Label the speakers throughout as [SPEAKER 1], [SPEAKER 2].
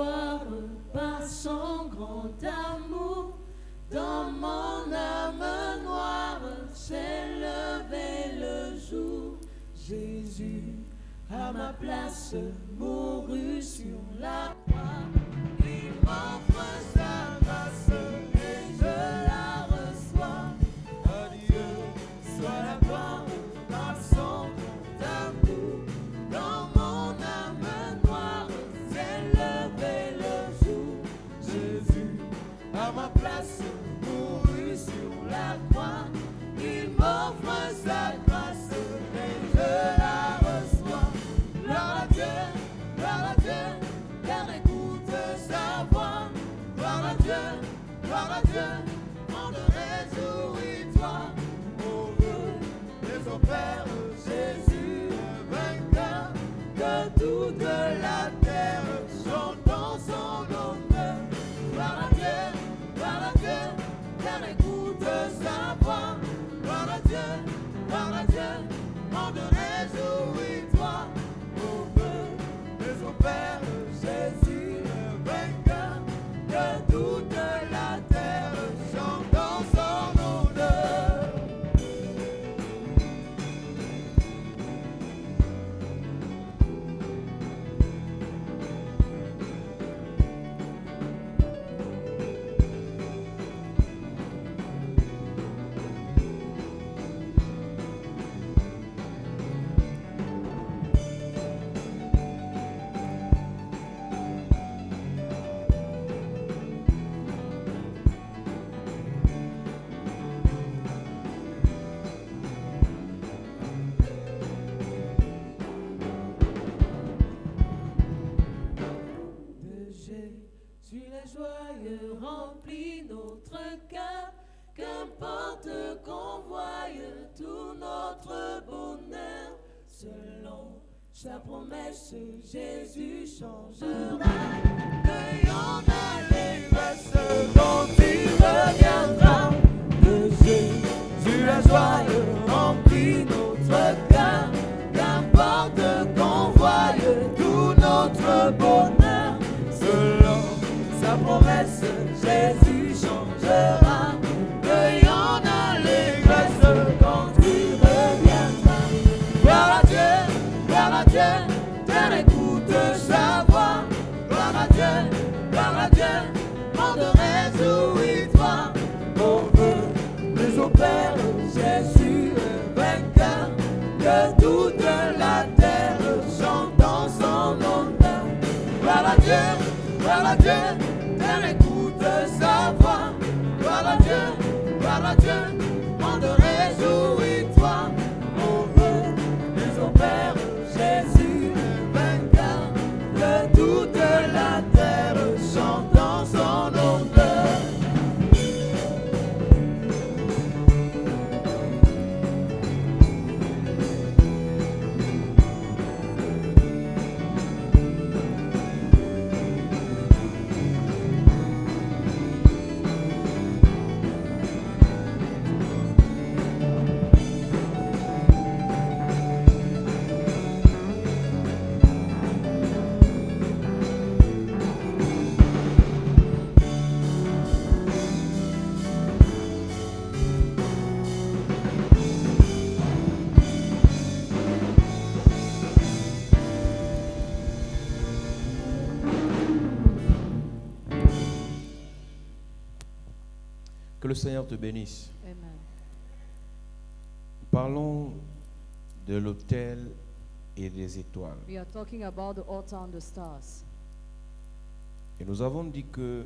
[SPEAKER 1] gloire par son grand amour. Dans mon âme noire s'est levé le jour. Jésus, à ma place, mourut sur la croix. Il m'offre sa grâce et je la reçois. À Dieu soit la gloire par son grand amour. Dans mon âme noire s'est levé le jour. Jésus, à ma place, mourut sur la croix. Il m'offre sa grâce et je la reçois. Gloire à Dieu, car écoute sa voix. Gloire à Dieu, on te réjouis-toi. Au Dieu des opères, Jésus le vainqueur, que toute la terre chante dans son honneur. Gloire à Dieu, car écoute sa voix. Gloire à Dieu, on te réjouis-toi. Au feu des opères, Jésus le vainqueur, que toute la terre chante dans son honneur. Jésus la joie remplit notre cœur, qu'importe qu'on voie tout notre bonheur. Selon sa promesse, Jésus changera. Cueillons l'allégresse quand il reviendra. De Jésus la joie remplit notre cœur, qu'importe qu'on voie tout notre bonheur. Selon sa promesse, Jésus changera. Cueillons l'allégresse quand il reviendra. Gloire à Dieu, terre écoute sa voix. Gloire à Dieu, on te réjouis-toi. Au feu des opères, Jésus est vainqueur, que toute la terre chante dans son honneur. Gloire à Dieu, terre écoute sa voix. Gloire à Dieu, on te réjouis-toi. Au feu des opères, Jésus est vainqueur, que toute la terre chante dans son honneur.
[SPEAKER 2] Que le Seigneur te bénisse.
[SPEAKER 3] Amen.
[SPEAKER 2] Parlons de l'autel et des étoiles.
[SPEAKER 3] We are talking about the altar and the stars.
[SPEAKER 2] Et nous avons dit que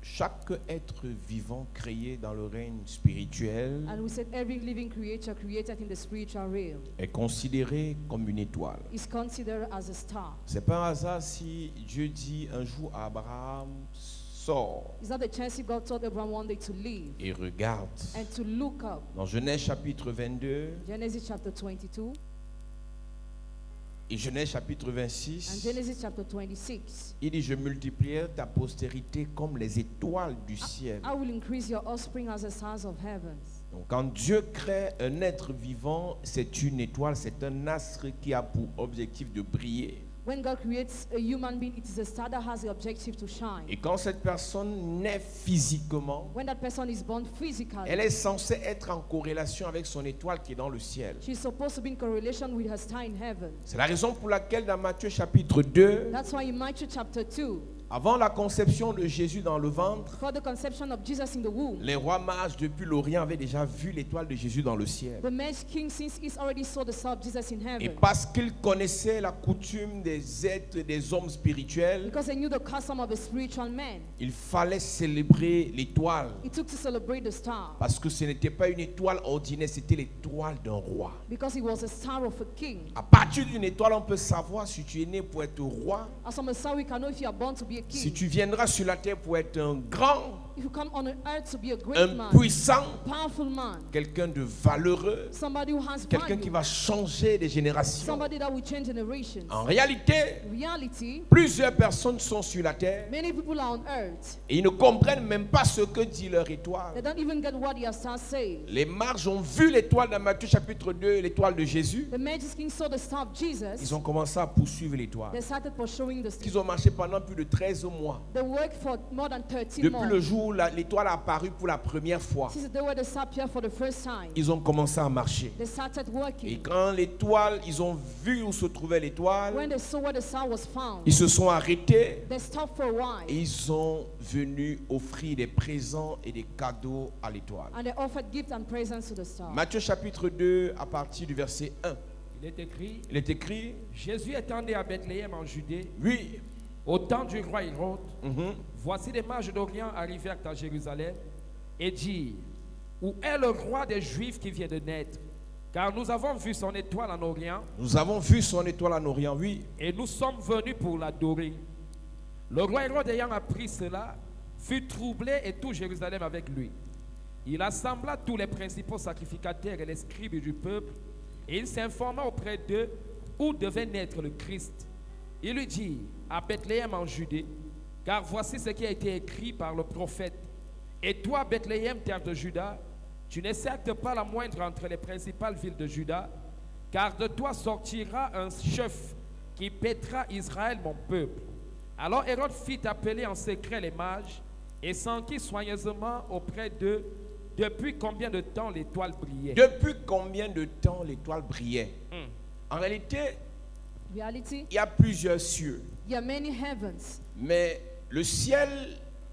[SPEAKER 2] chaque être vivant créé dans le règne spirituel
[SPEAKER 3] And we said every living creature created in the spiritual realm
[SPEAKER 2] est considéré comme une étoile.
[SPEAKER 3] is considered as a star.
[SPEAKER 2] C'est pas un hasard si Dieu dit un jour à Abraham, sors
[SPEAKER 3] It's not a chance if God told Abraham one day to leave
[SPEAKER 2] et regarde.
[SPEAKER 3] and to look up.
[SPEAKER 2] Dans Genèse chapitre 22
[SPEAKER 3] Genesis chapter 22
[SPEAKER 2] et Genèse chapitre
[SPEAKER 3] and
[SPEAKER 2] 26,
[SPEAKER 3] Genesis chapter 26.
[SPEAKER 2] il dit, je multiplierai ta postérité comme les étoiles du ciel.
[SPEAKER 3] I will increase your offspring as the stars of heavens.
[SPEAKER 2] Donc, quand Dieu crée un être vivant, c'est une étoile, c'est un astre qui a pour objectif de briller.
[SPEAKER 3] When God creates a human being, it is a star that has the objective to shine.
[SPEAKER 2] Et quand cette personne naît physiquement,
[SPEAKER 3] When that person is born physically,
[SPEAKER 2] elle est censée être en corrélation avec son étoile qui est dans le ciel.
[SPEAKER 3] she's supposed to be in correlation with her star in heaven.
[SPEAKER 2] C'est la raison pour laquelle dans Matthieu chapitre 2,
[SPEAKER 3] That's why in Matthew chapter 2,
[SPEAKER 2] avant la conception de Jésus dans le ventre,
[SPEAKER 3] for the conception of Jesus in the womb,
[SPEAKER 2] les rois mages depuis l'Orient avaient déjà vu l'étoile de Jésus dans le ciel.
[SPEAKER 3] the mage king since East already saw the star of Jesus in
[SPEAKER 2] Et
[SPEAKER 3] heaven.
[SPEAKER 2] parce qu'ils connaissaient la coutume des êtres, des hommes spirituels,
[SPEAKER 3] Because they knew the custom of a spiritual man,
[SPEAKER 2] il fallait célébrer l'étoile.
[SPEAKER 3] it took to celebrate the star.
[SPEAKER 2] Parce que ce n'était pas une étoile ordinaire, c'était l'étoile d'un roi.
[SPEAKER 3] Because it was a star of a king.
[SPEAKER 2] À partir d'une étoile, on peut savoir si tu es né pour être roi,
[SPEAKER 3] As from a star, we can know if you are born to be a
[SPEAKER 2] si
[SPEAKER 3] king.
[SPEAKER 2] tu viendras sur la terre pour être un grand,
[SPEAKER 3] If you come on earth to be a great
[SPEAKER 2] un
[SPEAKER 3] man,
[SPEAKER 2] puissant,
[SPEAKER 3] powerful man,
[SPEAKER 2] quelqu'un de valeureux,
[SPEAKER 3] somebody who has
[SPEAKER 2] quelqu'un qui
[SPEAKER 3] value,
[SPEAKER 2] va changer des générations.
[SPEAKER 3] somebody that will change generations.
[SPEAKER 2] En réalité,
[SPEAKER 3] Reality,
[SPEAKER 2] plusieurs personnes sont sur la terre
[SPEAKER 3] many people are on earth.
[SPEAKER 2] et ils ne comprennent même pas ce que dit leur
[SPEAKER 3] They
[SPEAKER 2] étoile.
[SPEAKER 3] don't even get what their star says.
[SPEAKER 2] Les mages ont vu l'étoile dans Matthieu chapitre 2, l'étoile de Jésus.
[SPEAKER 3] The Magic King saw the star of Jesus.
[SPEAKER 2] Ils ont commencé à poursuivre l'étoile.
[SPEAKER 3] They started pursuing the star.
[SPEAKER 2] Ils ont marché pendant plus de 13 mois.
[SPEAKER 3] They worked for more than 13
[SPEAKER 2] Depuis
[SPEAKER 3] months.
[SPEAKER 2] le jour où l'étoile a apparu pour la première fois,
[SPEAKER 3] Since the day where the star appeared for the first time,
[SPEAKER 2] ils ont commencé à marcher.
[SPEAKER 3] they started
[SPEAKER 2] Et
[SPEAKER 3] working.
[SPEAKER 2] quand l'étoile, ils ont vu où se trouvait
[SPEAKER 3] When
[SPEAKER 2] l'étoile,
[SPEAKER 3] they saw where the star was found,
[SPEAKER 2] ils se sont arrêtés
[SPEAKER 3] they stopped for a
[SPEAKER 2] et
[SPEAKER 3] while
[SPEAKER 2] ils sont venus offrir des présents et des cadeaux à l'étoile.
[SPEAKER 3] and they offered gifts and presents to the star.
[SPEAKER 2] Matthieu chapitre 2 à partir du verset 1.
[SPEAKER 4] Il est écrit,
[SPEAKER 2] Il est écrit,
[SPEAKER 4] Jésus étant né à Bethléem en Judée,
[SPEAKER 2] oui,
[SPEAKER 4] au temps du roi Hérode,
[SPEAKER 2] mhm,
[SPEAKER 4] voici les mages d'Orient arrivèrent à Jérusalem et dirent, où est le roi des Juifs qui vient de naître? Car nous avons vu son étoile en Orient
[SPEAKER 2] nous avons vu son étoile en Orient, oui.
[SPEAKER 4] et nous sommes venus pour l'adorer. Le roi Hérode ayant appris cela, fut troublé et tout Jérusalem avec lui. Il assembla tous les principaux sacrificateurs et les scribes du peuple et il s'informa auprès d'eux où devait naître le Christ. Il lui dit, à Bethléem en Judée, car voici ce qui a été écrit par le prophète. Et toi, Bethléem, terre de Juda, tu n'es certes pas la moindre entre les principales villes de Juda, car de toi sortira un chef qui paîtra Israël, mon peuple. Alors Hérode fit appeler en secret les mages et s'enquit soigneusement auprès d'eux depuis combien de temps l'étoile brillait.
[SPEAKER 2] Depuis combien de temps l'étoile brillait? En réalité,
[SPEAKER 3] Reality,
[SPEAKER 2] il y a plusieurs cieux.
[SPEAKER 3] there are many heavens,
[SPEAKER 2] Mais le ciel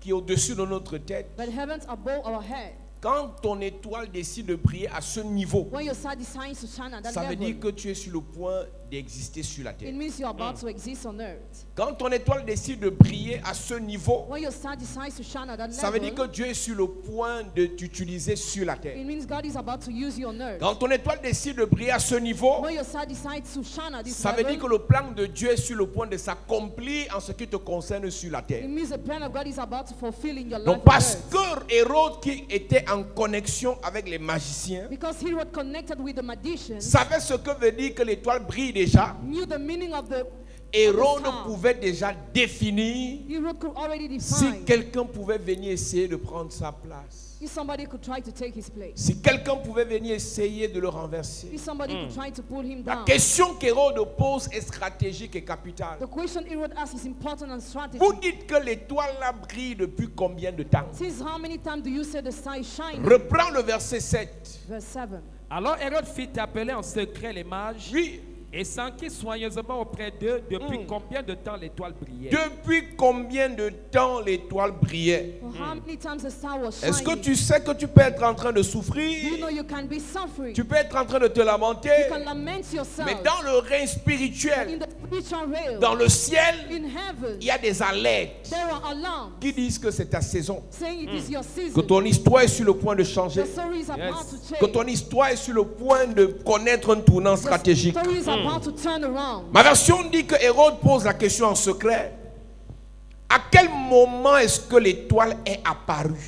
[SPEAKER 2] qui est au-dessus de notre tête,
[SPEAKER 3] but heavens above our head.
[SPEAKER 2] quand ton étoile décide de briller à ce niveau,
[SPEAKER 3] When your star decides to shine at that
[SPEAKER 2] ça veut dire
[SPEAKER 3] level,
[SPEAKER 2] que tu es sur le point d'exister sur la terre.
[SPEAKER 3] it means you are about to exist on earth.
[SPEAKER 2] Quand ton étoile décide de briller à ce niveau,
[SPEAKER 3] When your star decides to shine at that
[SPEAKER 2] ça veut dire
[SPEAKER 3] level,
[SPEAKER 2] que Dieu est sur le point de t'utiliser sur la terre.
[SPEAKER 3] it means God is about to use you on earth.
[SPEAKER 2] Quand ton étoile décide de briller à ce niveau,
[SPEAKER 3] When your star decides to shine at this
[SPEAKER 2] ça veut dire que
[SPEAKER 3] level,
[SPEAKER 2] le plan de Dieu est sur le point de s'accomplir en ce qui te concerne sur la
[SPEAKER 3] it
[SPEAKER 2] terre.
[SPEAKER 3] means the plan of God is about to fulfill in your life
[SPEAKER 2] Donc
[SPEAKER 3] on
[SPEAKER 2] parce
[SPEAKER 3] earth.
[SPEAKER 2] que Hérode qui était en connexion avec les magiciens
[SPEAKER 3] Because he was connected with the magicians,
[SPEAKER 2] savait ce que veut dire que l'étoile brille déjà.
[SPEAKER 3] knew the meaning of the
[SPEAKER 2] Hérode
[SPEAKER 3] star.
[SPEAKER 2] pouvait déjà définir
[SPEAKER 3] Herod could already
[SPEAKER 2] si
[SPEAKER 3] define
[SPEAKER 2] quelqu'un pouvait venir essayer de prendre sa place.
[SPEAKER 3] if somebody could try to take his place.
[SPEAKER 2] Si quelqu'un pouvait venir essayer de le renverser.
[SPEAKER 3] If somebody could try to pull him
[SPEAKER 2] La
[SPEAKER 3] down.
[SPEAKER 2] question qu'Hérode pose est stratégique et capitale.
[SPEAKER 3] The question Herod asks is important and strategic.
[SPEAKER 2] Vous dites que l'étoile là brille depuis combien de temps?
[SPEAKER 3] Since how many times do you say the star is shining?
[SPEAKER 2] Reprends le verset 7.
[SPEAKER 3] Verse 7.
[SPEAKER 4] Alors Hérode fit appeler en secret les mages
[SPEAKER 2] Oui.
[SPEAKER 4] et s'enquit soigneusement auprès d'eux depuis combien de temps l'étoile brillait.
[SPEAKER 2] Depuis combien de temps l'étoile brillait?
[SPEAKER 3] For how many times the star was shining?
[SPEAKER 2] Est-ce que tu sais que tu peux être en train de
[SPEAKER 3] Do you
[SPEAKER 2] souffrir?
[SPEAKER 3] know you can be suffering?
[SPEAKER 2] Tu peux être en train de te
[SPEAKER 3] You
[SPEAKER 2] lamenter.
[SPEAKER 3] can lament yourself.
[SPEAKER 2] Mais dans le règne
[SPEAKER 3] In
[SPEAKER 2] spirituel,
[SPEAKER 3] the spiritual realm,
[SPEAKER 2] dans le ciel,
[SPEAKER 3] in heaven,
[SPEAKER 2] il y a des alertes
[SPEAKER 3] there are alarms
[SPEAKER 2] qui disent que c'est ta saison.
[SPEAKER 3] saying it is your
[SPEAKER 2] Que
[SPEAKER 3] season.
[SPEAKER 2] ton histoire est sur le point de changer.
[SPEAKER 3] The story is about to
[SPEAKER 2] Que
[SPEAKER 3] change.
[SPEAKER 2] ton histoire est sur le point de connaître un tournant
[SPEAKER 3] The
[SPEAKER 2] stratégique.
[SPEAKER 3] story is about to turn around.
[SPEAKER 2] Ma version dit que Hérode pose la question en secret. À quel moment est-ce que l'étoile est apparue?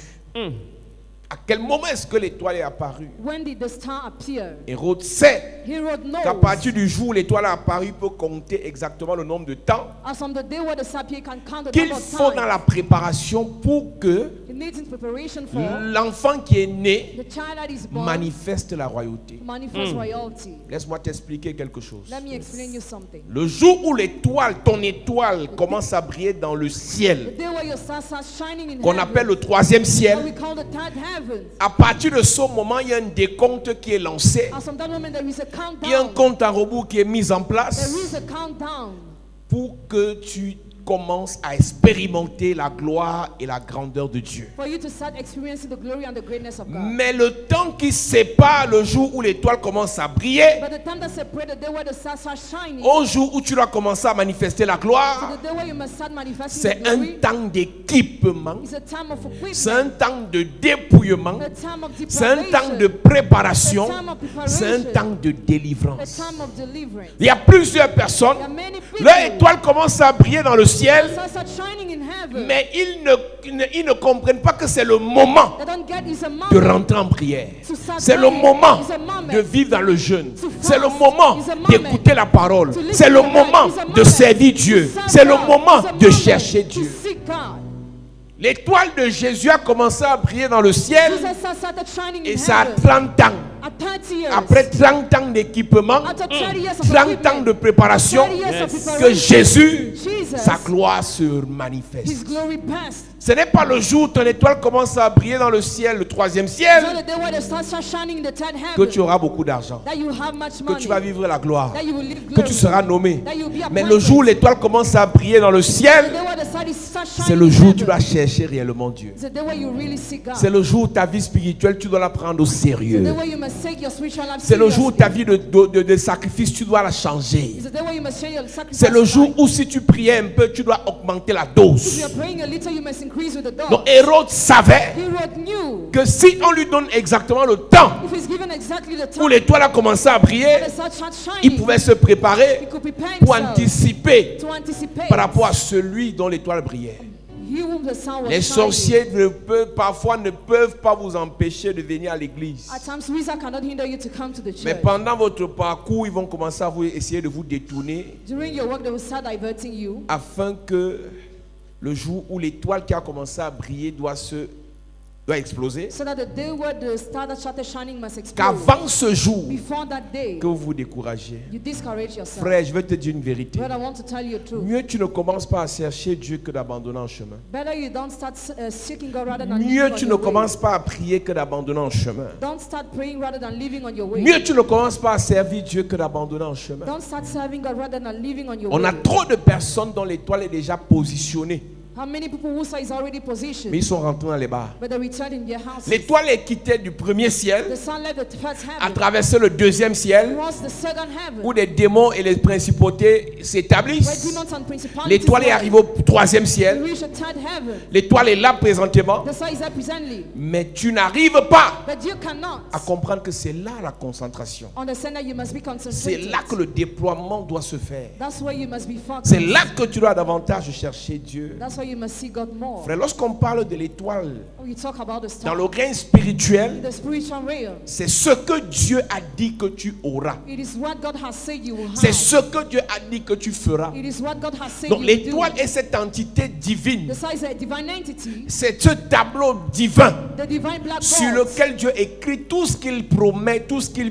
[SPEAKER 2] À quel moment est-ce que l'étoile est apparue?
[SPEAKER 3] When did the star appear?
[SPEAKER 2] Hérode sait
[SPEAKER 3] Herod
[SPEAKER 2] qu'à
[SPEAKER 3] knows.
[SPEAKER 2] partir du jour où l'étoile est apparue, il peut compter exactement le nombre de temps
[SPEAKER 3] As from the day where the star appeared, he can count the
[SPEAKER 2] qu'il
[SPEAKER 3] number of
[SPEAKER 2] faut dans
[SPEAKER 3] times
[SPEAKER 2] la préparation pour que
[SPEAKER 3] in It needs in preparation for
[SPEAKER 2] l'enfant qui est né
[SPEAKER 3] the child that is born
[SPEAKER 2] manifeste la royauté.
[SPEAKER 3] manifest royalty.
[SPEAKER 2] Laisse-moi t'expliquer quelque chose.
[SPEAKER 3] Let me explain you something.
[SPEAKER 2] Le jour où l'étoile, ton étoile, commence à briller dans le
[SPEAKER 3] The
[SPEAKER 2] ciel,
[SPEAKER 3] day where your star starts shining in
[SPEAKER 2] qu'on
[SPEAKER 3] heaven,
[SPEAKER 2] appelle le troisième
[SPEAKER 3] what
[SPEAKER 2] ciel,
[SPEAKER 3] we call the third heaven.
[SPEAKER 2] à partir de ce moment, il y a un décompte qui est lancé.
[SPEAKER 3] At some that moment there is a
[SPEAKER 2] Il y a un
[SPEAKER 3] countdown.
[SPEAKER 2] compte à rebours qui est mis en
[SPEAKER 3] There
[SPEAKER 2] place
[SPEAKER 3] is a countdown
[SPEAKER 2] pour que tu commences à expérimenter la gloire et la grandeur de Dieu.
[SPEAKER 3] for you to start experiencing the glory and the greatness of God.
[SPEAKER 2] Mais le temps qui sépare le jour où l'étoile commence à briller
[SPEAKER 3] But the time that separates the day where the star starts shining
[SPEAKER 2] au jour où tu dois commencer à manifester la
[SPEAKER 3] to
[SPEAKER 2] gloire,
[SPEAKER 3] the day where you must start manifesting
[SPEAKER 2] c'est
[SPEAKER 3] the
[SPEAKER 2] un
[SPEAKER 3] glory,
[SPEAKER 2] temps d'équipement,
[SPEAKER 3] it's a time of
[SPEAKER 2] c'est un
[SPEAKER 3] equipment,
[SPEAKER 2] temps de dépouillement,
[SPEAKER 3] a time of
[SPEAKER 2] c'est un temps de
[SPEAKER 3] preparation,
[SPEAKER 2] préparation,
[SPEAKER 3] a time of
[SPEAKER 2] c'est un
[SPEAKER 3] preparation,
[SPEAKER 2] temps de
[SPEAKER 3] a
[SPEAKER 2] délivrance.
[SPEAKER 3] time of deliverance.
[SPEAKER 2] Il y a plusieurs personnes,
[SPEAKER 3] There are many people
[SPEAKER 2] leur étoile commence à briller dans le ciel,
[SPEAKER 3] that start shining in heaven.
[SPEAKER 2] mais ils ne comprennent pas que c'est le moment
[SPEAKER 3] They don't get it's a
[SPEAKER 2] de
[SPEAKER 3] moment
[SPEAKER 2] rentrer en prière.
[SPEAKER 3] to start
[SPEAKER 2] C'est le
[SPEAKER 3] praying.
[SPEAKER 2] moment
[SPEAKER 3] It's a moment
[SPEAKER 2] de vivre dans le jeûne.
[SPEAKER 3] to
[SPEAKER 2] C'est le
[SPEAKER 3] fast.
[SPEAKER 2] moment
[SPEAKER 3] It's a moment
[SPEAKER 2] d'écouter la parole.
[SPEAKER 3] to listen
[SPEAKER 2] C'est le
[SPEAKER 3] to the word.
[SPEAKER 2] moment
[SPEAKER 3] It's a
[SPEAKER 2] de
[SPEAKER 3] moment
[SPEAKER 2] servir
[SPEAKER 3] to
[SPEAKER 2] Dieu.
[SPEAKER 3] serve
[SPEAKER 2] C'est le
[SPEAKER 3] God.
[SPEAKER 2] moment
[SPEAKER 3] It's a
[SPEAKER 2] de
[SPEAKER 3] moment
[SPEAKER 2] chercher
[SPEAKER 3] to
[SPEAKER 2] Dieu.
[SPEAKER 3] seek God.
[SPEAKER 2] L'étoile de Jésus a commencé à briller dans le ciel
[SPEAKER 3] Jesus started shining
[SPEAKER 2] et
[SPEAKER 3] in
[SPEAKER 2] ça a
[SPEAKER 3] heaven
[SPEAKER 2] 30 ans.
[SPEAKER 3] at 30 years.
[SPEAKER 2] Après 30 ans d'équipement,
[SPEAKER 3] After 30 years of
[SPEAKER 2] 30 ans
[SPEAKER 3] equipment,
[SPEAKER 2] de préparation,
[SPEAKER 3] 30 years of
[SPEAKER 2] que
[SPEAKER 3] preparation,
[SPEAKER 2] Jésus,
[SPEAKER 3] Jesus,
[SPEAKER 2] sa gloire se
[SPEAKER 3] His
[SPEAKER 2] manifeste.
[SPEAKER 3] glory passed.
[SPEAKER 2] Ce n'est pas le jour où ton étoile commence à briller dans le ciel, le troisième
[SPEAKER 3] It's
[SPEAKER 2] ciel,
[SPEAKER 3] not the day where the stars start shining in the third
[SPEAKER 2] que
[SPEAKER 3] heaven
[SPEAKER 2] tu auras beaucoup d'argent,
[SPEAKER 3] that you have much
[SPEAKER 2] que
[SPEAKER 3] money,
[SPEAKER 2] tu vas vivre la gloire,
[SPEAKER 3] that you will live
[SPEAKER 2] que
[SPEAKER 3] glory,
[SPEAKER 2] tu seras nommé.
[SPEAKER 3] that you will be
[SPEAKER 2] Mais
[SPEAKER 3] appointed.
[SPEAKER 2] le jour où l'étoile commence à briller dans le
[SPEAKER 3] The
[SPEAKER 2] ciel,
[SPEAKER 3] day where the stars start shining
[SPEAKER 2] c'est le
[SPEAKER 3] in
[SPEAKER 2] jour où tu
[SPEAKER 3] heaven.
[SPEAKER 2] dois chercher réellement Dieu.
[SPEAKER 3] It's the day where you really seek God.
[SPEAKER 2] C'est le jour où ta vie spirituelle, tu dois la prendre au
[SPEAKER 3] The day
[SPEAKER 2] sérieux.
[SPEAKER 3] where you must take your spiritual life
[SPEAKER 2] C'est le jour où
[SPEAKER 3] seriously.
[SPEAKER 2] ta vie de sacrifice, tu dois la changer.
[SPEAKER 3] It's the day where you must share your sacrifice.
[SPEAKER 2] C'est le jour
[SPEAKER 3] life.
[SPEAKER 2] où si tu priais un peu, tu dois augmenter la
[SPEAKER 3] If
[SPEAKER 2] dose.
[SPEAKER 3] you are praying a little, you must increase with the dog.
[SPEAKER 2] Donc Hérode savait
[SPEAKER 3] Herod knew
[SPEAKER 2] que si on lui donne exactement le temps
[SPEAKER 3] if he's given exactly the
[SPEAKER 2] où
[SPEAKER 3] time
[SPEAKER 2] l'étoile a commencé à briller,
[SPEAKER 3] the sun starts
[SPEAKER 2] il
[SPEAKER 3] shining,
[SPEAKER 2] pouvait se préparer
[SPEAKER 3] he could prepare
[SPEAKER 2] pour
[SPEAKER 3] himself
[SPEAKER 2] anticiper
[SPEAKER 3] to anticipate
[SPEAKER 2] par rapport à celui dont l'étoile brillait.
[SPEAKER 3] he whom the sun was
[SPEAKER 2] Les
[SPEAKER 3] shining.
[SPEAKER 2] sorciers parfois ne peuvent pas vous empêcher de venir à l'église.
[SPEAKER 3] At times, wizards cannot hinder you to come to the church.
[SPEAKER 2] Mais pendant votre parcours, ils vont commencer à essayer de vous détourner
[SPEAKER 3] During your work, they will start diverting you
[SPEAKER 2] afin que le jour où l'étoile qui a commencé à briller doit exploser,
[SPEAKER 3] so that the day where the star that started shining must explode.
[SPEAKER 2] qu'avant ce jour,
[SPEAKER 3] Before that day,
[SPEAKER 2] que vous vous découragez.
[SPEAKER 3] you discourage yourself.
[SPEAKER 2] Frère, je vais te dire une vérité.
[SPEAKER 3] But I want to tell you the truth.
[SPEAKER 2] Mieux tu ne commences pas à chercher Dieu que d'abandonner en chemin.
[SPEAKER 3] Better you don't start seeking God rather than living
[SPEAKER 2] Mieux
[SPEAKER 3] on
[SPEAKER 2] tu ne
[SPEAKER 3] your way.
[SPEAKER 2] commences pas à prier que d'abandonner en chemin.
[SPEAKER 3] Don't start praying rather than living on your way.
[SPEAKER 2] Mieux tu ne commences pas à servir Dieu que d'abandonner en chemin.
[SPEAKER 3] Don't start serving God rather than living on your
[SPEAKER 2] On
[SPEAKER 3] way.
[SPEAKER 2] a trop de personnes dont l'étoile est déjà positionnée,
[SPEAKER 3] How many people who say is already positioned,
[SPEAKER 2] mais ils sont rentrés dans les bars.
[SPEAKER 3] but they return in their houses?
[SPEAKER 2] L'étoile est quittée du premier
[SPEAKER 3] The
[SPEAKER 2] ciel,
[SPEAKER 3] sun left the first
[SPEAKER 2] a
[SPEAKER 3] heaven,
[SPEAKER 2] traversé le deuxième ciel,
[SPEAKER 3] crossed the second heaven,
[SPEAKER 2] où les démons et les principautés
[SPEAKER 3] where
[SPEAKER 2] s'établissent.
[SPEAKER 3] demons and principalities
[SPEAKER 2] L'étoile est
[SPEAKER 3] dwell.
[SPEAKER 2] arrivée au troisième
[SPEAKER 3] You
[SPEAKER 2] ciel.
[SPEAKER 3] reach the third heaven.
[SPEAKER 2] L'étoile est là présentement,
[SPEAKER 3] The sun is there presently,
[SPEAKER 2] mais tu n'arrives pas
[SPEAKER 3] but you cannot
[SPEAKER 2] à comprendre que c'est là la concentration.
[SPEAKER 3] understand that you must be
[SPEAKER 2] C'est
[SPEAKER 3] concentrated.
[SPEAKER 2] là que le déploiement doit se faire.
[SPEAKER 3] That's where you must be focused.
[SPEAKER 2] C'est là que tu dois davantage chercher Dieu.
[SPEAKER 3] That's why you must see God more.
[SPEAKER 2] Frère, lorsqu'on parle de l'étoile
[SPEAKER 3] When you talk about the
[SPEAKER 2] dans
[SPEAKER 3] star,
[SPEAKER 2] le règne spirituel,
[SPEAKER 3] the spiritual realm,
[SPEAKER 2] c'est ce que Dieu a dit que tu auras.
[SPEAKER 3] it is what God has said you will
[SPEAKER 2] C'est
[SPEAKER 3] have.
[SPEAKER 2] ce que Dieu a dit que tu feras.
[SPEAKER 3] It is what God has said
[SPEAKER 2] Donc
[SPEAKER 3] you will
[SPEAKER 2] l'étoile
[SPEAKER 3] do.
[SPEAKER 2] est cette entité divine.
[SPEAKER 3] The star is a divine entity,
[SPEAKER 2] C'est ce tableau divin
[SPEAKER 3] the divine blackboard,
[SPEAKER 2] sur lequel Dieu écrit tout ce qu'il promet, tout ce qu'il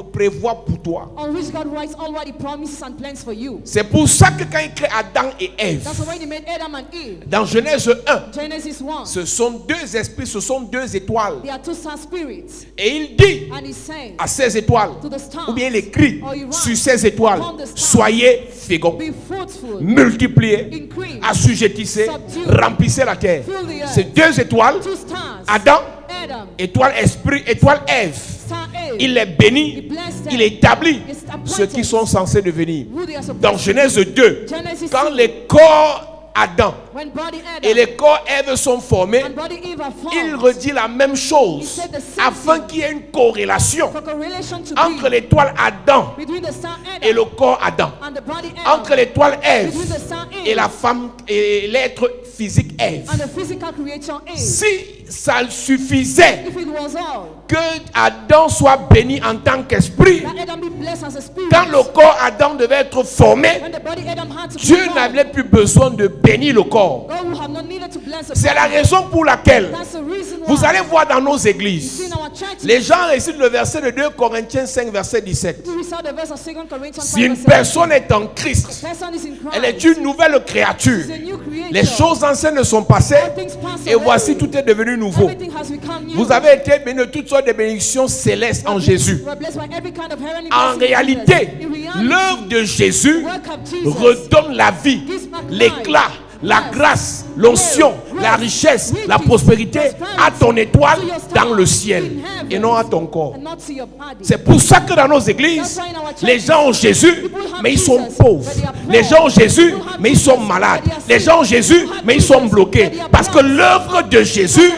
[SPEAKER 2] prévoit pour toi.
[SPEAKER 3] on which God writes all what He promises and plans for you.
[SPEAKER 2] C'est pour ça que quand il crée Adam et Ève,
[SPEAKER 3] That's why He made Adam and Eve.
[SPEAKER 2] dans Genèse 1,
[SPEAKER 3] Genesis 1.
[SPEAKER 2] ce sont deux esprits, ce sont deux étoiles.
[SPEAKER 3] There are two star spirits,
[SPEAKER 2] Et il dit
[SPEAKER 3] and He said
[SPEAKER 2] à ces étoiles,
[SPEAKER 3] to the stars,
[SPEAKER 2] ou bien il écrit
[SPEAKER 3] or he writes
[SPEAKER 2] sur ces étoiles,
[SPEAKER 3] upon the stars,
[SPEAKER 2] soyez féconds,
[SPEAKER 3] be fruitful,
[SPEAKER 2] multipliez,
[SPEAKER 3] increase,
[SPEAKER 2] assujettissez,
[SPEAKER 3] subdue,
[SPEAKER 2] remplissez la terre.
[SPEAKER 3] fill the earth.
[SPEAKER 2] Ces deux étoiles,
[SPEAKER 3] Two stars,
[SPEAKER 2] Adam,
[SPEAKER 3] Adam,
[SPEAKER 2] étoile esprit, étoile Ève,
[SPEAKER 3] star Eve,
[SPEAKER 2] il les bénit,
[SPEAKER 3] He blessed them.
[SPEAKER 2] il établit
[SPEAKER 3] It's appointed
[SPEAKER 2] ceux qui sont censés devenir.
[SPEAKER 3] who they are supposed
[SPEAKER 2] Dans
[SPEAKER 3] to
[SPEAKER 2] Genèse 2,
[SPEAKER 3] Genesis
[SPEAKER 2] quand
[SPEAKER 3] 2,
[SPEAKER 2] les corps Adam
[SPEAKER 3] when body
[SPEAKER 2] et
[SPEAKER 3] Adam
[SPEAKER 2] les corps Ève sont formés,
[SPEAKER 3] and body Eve are
[SPEAKER 2] il
[SPEAKER 3] formed,
[SPEAKER 2] redit la même chose
[SPEAKER 3] He said the same
[SPEAKER 2] afin
[SPEAKER 3] thing.
[SPEAKER 2] qu'il y ait une corrélation
[SPEAKER 3] for correlation to
[SPEAKER 2] entre
[SPEAKER 3] be
[SPEAKER 2] l'étoile Adam
[SPEAKER 3] between the star Adam
[SPEAKER 2] et le corps Adam,
[SPEAKER 3] and the body Adam,
[SPEAKER 2] entre l'étoile Ève
[SPEAKER 3] between the star Eve
[SPEAKER 2] et la femme et l'être physique Ève.
[SPEAKER 3] and the physical creation Eve.
[SPEAKER 2] Si ça suffisait
[SPEAKER 3] If it was all,
[SPEAKER 2] que Adam soit béni en tant qu'esprit,
[SPEAKER 3] that Adam be blessed as a spirit,
[SPEAKER 2] quand le corps Adam devait être formé,
[SPEAKER 3] when the body Adam had to
[SPEAKER 2] Dieu
[SPEAKER 3] be formed,
[SPEAKER 2] n'avait plus besoin de bénir le corps.
[SPEAKER 3] God who have not needed to bless the
[SPEAKER 2] C'est la
[SPEAKER 3] body.
[SPEAKER 2] raison pour laquelle
[SPEAKER 3] That's the reason why.
[SPEAKER 2] vous allez voir dans nos
[SPEAKER 3] You see
[SPEAKER 2] églises,
[SPEAKER 3] in our churches,
[SPEAKER 2] les gens récitent le verset de 2 Corinthiens 5, verset 17.
[SPEAKER 3] we recite the verse of 2 Corinthians 5,
[SPEAKER 2] Si une
[SPEAKER 3] verse 17.
[SPEAKER 2] personne est en Christ,
[SPEAKER 3] Person is in Christ.
[SPEAKER 2] elle est une nouvelle créature.
[SPEAKER 3] She's a new creature.
[SPEAKER 2] Les choses anciennes ne sont passées
[SPEAKER 3] All things pass
[SPEAKER 2] et
[SPEAKER 3] away.
[SPEAKER 2] voici tout est devenu nouveau.
[SPEAKER 3] Everything has become new.
[SPEAKER 2] Vous avez été bénis de toutes sortes de bénédictions célestes en Jésus.
[SPEAKER 3] We are blessed by every kind of heavenly
[SPEAKER 2] En
[SPEAKER 3] blessing in
[SPEAKER 2] réalité,
[SPEAKER 3] Jesus. In reality,
[SPEAKER 2] l'œuvre de Jésus
[SPEAKER 3] the work of Jesus
[SPEAKER 2] redonne la vie, l'éclat, la grâce, l'onction, la richesse, la prospérité à ton étoile dans le ciel et non à ton corps.
[SPEAKER 3] and not to your body.
[SPEAKER 2] C'est pour ça que dans nos églises, les gens ont Jésus, mais ils sont pauvres. Les gens ont Jésus, mais ils sont malades. Les gens ont Jésus, mais ils sont bloqués. Parce que l'œuvre de Jésus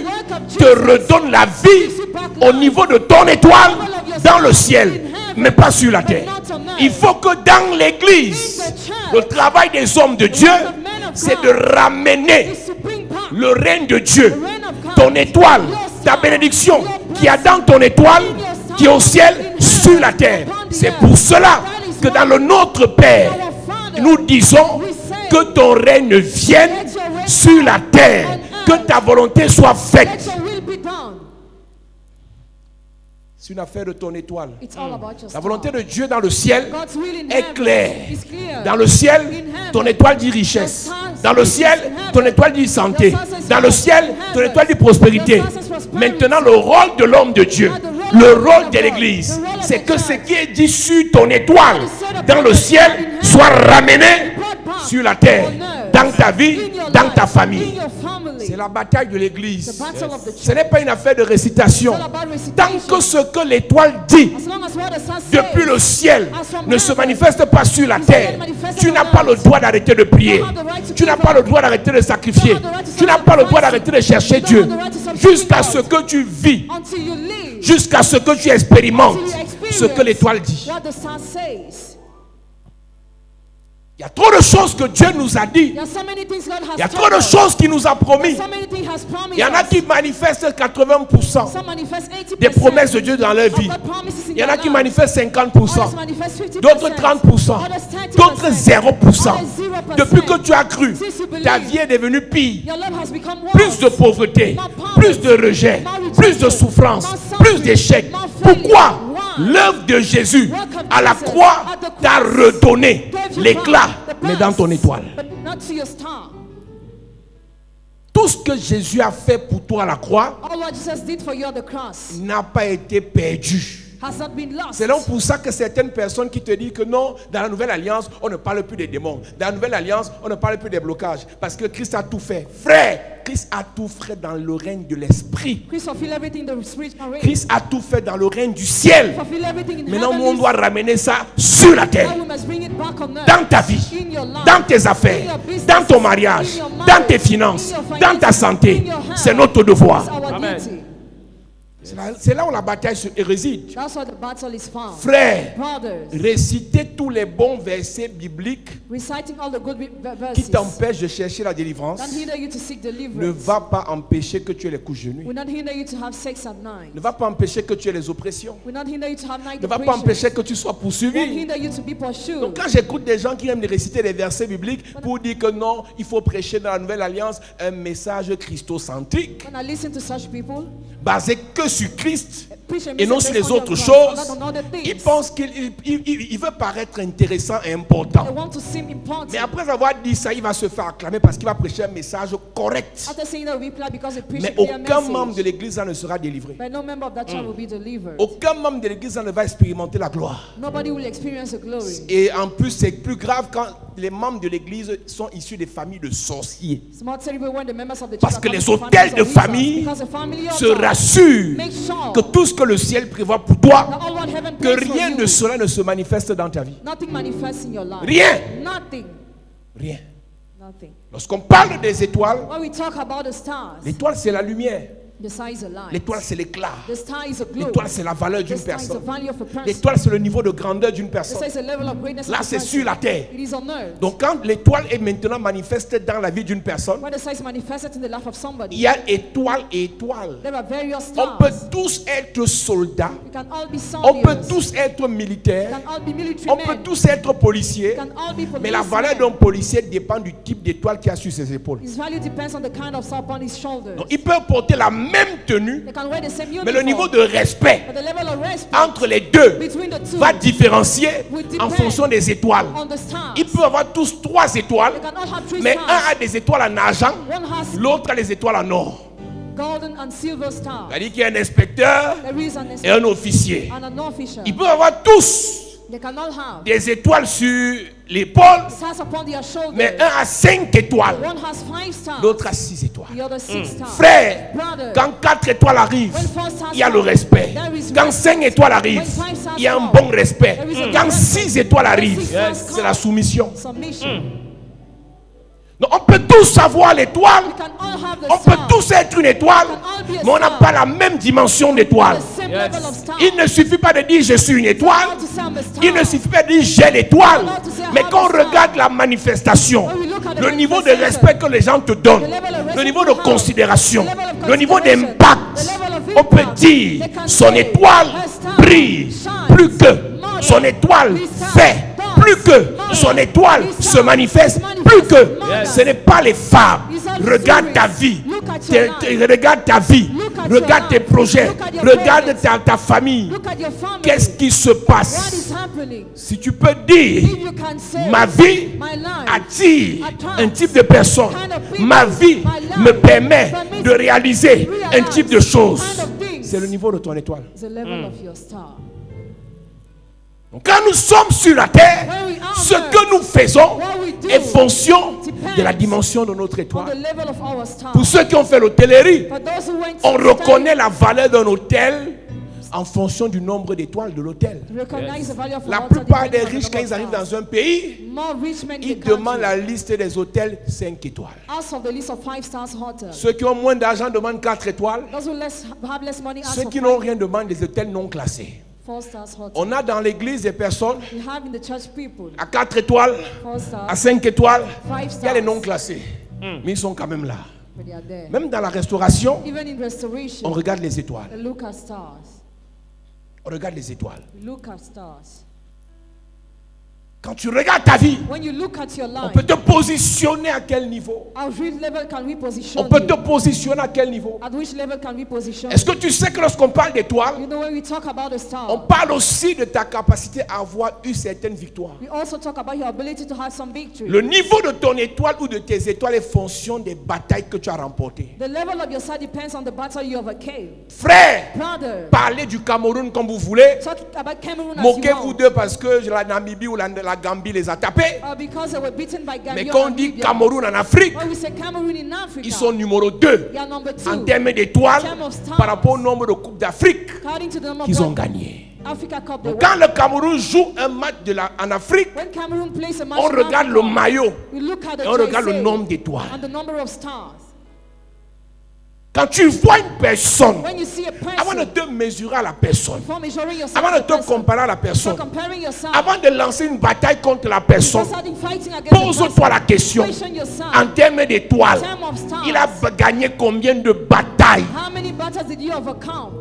[SPEAKER 2] te redonne la vie au niveau de ton étoile dans le ciel, mais pas sur la terre. Il faut que dans l'église, le travail des hommes de Dieu, c'est de ramener
[SPEAKER 3] Is to bring back
[SPEAKER 2] le règne de Dieu,
[SPEAKER 3] the reign of God,
[SPEAKER 2] ton étoile, ta bénédiction qui est dans ton étoile, qui est au ciel, sur la terre. C'est pour cela que dans le Notre Père, nous disons que ton règne vienne sur la terre, que ta volonté soit
[SPEAKER 3] let
[SPEAKER 2] faite.
[SPEAKER 3] your will be done.
[SPEAKER 2] C'est une affaire de ton étoile.
[SPEAKER 3] It's all about your
[SPEAKER 2] La volonté
[SPEAKER 3] star.
[SPEAKER 2] de Dieu dans le ciel
[SPEAKER 3] God's will in
[SPEAKER 2] est
[SPEAKER 3] heaven
[SPEAKER 2] claire.
[SPEAKER 3] is clear.
[SPEAKER 2] Dans le ciel, ton étoile dit richesse. Dans le ciel, ton étoile dit santé. Dans le ciel, ton étoile dit prospérité. Maintenant, le rôle de l'homme de Dieu, le rôle de l'église, c'est que ce qui est dit sur ton étoile dans le ciel soit ramené sur la terre, dans ta vie, dans ta famille.
[SPEAKER 3] In your family.
[SPEAKER 2] C'est la bataille de
[SPEAKER 3] The
[SPEAKER 2] l'église.
[SPEAKER 3] battle of the
[SPEAKER 2] Ce
[SPEAKER 3] church.
[SPEAKER 2] n'est pas une affaire de récitation.
[SPEAKER 3] It's all about
[SPEAKER 2] Tant
[SPEAKER 3] recitation.
[SPEAKER 2] que ce que l'étoile dit
[SPEAKER 3] As long as what the sun says,
[SPEAKER 2] depuis le ciel ne se manifeste pas sur la terre, tu n'as pas le droit d'arrêter de prier. Tu n'as pas le droit d'arrêter de sacrifier. Tu n'as pas le droit d'arrêter de chercher Dieu. Jusqu'à ce que tu vis,
[SPEAKER 3] until you live,
[SPEAKER 2] jusqu'à ce que tu expérimentes
[SPEAKER 3] until you experience
[SPEAKER 2] ce que l'étoile dit.
[SPEAKER 3] what the sun says.
[SPEAKER 2] Il y a trop de choses que Dieu nous a dit.
[SPEAKER 3] There are so many things God has
[SPEAKER 2] Il y a
[SPEAKER 3] told
[SPEAKER 2] trop de
[SPEAKER 3] us.
[SPEAKER 2] choses qu'il nous a promis.
[SPEAKER 3] So many things has promised
[SPEAKER 2] Il y en a
[SPEAKER 3] us.
[SPEAKER 2] qui manifestent 80%
[SPEAKER 3] Some manifest 80%
[SPEAKER 2] des promesses de Dieu dans leur
[SPEAKER 3] of
[SPEAKER 2] vie.
[SPEAKER 3] God promises in
[SPEAKER 2] Il y en a
[SPEAKER 3] their
[SPEAKER 2] qui
[SPEAKER 3] life.
[SPEAKER 2] manifestent 50%,
[SPEAKER 3] Others manifest 50%,
[SPEAKER 2] d'autres 30%,
[SPEAKER 3] others 30%,
[SPEAKER 2] d'autres 0%.
[SPEAKER 3] others 0%.
[SPEAKER 2] Depuis que tu as cru,
[SPEAKER 3] Since you believe,
[SPEAKER 2] ta vie est devenue pire.
[SPEAKER 3] your life has become worse.
[SPEAKER 2] Plus de pauvreté, plus de rejet, plus de souffrance, plus d'échecs. Pourquoi? L'œuvre de Jésus à la croix t'a redonné l'éclat, mais dans ton étoile.
[SPEAKER 3] But not to your star.
[SPEAKER 2] Tout ce que Jésus a fait pour toi à la croix
[SPEAKER 3] All what Jesus did for you on the cross
[SPEAKER 2] n'a pas été perdu.
[SPEAKER 3] has not been lost.
[SPEAKER 2] C'est donc pour ça que certaines personnes qui te disent que non, dans la nouvelle alliance, on ne parle plus des démons. Dans la nouvelle alliance, on ne parle plus des blocages. Parce que Christ a tout fait. Frère, Christ a tout fait dans le règne de l'esprit.
[SPEAKER 3] Christ fulfill everything in the spiritual realm.
[SPEAKER 2] Christ a tout fait dans le règne du ciel.
[SPEAKER 3] Fulfill everything in
[SPEAKER 2] Maintenant, nous, on
[SPEAKER 3] heavenly.
[SPEAKER 2] doit ramener ça sur la terre.
[SPEAKER 3] Now we must bring it back on earth.
[SPEAKER 2] Dans ta vie,
[SPEAKER 3] In your life.
[SPEAKER 2] dans tes affaires, dans ton mariage, dans tes finances, dans ta santé. C'est notre devoir.
[SPEAKER 3] It's our
[SPEAKER 4] Amen.
[SPEAKER 3] duty.
[SPEAKER 2] C'est là où la bataille réside.
[SPEAKER 3] That's where the battle is found.
[SPEAKER 2] Frères,
[SPEAKER 3] Brothers,
[SPEAKER 2] récitez tous les bons versets bibliques
[SPEAKER 3] reciting all the good verses
[SPEAKER 2] qui t'empêchent de chercher la délivrance
[SPEAKER 3] don't hinder you to seek
[SPEAKER 2] ne
[SPEAKER 3] deliverance.
[SPEAKER 2] va pas empêcher que tu aies les couches de nuit.
[SPEAKER 3] Will not hinder you to have sex at night.
[SPEAKER 2] Ne va pas empêcher que tu aies les oppressions.
[SPEAKER 3] Will not hinder you to have night
[SPEAKER 2] Ne va pas
[SPEAKER 3] depression.
[SPEAKER 2] empêcher que tu sois
[SPEAKER 3] Won't
[SPEAKER 2] poursuivi.
[SPEAKER 3] hinder you to be pursued.
[SPEAKER 2] Donc quand j'écoute des gens qui aiment de réciter des versets bibliques pour dire que non, il faut prêcher dans la nouvelle alliance un message christocentrique,
[SPEAKER 3] When I listen to such people,
[SPEAKER 2] basé que sur Christ
[SPEAKER 3] preach a
[SPEAKER 2] et non
[SPEAKER 3] message
[SPEAKER 2] sur les
[SPEAKER 3] based on
[SPEAKER 2] autres
[SPEAKER 3] Christ,
[SPEAKER 2] choses,
[SPEAKER 3] not on other things.
[SPEAKER 2] ils pensent qu'il veut paraître intéressant et important.
[SPEAKER 3] They want to seem important.
[SPEAKER 2] Mais après avoir dit ça, il va se faire acclamer parce qu'il va prêcher un message correct.
[SPEAKER 3] After saying that, we reply because they preach
[SPEAKER 2] Mais
[SPEAKER 3] a clear
[SPEAKER 2] aucun membre
[SPEAKER 3] message.
[SPEAKER 2] de l'église ne sera délivré.
[SPEAKER 3] But no member of that church will be delivered.
[SPEAKER 2] Aucun membre de l'église ne va expérimenter la gloire.
[SPEAKER 3] Nobody will experience the glory.
[SPEAKER 2] Et en plus, c'est plus grave quand les membres de l'église sont issus des familles de sorciers.
[SPEAKER 3] It's more terrible when the members of the church
[SPEAKER 2] Parce
[SPEAKER 3] are
[SPEAKER 2] que
[SPEAKER 3] coming
[SPEAKER 2] les
[SPEAKER 3] from
[SPEAKER 2] hôtels
[SPEAKER 3] families
[SPEAKER 2] de
[SPEAKER 3] of wizards.
[SPEAKER 2] famille
[SPEAKER 3] Because the family
[SPEAKER 2] se
[SPEAKER 3] altars
[SPEAKER 2] rassurent
[SPEAKER 3] make sure
[SPEAKER 2] que tout ce que le ciel prévoit pour toi,
[SPEAKER 3] that all what heaven
[SPEAKER 2] que
[SPEAKER 3] plans for
[SPEAKER 2] rien
[SPEAKER 3] you,
[SPEAKER 2] de cela ne se manifeste dans ta vie.
[SPEAKER 3] nothing manifests in your life.
[SPEAKER 2] Rien.
[SPEAKER 3] Nothing.
[SPEAKER 2] Rien.
[SPEAKER 3] Nothing.
[SPEAKER 2] Lorsqu'on parle des étoiles,
[SPEAKER 3] When we talk about the stars,
[SPEAKER 2] l'étoile c'est la lumière.
[SPEAKER 3] The star is a light.
[SPEAKER 2] L'étoile, c'est l'éclat.
[SPEAKER 3] The star is a glow.
[SPEAKER 2] L'étoile, c'est la valeur
[SPEAKER 3] The
[SPEAKER 2] d'une
[SPEAKER 3] star is the
[SPEAKER 2] personne.
[SPEAKER 3] value of a person.
[SPEAKER 2] L'étoile, c'est le niveau de grandeur d'une
[SPEAKER 3] The
[SPEAKER 2] personne.
[SPEAKER 3] star is the level of greatness
[SPEAKER 2] Là,
[SPEAKER 3] of a
[SPEAKER 2] c'est
[SPEAKER 3] person.
[SPEAKER 2] sur la terre.
[SPEAKER 3] It is on earth.
[SPEAKER 2] Donc, quand l'étoile est maintenant manifeste dans la vie d'une personne,
[SPEAKER 3] When the star is manifested in the life of somebody,
[SPEAKER 2] il y a étoile et étoile.
[SPEAKER 3] there are various
[SPEAKER 2] On
[SPEAKER 3] stars.
[SPEAKER 2] peut tous être soldats.
[SPEAKER 3] We can all be
[SPEAKER 2] On peut
[SPEAKER 3] soldiers.
[SPEAKER 2] tous être
[SPEAKER 3] We
[SPEAKER 2] militaires.
[SPEAKER 3] can all be military
[SPEAKER 2] On
[SPEAKER 3] men.
[SPEAKER 2] peut tous être policiers.
[SPEAKER 3] We can all be
[SPEAKER 2] Mais la valeur
[SPEAKER 3] policemen.
[SPEAKER 2] d'un policier dépend du type d'étoile qu'il y a sur ses épaules.
[SPEAKER 3] His value depends on the kind of star upon his shoulders.
[SPEAKER 2] Donc, il peut porter la même tenue,
[SPEAKER 3] They can wear the same uniform.
[SPEAKER 2] mais le niveau de respect
[SPEAKER 3] But the level of respect
[SPEAKER 2] entre les deux
[SPEAKER 3] between the two
[SPEAKER 2] va différencier
[SPEAKER 3] will
[SPEAKER 2] en
[SPEAKER 3] depend
[SPEAKER 2] fonction des étoiles.
[SPEAKER 3] on the stars.
[SPEAKER 2] Ils peuvent avoir tous 3 étoiles,
[SPEAKER 3] They can all have 3
[SPEAKER 2] mais
[SPEAKER 3] stars.
[SPEAKER 2] un a des étoiles en argent,
[SPEAKER 3] One has
[SPEAKER 2] l'autre a des étoiles en or.
[SPEAKER 3] golden and silver stars.
[SPEAKER 2] C'est-à-dire qu'il y a un inspecteur
[SPEAKER 3] There is an
[SPEAKER 2] et un officier.
[SPEAKER 3] and an officer.
[SPEAKER 2] Ils peuvent avoir tous
[SPEAKER 3] They can all have
[SPEAKER 2] des étoiles sur l'épaule,
[SPEAKER 3] stars upon their shoulders.
[SPEAKER 2] mais un a 5 étoiles,
[SPEAKER 3] One has 5 stars.
[SPEAKER 2] l'autre a 6 étoiles.
[SPEAKER 3] The other 6 stars.
[SPEAKER 2] Frère,
[SPEAKER 3] Brother,
[SPEAKER 2] quand 4 étoiles arrivent,
[SPEAKER 3] when 4 stars
[SPEAKER 2] il y a le
[SPEAKER 3] come,
[SPEAKER 2] respect.
[SPEAKER 3] there is
[SPEAKER 2] Quand
[SPEAKER 3] respect.
[SPEAKER 2] 5 étoiles arrivent,
[SPEAKER 3] When 5 stars
[SPEAKER 2] il y a un
[SPEAKER 3] come,
[SPEAKER 2] bon respect.
[SPEAKER 3] there is a
[SPEAKER 2] Quand
[SPEAKER 3] respect.
[SPEAKER 2] 6 étoiles
[SPEAKER 3] When
[SPEAKER 2] arrivent,
[SPEAKER 3] 6 stars
[SPEAKER 2] c'est
[SPEAKER 3] come,
[SPEAKER 2] la soumission.
[SPEAKER 3] submission.
[SPEAKER 2] Donc on peut tous avoir l'étoile,
[SPEAKER 3] We can all have the
[SPEAKER 2] on peut
[SPEAKER 3] star.
[SPEAKER 2] tous être une étoile,
[SPEAKER 3] We can all be a
[SPEAKER 2] mais on n'a
[SPEAKER 3] star.
[SPEAKER 2] pas la même dimension d'étoile.
[SPEAKER 3] The same level of star.
[SPEAKER 2] Il ne suffit pas de dire je suis une étoile,
[SPEAKER 3] Not to say I'm a star.
[SPEAKER 2] il ne suffit pas de dire j'ai l'étoile, mais quand on regarde la manifestation, le niveau de respect que les gens te donnent, le niveau de considération, le niveau d'impact, on peut dire son étoile brille plus que, son étoile fait plus que, son étoile se manifeste plus que. Ce n'est pas les femmes. Regarde ta vie, regarde ta vie, regarde tes projets, regarde ta famille.
[SPEAKER 3] Look at your family.
[SPEAKER 2] Qu'est-ce qui se
[SPEAKER 3] What
[SPEAKER 2] passe?
[SPEAKER 3] is happening?
[SPEAKER 2] Si tu peux dire,
[SPEAKER 3] If you can say,
[SPEAKER 2] ma vie
[SPEAKER 3] my life
[SPEAKER 2] attire un type de personne, ma vie me permet de réaliser un type de choses, c'est le niveau de ton étoile.
[SPEAKER 3] is the level of your star.
[SPEAKER 2] Donc, quand nous sommes sur la terre, ce que nous faisons est fonction de la dimension de notre
[SPEAKER 3] On
[SPEAKER 2] étoile.
[SPEAKER 3] the level of our star.
[SPEAKER 2] Pour ceux qui ont fait l'hôtellerie,
[SPEAKER 3] For those who went
[SPEAKER 2] on
[SPEAKER 3] to
[SPEAKER 2] reconnaît la valeur d'un hôtel en fonction du nombre d'étoiles de l'hôtel.
[SPEAKER 3] study, recognize the value of
[SPEAKER 2] La
[SPEAKER 3] our altar
[SPEAKER 2] plupart des
[SPEAKER 3] depending on the
[SPEAKER 2] riches, quand
[SPEAKER 3] number
[SPEAKER 2] ils arrivent
[SPEAKER 3] of stars.
[SPEAKER 2] dans un pays,
[SPEAKER 3] More rich men in
[SPEAKER 2] ils
[SPEAKER 3] the
[SPEAKER 2] demandent
[SPEAKER 3] country.
[SPEAKER 2] la liste des hôtels 5 étoiles.
[SPEAKER 3] Ask of the list of 5 stars hotels.
[SPEAKER 2] Ceux qui ont moins d'argent demandent 4 étoiles.
[SPEAKER 3] Those who have less money ask
[SPEAKER 2] Ceux
[SPEAKER 3] for
[SPEAKER 2] qui
[SPEAKER 3] 5
[SPEAKER 2] n'ont rien demandent des hôtels non classés.
[SPEAKER 3] 4 stars hotels.
[SPEAKER 2] On a dans l'église des personnes
[SPEAKER 3] We have in the church people
[SPEAKER 2] à 4 étoiles,
[SPEAKER 3] 4 stars,
[SPEAKER 2] à 5 étoiles.
[SPEAKER 3] 5
[SPEAKER 2] Il y a
[SPEAKER 3] stars,
[SPEAKER 2] les non classés, mais ils sont quand même là.
[SPEAKER 3] but they are there.
[SPEAKER 2] Même dans la restauration,
[SPEAKER 3] Even in restoration,
[SPEAKER 2] on regarde les étoiles.
[SPEAKER 3] we look at stars.
[SPEAKER 2] On regarde les étoiles.
[SPEAKER 3] We look at stars.
[SPEAKER 2] Quand tu regardes ta vie,
[SPEAKER 3] When you look at your
[SPEAKER 2] on
[SPEAKER 3] life,
[SPEAKER 2] peut te positionner à quel niveau?
[SPEAKER 3] at which level can we position
[SPEAKER 2] On peut te
[SPEAKER 3] you?
[SPEAKER 2] positionner à quel niveau?
[SPEAKER 3] At which level can we position
[SPEAKER 2] Est-ce
[SPEAKER 3] you?
[SPEAKER 2] que tu sais que lorsqu'on parle d'étoiles,
[SPEAKER 3] You know, when we talk about the star,
[SPEAKER 2] on parle aussi de ta capacité à avoir eu certaines victoires.
[SPEAKER 3] we also talk about your ability to have some victory.
[SPEAKER 2] Le niveau de ton étoile ou de tes étoiles est fonction des batailles que tu as remportées.
[SPEAKER 3] The level of your star depends on the battle you overcame.
[SPEAKER 2] Frère,
[SPEAKER 3] Brother,
[SPEAKER 2] parlez du Cameroun comme vous voulez.
[SPEAKER 3] talk about Cameroun as you
[SPEAKER 2] Moquez-vous
[SPEAKER 3] want.
[SPEAKER 2] d'eux parce que la Namibie ou la Gambie les a tapés.
[SPEAKER 3] Because they were beaten by Gambia.
[SPEAKER 2] Mais quand on
[SPEAKER 3] and
[SPEAKER 2] dit
[SPEAKER 3] Namibia.
[SPEAKER 2] Cameroun en Afrique,
[SPEAKER 3] When we say Cameroon in Africa,
[SPEAKER 2] ils sont numéro 2
[SPEAKER 3] they are number 2.
[SPEAKER 2] en termes d'étoiles
[SPEAKER 3] In terms of stars.
[SPEAKER 2] par rapport au nombre de Coupes d'Afrique
[SPEAKER 3] According to the number
[SPEAKER 2] qu'ils ont
[SPEAKER 3] of
[SPEAKER 2] gagné.
[SPEAKER 3] Africa Cup they
[SPEAKER 2] Donc,
[SPEAKER 3] won.
[SPEAKER 2] quand le Cameroun joue un match en Afrique,
[SPEAKER 3] When Cameroon plays a match
[SPEAKER 2] on
[SPEAKER 3] in
[SPEAKER 2] regarde le
[SPEAKER 3] Africa,
[SPEAKER 2] maillot
[SPEAKER 3] we look at the
[SPEAKER 2] et on regarde le
[SPEAKER 3] jersey
[SPEAKER 2] nombre d'étoiles.
[SPEAKER 3] and the number of stars.
[SPEAKER 2] Quand tu vois une personne,
[SPEAKER 3] When you see a
[SPEAKER 2] avant de
[SPEAKER 3] person,
[SPEAKER 2] te mesurer à la personne,
[SPEAKER 3] before measuring yourself
[SPEAKER 2] avant
[SPEAKER 3] to
[SPEAKER 2] de
[SPEAKER 3] a
[SPEAKER 2] te
[SPEAKER 3] person,
[SPEAKER 2] comparer à la
[SPEAKER 3] before
[SPEAKER 2] personne,
[SPEAKER 3] comparing yourself,
[SPEAKER 2] avant de lancer une bataille contre la personne,
[SPEAKER 3] before starting fighting against the
[SPEAKER 2] pose-toi
[SPEAKER 3] person,
[SPEAKER 2] la question,
[SPEAKER 3] question yourself,
[SPEAKER 2] en termes d'étoiles,
[SPEAKER 3] in terms of stars,
[SPEAKER 2] il a gagné combien de batailles?
[SPEAKER 3] how many battles did you overcome?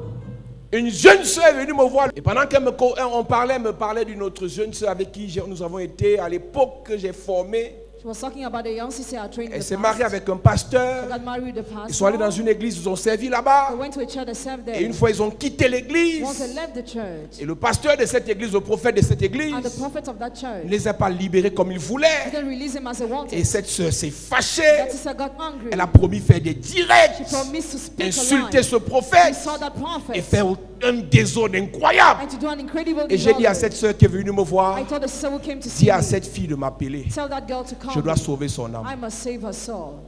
[SPEAKER 2] Une jeune soeur est venue me voir et pendant qu'elle me parlait d'une autre jeune soeur avec qui nous avons été à l'époque que j'ai formé.
[SPEAKER 3] She was talking about a young sister I trained in
[SPEAKER 2] Elle
[SPEAKER 3] the
[SPEAKER 2] s'est
[SPEAKER 3] past.
[SPEAKER 2] mariée avec un pasteur.
[SPEAKER 3] She got married with a pastor.
[SPEAKER 2] Ils sont allés dans une église, ils ont servi là-bas.
[SPEAKER 3] They went to a church that served there.
[SPEAKER 2] Et une fois ils ont quitté l'église.
[SPEAKER 3] Once they left the church,
[SPEAKER 2] Et le pasteur de cette église, le prophète de cette église,
[SPEAKER 3] and the prophet of that
[SPEAKER 2] ne
[SPEAKER 3] church
[SPEAKER 2] les a pas libérés comme il voulait.
[SPEAKER 3] didn't release him as they wanted.
[SPEAKER 2] Et cette soeur s'est fâchée.
[SPEAKER 3] That sister got angry.
[SPEAKER 2] Elle a promis faire des
[SPEAKER 3] She
[SPEAKER 2] directs,
[SPEAKER 3] promised to speak a
[SPEAKER 2] insulter
[SPEAKER 3] lie.
[SPEAKER 2] ce
[SPEAKER 3] She
[SPEAKER 2] prophète
[SPEAKER 3] saw that prophet
[SPEAKER 2] et faire un désordre incroyable.
[SPEAKER 3] and to do an incredible
[SPEAKER 2] Et j'ai dit à
[SPEAKER 3] disorder.
[SPEAKER 2] cette soeur qui est venue me voir,
[SPEAKER 3] I told the sister who came to see
[SPEAKER 2] dis à
[SPEAKER 3] me,
[SPEAKER 2] cette fille de m'appeler.
[SPEAKER 3] tell that girl to
[SPEAKER 2] Je
[SPEAKER 3] come.
[SPEAKER 2] dois sauver son âme.
[SPEAKER 3] I must save her soul.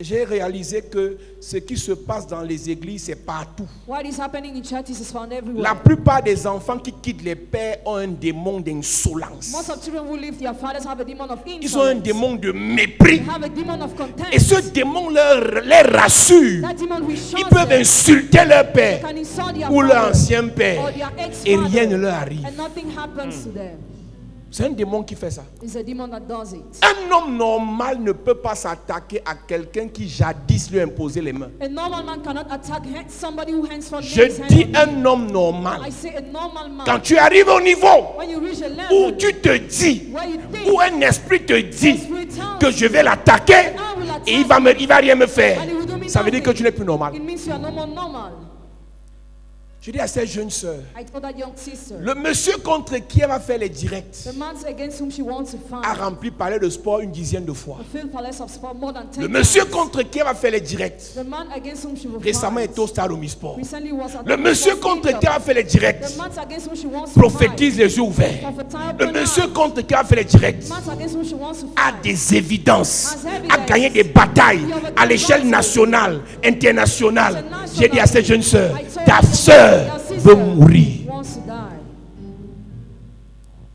[SPEAKER 2] j'ai réalisé que ce qui se passe dans les églises, c'est partout.
[SPEAKER 3] What is happening in churches is found everywhere.
[SPEAKER 2] La plupart des enfants qui quittent les pères ont un démon d'insolence.
[SPEAKER 3] Most of children who leave their fathers have a demon of insolence.
[SPEAKER 2] Ils ont un démon de mépris.
[SPEAKER 3] They have a demon of contempt.
[SPEAKER 2] Et ce démon les rassure.
[SPEAKER 3] That demon reassures
[SPEAKER 2] Ils peuvent
[SPEAKER 3] them.
[SPEAKER 2] insulter leur père
[SPEAKER 3] They can insult their
[SPEAKER 2] ou leur
[SPEAKER 3] father
[SPEAKER 2] ancien père
[SPEAKER 3] or their ex-father,
[SPEAKER 2] et rien ne leur arrive.
[SPEAKER 3] and nothing happens to them.
[SPEAKER 2] C'est un démon qui fait ça.
[SPEAKER 3] It's a demon that does it.
[SPEAKER 2] Un homme normal ne peut pas s'attaquer à quelqu'un qui jadis lui a imposé les mains.
[SPEAKER 3] A normal man cannot attack somebody who henceforth
[SPEAKER 2] Je
[SPEAKER 3] lays his hand
[SPEAKER 2] dis
[SPEAKER 3] on
[SPEAKER 2] un homme normal.
[SPEAKER 3] I say a normal man.
[SPEAKER 2] Quand tu arrives au niveau
[SPEAKER 3] When you reach a
[SPEAKER 2] où
[SPEAKER 3] level
[SPEAKER 2] tu te dis,
[SPEAKER 3] where you think
[SPEAKER 2] où un esprit te dit
[SPEAKER 3] spirit tells
[SPEAKER 2] que je vais l'attaquer
[SPEAKER 3] I will attack
[SPEAKER 2] et il va rien me faire,
[SPEAKER 3] and he will do me
[SPEAKER 2] ça veut dire que
[SPEAKER 3] nothing,
[SPEAKER 2] tu n'es plus normal.
[SPEAKER 3] it means you are no more normal.
[SPEAKER 2] Je dis à cette jeune sœur,
[SPEAKER 3] I told that young sister,
[SPEAKER 2] le monsieur contre qui elle va faire les directs
[SPEAKER 3] the man against whom she wants to fight,
[SPEAKER 2] a rempli palais de sport une dizaine de fois.
[SPEAKER 3] the field palace of sport more than 10
[SPEAKER 2] Le monsieur
[SPEAKER 3] times.
[SPEAKER 2] contre qui elle va faire les directs
[SPEAKER 3] The man against whom she will
[SPEAKER 2] récemment
[SPEAKER 3] fight
[SPEAKER 2] est au stade Omisport.
[SPEAKER 3] recently was at
[SPEAKER 2] Le
[SPEAKER 3] the
[SPEAKER 2] monsieur
[SPEAKER 3] Omisport
[SPEAKER 2] contre qui elle
[SPEAKER 3] Stadium.
[SPEAKER 2] va faire les directs
[SPEAKER 3] The man against whom she wants to
[SPEAKER 2] prophétise les yeux ouverts.
[SPEAKER 3] Prophesy
[SPEAKER 2] Le
[SPEAKER 3] open
[SPEAKER 2] monsieur
[SPEAKER 3] eyes.
[SPEAKER 2] contre qui elle va faire les directs
[SPEAKER 3] The man against whom she wants to
[SPEAKER 2] a
[SPEAKER 3] fight
[SPEAKER 2] des évidences,
[SPEAKER 3] Has
[SPEAKER 2] a
[SPEAKER 3] evidence.
[SPEAKER 2] gagné des batailles à l'échelle nationale, internationale. J'ai dit à cette jeune sœur, ta sœur veut mourir.
[SPEAKER 3] wants to die.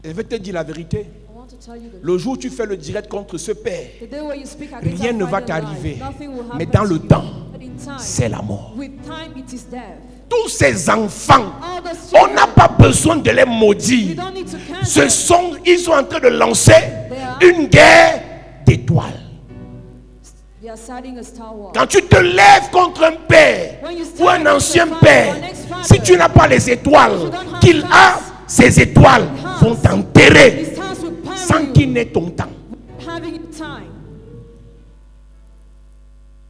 [SPEAKER 2] Je vais te dire la vérité.
[SPEAKER 3] I want to tell you the
[SPEAKER 2] Le jour où tu fais le direct contre ce père,
[SPEAKER 3] The day where you speak against
[SPEAKER 2] rien
[SPEAKER 3] our
[SPEAKER 2] ne va
[SPEAKER 3] father life,
[SPEAKER 2] t'arriver.
[SPEAKER 3] nothing will
[SPEAKER 2] Mais
[SPEAKER 3] happen
[SPEAKER 2] dans
[SPEAKER 3] to
[SPEAKER 2] le
[SPEAKER 3] you.
[SPEAKER 2] temps,
[SPEAKER 3] But in time,
[SPEAKER 2] c'est la mort.
[SPEAKER 3] with time it is death.
[SPEAKER 2] Tous ces enfants,
[SPEAKER 3] All those
[SPEAKER 2] on
[SPEAKER 3] children,
[SPEAKER 2] n'a pas besoin de les
[SPEAKER 3] we
[SPEAKER 2] maudire.
[SPEAKER 3] don't need to cancel.
[SPEAKER 2] Ils sont en train de lancer
[SPEAKER 3] are-
[SPEAKER 2] une guerre d'étoiles.
[SPEAKER 3] They are starting a Star Wars.
[SPEAKER 2] Quand tu te lèves contre un père
[SPEAKER 3] When you stand
[SPEAKER 2] ou un
[SPEAKER 3] against
[SPEAKER 2] ancien
[SPEAKER 3] your father
[SPEAKER 2] père,
[SPEAKER 3] or an ex-father,
[SPEAKER 2] si tu n'as pas les étoiles
[SPEAKER 3] you don't have
[SPEAKER 2] qu'il
[SPEAKER 3] stars,
[SPEAKER 2] a, ces étoiles
[SPEAKER 3] has,
[SPEAKER 2] vont t'enterrer
[SPEAKER 3] These stars will bury
[SPEAKER 2] sans
[SPEAKER 3] you,
[SPEAKER 2] qu'il n'ait ton temps.
[SPEAKER 3] having time.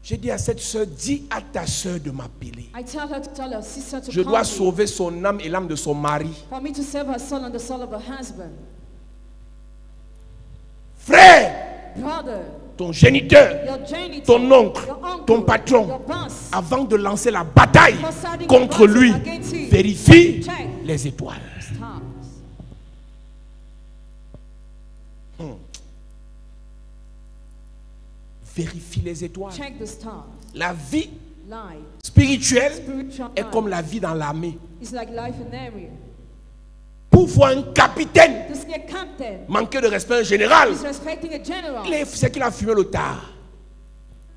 [SPEAKER 2] J'ai dit à cette soeur, dis à ta soeur de m'appeler.
[SPEAKER 3] I tell her to tell her sister to
[SPEAKER 2] Je
[SPEAKER 3] call
[SPEAKER 2] dois
[SPEAKER 3] me
[SPEAKER 2] sauver son âme et l'âme de son mari.
[SPEAKER 3] for me to save her son and the soul of her husband.
[SPEAKER 2] Frère,
[SPEAKER 3] Brother,
[SPEAKER 2] ton géniteur,
[SPEAKER 3] your janitor,
[SPEAKER 2] ton oncle,
[SPEAKER 3] your uncle,
[SPEAKER 2] ton patron,
[SPEAKER 3] your boss,
[SPEAKER 2] avant de lancer la bataille
[SPEAKER 3] for starting
[SPEAKER 2] contre
[SPEAKER 3] a battle
[SPEAKER 2] lui,
[SPEAKER 3] against him,
[SPEAKER 2] vérifie
[SPEAKER 3] check
[SPEAKER 2] les étoiles.
[SPEAKER 3] stars.
[SPEAKER 2] Vérifie les étoiles.
[SPEAKER 3] Check the stars.
[SPEAKER 2] La vie
[SPEAKER 3] Life,
[SPEAKER 2] spirituelle
[SPEAKER 3] spiritual
[SPEAKER 2] est
[SPEAKER 3] life.
[SPEAKER 2] comme la vie dans l'armée.
[SPEAKER 3] It's like life in area.
[SPEAKER 2] Pour voir un capitaine
[SPEAKER 3] To see a captain
[SPEAKER 2] manquer de respect à un général,
[SPEAKER 3] disrespecting a general,
[SPEAKER 2] c'est qu'il a fumé le tard.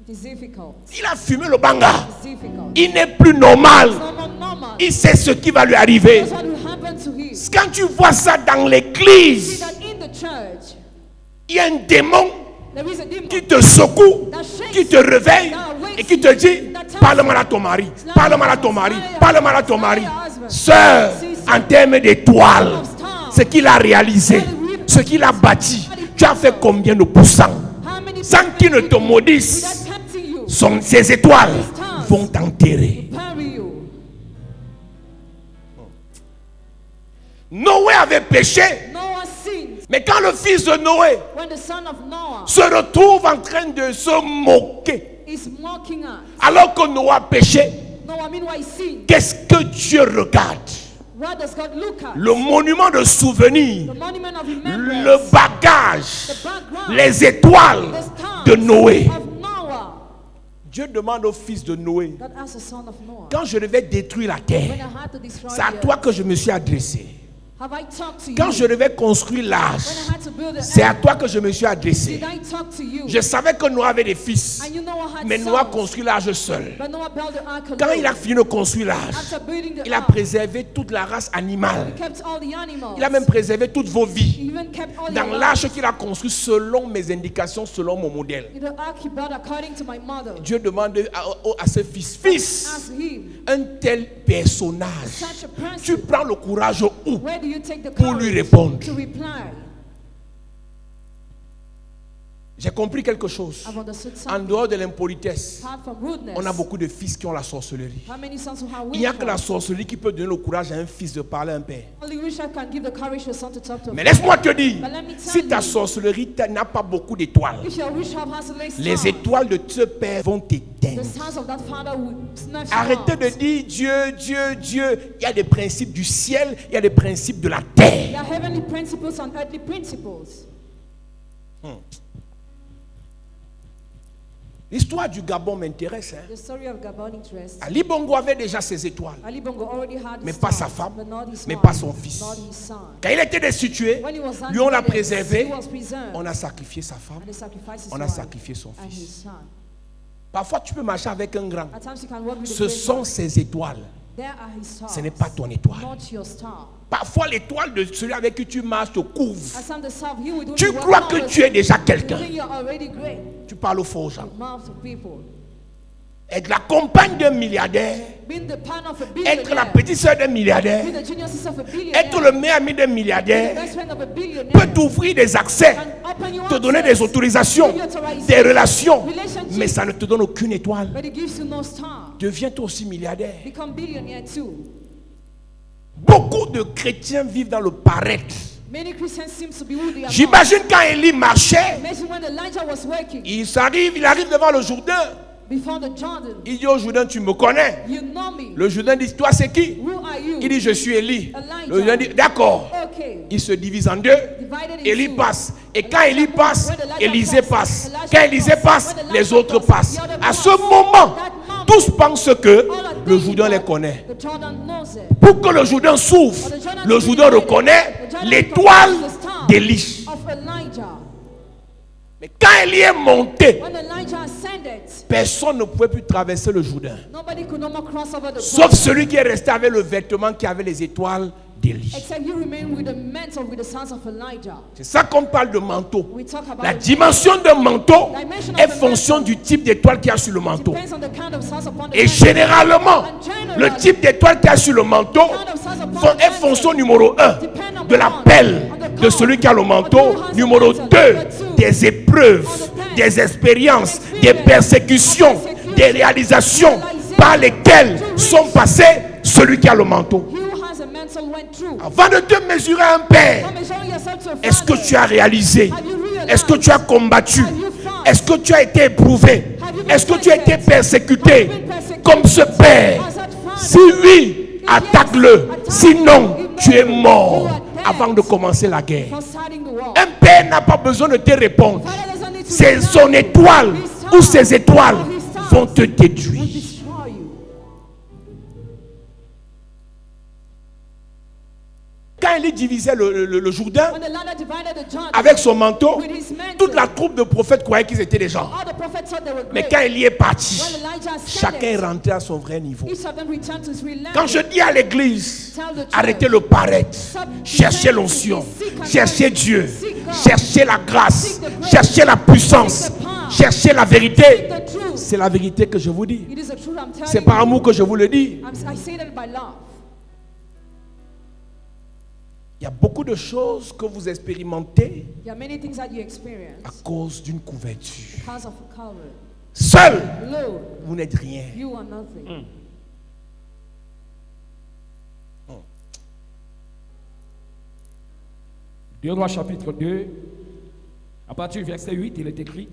[SPEAKER 3] it is difficult.
[SPEAKER 2] Il a fumé le banga.
[SPEAKER 3] It's difficult.
[SPEAKER 2] Il n'est plus normal.
[SPEAKER 3] It's not more normal.
[SPEAKER 2] Il sait ce qui va lui arriver.
[SPEAKER 3] That's what will happen to him.
[SPEAKER 2] Quand tu vois ça dans
[SPEAKER 3] See
[SPEAKER 2] l'église,
[SPEAKER 3] that in the church,
[SPEAKER 2] il y a un démon
[SPEAKER 3] there is a demon
[SPEAKER 2] qui te secoue,
[SPEAKER 3] that shakes
[SPEAKER 2] qui te réveille et qui te dit, parle mal à ton mari, parle mal à ton mari, parle mal à ton mari. Sœur, en termes d'étoiles, ce qu'il a réalisé, ce qu'il a bâti, tu as fait combien de pourcents?
[SPEAKER 3] How many
[SPEAKER 2] Sans qu'il ne te maudisse,
[SPEAKER 3] without tempting you,
[SPEAKER 2] ces étoiles vont t'enterrer.
[SPEAKER 3] bury you.
[SPEAKER 2] Noé avait péché,
[SPEAKER 3] Noah sinned
[SPEAKER 2] mais quand le fils de Noé
[SPEAKER 3] when the son of Noah
[SPEAKER 2] se retrouve en train de se moquer,
[SPEAKER 3] is mocking us.
[SPEAKER 2] alors que Noé a péché,
[SPEAKER 3] Noah meanwhile sinned.
[SPEAKER 2] qu'est-ce que Dieu regarde?
[SPEAKER 3] What does God look at?
[SPEAKER 2] Le monument de souvenir,
[SPEAKER 3] The monument of
[SPEAKER 2] le
[SPEAKER 3] remembrance,
[SPEAKER 2] bagage,
[SPEAKER 3] the background,
[SPEAKER 2] les étoiles
[SPEAKER 3] the stars
[SPEAKER 2] de Noé.
[SPEAKER 3] of Noah.
[SPEAKER 2] Dieu demande au fils de Noé,
[SPEAKER 3] God asked the son of Noah,
[SPEAKER 2] quand je devais détruire la
[SPEAKER 3] when
[SPEAKER 2] terre,
[SPEAKER 3] I had to destroy
[SPEAKER 2] c'est à
[SPEAKER 3] the
[SPEAKER 2] toi
[SPEAKER 3] earth,
[SPEAKER 2] que je me suis adressé.
[SPEAKER 3] have I talked to
[SPEAKER 2] Quand
[SPEAKER 3] you?
[SPEAKER 2] je devais construire l'arche,
[SPEAKER 3] When I had to build the
[SPEAKER 2] c'est à
[SPEAKER 3] ark,
[SPEAKER 2] toi que je me suis adressé.
[SPEAKER 3] did I talk to you?
[SPEAKER 2] Je savais que Noé avait des fils,
[SPEAKER 3] And you Noah had
[SPEAKER 2] mais Noé a
[SPEAKER 3] sons,
[SPEAKER 2] construit l'arche seul.
[SPEAKER 3] but Noah built the ark
[SPEAKER 2] Quand
[SPEAKER 3] alone.
[SPEAKER 2] il a fini de construire l'arche,
[SPEAKER 3] After building the
[SPEAKER 2] il a
[SPEAKER 3] ark,
[SPEAKER 2] préservé toute la race animale.
[SPEAKER 3] he kept all the animals.
[SPEAKER 2] Il a même préservé toutes vos
[SPEAKER 3] He
[SPEAKER 2] vies.
[SPEAKER 3] even kept all
[SPEAKER 2] Dans
[SPEAKER 3] your
[SPEAKER 2] l'arche
[SPEAKER 3] lives.
[SPEAKER 2] qu'il a construit selon mes indications, selon mon modèle.
[SPEAKER 3] In the ark he built according to my model.
[SPEAKER 2] Dieu demande à ce fils, fils,
[SPEAKER 3] Ask him,
[SPEAKER 2] un tel personnage,
[SPEAKER 3] such a
[SPEAKER 2] tu
[SPEAKER 3] person,
[SPEAKER 2] prends le courage où
[SPEAKER 3] where do you take the
[SPEAKER 2] pour lui
[SPEAKER 3] courage
[SPEAKER 2] répondre?
[SPEAKER 3] to reply?
[SPEAKER 2] J'ai compris quelque chose.
[SPEAKER 3] I've understood
[SPEAKER 2] En
[SPEAKER 3] something.
[SPEAKER 2] dehors de l'impolitesse,
[SPEAKER 3] Apart from rudeness,
[SPEAKER 2] on a beaucoup de fils qui ont la sorcellerie.
[SPEAKER 3] how many sons who have
[SPEAKER 2] Il n'y a que la
[SPEAKER 3] witchcraft?
[SPEAKER 2] sorcellerie qui peut donner le courage à un fils de parler à un père.
[SPEAKER 3] Only witchcraft can give the courage to a son to talk to a
[SPEAKER 2] Mais
[SPEAKER 3] father.
[SPEAKER 2] laisse-moi te dire,
[SPEAKER 3] But let me tell
[SPEAKER 2] si ta
[SPEAKER 3] you,
[SPEAKER 2] sorcellerie n'a pas beaucoup d'étoiles,
[SPEAKER 3] if your witchcraft has a less
[SPEAKER 2] les
[SPEAKER 3] star,
[SPEAKER 2] étoiles de ce père vont
[SPEAKER 3] the
[SPEAKER 2] t'éteindre.
[SPEAKER 3] stars of that father will snatch
[SPEAKER 2] Arrêtez de
[SPEAKER 3] out.
[SPEAKER 2] dire Dieu, Dieu, Dieu. Il y a des principes du ciel, il y a des principes de la terre.
[SPEAKER 3] There are heavenly principles and earthly principles.
[SPEAKER 2] L'histoire du Gabon m'intéresse.
[SPEAKER 3] The story of Gabon interests.
[SPEAKER 2] Ali Bongo avait déjà ses étoiles,
[SPEAKER 3] Ali Bongo already had
[SPEAKER 2] mais
[SPEAKER 3] his
[SPEAKER 2] pas
[SPEAKER 3] star,
[SPEAKER 2] sa femme,
[SPEAKER 3] but not his
[SPEAKER 2] mais
[SPEAKER 3] wife,
[SPEAKER 2] pas son fils.
[SPEAKER 3] not his son.
[SPEAKER 2] Quand il était destitué,
[SPEAKER 3] When he was
[SPEAKER 2] lui on l'a
[SPEAKER 3] unbelieved,
[SPEAKER 2] préservé,
[SPEAKER 3] he was preserved,
[SPEAKER 2] on a sacrifié sa femme,
[SPEAKER 3] and they sacrificed his
[SPEAKER 2] on a
[SPEAKER 3] wife
[SPEAKER 2] sacrifié son
[SPEAKER 3] and his
[SPEAKER 2] fils.
[SPEAKER 3] son.
[SPEAKER 2] Parfois tu peux marcher avec un grand.
[SPEAKER 3] At times you can walk with a
[SPEAKER 2] Ce
[SPEAKER 3] great
[SPEAKER 2] sont
[SPEAKER 3] man.
[SPEAKER 2] ses étoiles.
[SPEAKER 3] There are his stars,
[SPEAKER 2] Ce n'est pas ton étoile.
[SPEAKER 3] not your star.
[SPEAKER 2] Parfois l'étoile de celui avec qui tu marches te couvre.
[SPEAKER 3] As some the self, he would
[SPEAKER 2] Tu
[SPEAKER 3] only walk
[SPEAKER 2] crois
[SPEAKER 3] around
[SPEAKER 2] que
[SPEAKER 3] with
[SPEAKER 2] tu es déjà
[SPEAKER 3] you.
[SPEAKER 2] quelqu'un.
[SPEAKER 3] You think you're already great.
[SPEAKER 2] Tu parles aux faux gens.
[SPEAKER 3] Mouths of people.
[SPEAKER 2] Être la compagne d'un milliardaire,
[SPEAKER 3] Being the partner of a
[SPEAKER 2] être la
[SPEAKER 3] billionaire.
[SPEAKER 2] petite soeur d'un milliardaire,
[SPEAKER 3] Being the junior sister of a billionaire.
[SPEAKER 2] être le meilleur ami d'un
[SPEAKER 3] Being the
[SPEAKER 2] milliardaire
[SPEAKER 3] best friend of a billionaire.
[SPEAKER 2] peut t'ouvrir des accès,
[SPEAKER 3] Can open you
[SPEAKER 2] te
[SPEAKER 3] up
[SPEAKER 2] donner
[SPEAKER 3] to
[SPEAKER 2] des
[SPEAKER 3] us,
[SPEAKER 2] autorisations,
[SPEAKER 3] give you authorization,
[SPEAKER 2] des relations,
[SPEAKER 3] relationship,
[SPEAKER 2] mais ça ne te donne aucune étoile.
[SPEAKER 3] but it gives you no star.
[SPEAKER 2] Deviens toi aussi milliardaire.
[SPEAKER 3] Become billionaire too.
[SPEAKER 2] Beaucoup de chrétiens vivent dans le paraître.
[SPEAKER 3] Many Christians seem to be who they are not.
[SPEAKER 2] J'imagine quand Élie marchait,
[SPEAKER 3] Imagine when Elijah was working
[SPEAKER 2] il arrive devant le Jourdain.
[SPEAKER 3] before the Jordan.
[SPEAKER 2] Il dit au Jourdain, tu me connais.
[SPEAKER 3] You know me.
[SPEAKER 2] Le Jourdain dit, toi c'est qui?
[SPEAKER 3] Who are you?
[SPEAKER 2] Il dit, je suis Élie.
[SPEAKER 3] Elijah.
[SPEAKER 2] Le Jourdain dit, d'accord.
[SPEAKER 3] Okay.
[SPEAKER 2] Il se divise en deux.
[SPEAKER 3] Divided in
[SPEAKER 2] Élie
[SPEAKER 3] two.
[SPEAKER 2] passe. Et quand Élie passe,
[SPEAKER 3] When Elijah
[SPEAKER 2] Élisée
[SPEAKER 3] passes,
[SPEAKER 2] passe.
[SPEAKER 3] Elijah
[SPEAKER 2] Quand Élisée
[SPEAKER 3] passes.
[SPEAKER 2] passe,
[SPEAKER 3] When
[SPEAKER 2] les
[SPEAKER 3] Elijah
[SPEAKER 2] autres
[SPEAKER 3] passes,
[SPEAKER 2] passent.
[SPEAKER 3] the other
[SPEAKER 2] À
[SPEAKER 3] pass.
[SPEAKER 2] ce moment,
[SPEAKER 3] That moment,
[SPEAKER 2] tous pensent que
[SPEAKER 3] all are
[SPEAKER 2] le
[SPEAKER 3] thinking
[SPEAKER 2] Jourdain les
[SPEAKER 3] that
[SPEAKER 2] connaît.
[SPEAKER 3] the Jordan knows it.
[SPEAKER 2] Pour que le Jourdain s'ouvre, le Jourdain reconnaît l'étoile d'Élie.
[SPEAKER 3] Of Elijah.
[SPEAKER 2] Mais quand Élie est monté,
[SPEAKER 3] When Elijah ascended,
[SPEAKER 2] personne ne pouvait plus traverser le Jourdain.
[SPEAKER 3] nobody could no more cross over the
[SPEAKER 2] Sauf
[SPEAKER 3] Jordan.
[SPEAKER 2] celui qui est resté avec le vêtement qui avait les étoiles d'Élie.
[SPEAKER 3] Except you remain with the mantle with the sons of Elijah.
[SPEAKER 2] C'est ça qu'on parle de manteau.
[SPEAKER 3] We talk about
[SPEAKER 2] La
[SPEAKER 3] the
[SPEAKER 2] dimension d'un manteau
[SPEAKER 3] dimension of
[SPEAKER 2] est
[SPEAKER 3] the
[SPEAKER 2] fonction
[SPEAKER 3] mantle.
[SPEAKER 2] du type d'étoile qu'il y a sur le manteau.
[SPEAKER 3] Depends on the kind of sons upon the
[SPEAKER 2] Et
[SPEAKER 3] mantle.
[SPEAKER 2] généralement,
[SPEAKER 3] And generally,
[SPEAKER 2] le type d'étoile qu'il y a sur le manteau est fonction numéro 1 de l'appel de celui qui a le manteau. Numéro 2, des épreuves, des expériences, des persécutions, des réalisations par lesquelles sont passés celui qui a le manteau.
[SPEAKER 3] He who has a mantle went through.
[SPEAKER 2] Avant de te mesurer un père,
[SPEAKER 3] Come measuring yourself to a
[SPEAKER 2] est-ce que
[SPEAKER 3] father.
[SPEAKER 2] tu as réalisé?
[SPEAKER 3] Have you realized?
[SPEAKER 2] Est-ce que tu as combattu?
[SPEAKER 3] Have you fought?
[SPEAKER 2] Est-ce que tu as été éprouvé?
[SPEAKER 3] Have you been
[SPEAKER 2] Est-ce que tu as été
[SPEAKER 3] tested?
[SPEAKER 2] persécuté
[SPEAKER 3] Have you been persecuted?
[SPEAKER 2] comme ce père?
[SPEAKER 3] As that father?
[SPEAKER 2] Si oui, attaque-le. Sinon, tu es mort avant de commencer la guerre.
[SPEAKER 3] For starting the war.
[SPEAKER 2] Un père n'a pas besoin de te répondre.
[SPEAKER 3] Father doesn't need to
[SPEAKER 2] C'est
[SPEAKER 3] deny
[SPEAKER 2] son
[SPEAKER 3] you.
[SPEAKER 2] étoile
[SPEAKER 3] His star
[SPEAKER 2] ou ses étoiles
[SPEAKER 3] or his stars
[SPEAKER 2] vont te
[SPEAKER 3] will
[SPEAKER 2] détruire.
[SPEAKER 3] destroy you.
[SPEAKER 2] Quand il divisait le Jourdain
[SPEAKER 3] When the Lord divided the Jordan
[SPEAKER 2] avec son manteau,
[SPEAKER 3] with his mantle,
[SPEAKER 2] toute la troupe de prophètes croyait qu'ils étaient des gens.
[SPEAKER 3] all the prophets thought they were
[SPEAKER 2] Mais
[SPEAKER 3] great.
[SPEAKER 2] quand il y est parti,
[SPEAKER 3] When Elijah
[SPEAKER 2] chacun est
[SPEAKER 3] ascended,
[SPEAKER 2] rentré à son vrai niveau.
[SPEAKER 3] each of them returned to his real
[SPEAKER 2] Quand je
[SPEAKER 3] level.
[SPEAKER 2] dis à l'église,
[SPEAKER 3] Tell the church,
[SPEAKER 2] arrêtez le paraître, cherchez l'onction, cherchez Dieu, cherchez la grâce, cherchez la puissance, cherchez la vérité.
[SPEAKER 3] the truth.
[SPEAKER 2] C'est la vérité que je vous dis.
[SPEAKER 3] It is the truth I'm telling
[SPEAKER 2] C'est
[SPEAKER 3] you.
[SPEAKER 2] par amour que je vous le dis.
[SPEAKER 3] I say that by love.
[SPEAKER 2] Il y a beaucoup de choses que vous expérimentez
[SPEAKER 3] There are many things that you
[SPEAKER 2] à
[SPEAKER 3] experience
[SPEAKER 2] cause d'une couverture.
[SPEAKER 3] because of a cover.
[SPEAKER 2] Seul,
[SPEAKER 3] Alone,
[SPEAKER 2] vous n'êtes rien.
[SPEAKER 3] you are nothing.
[SPEAKER 4] Deux Rois chapitre 2, à partir du verset 8, il est écrit: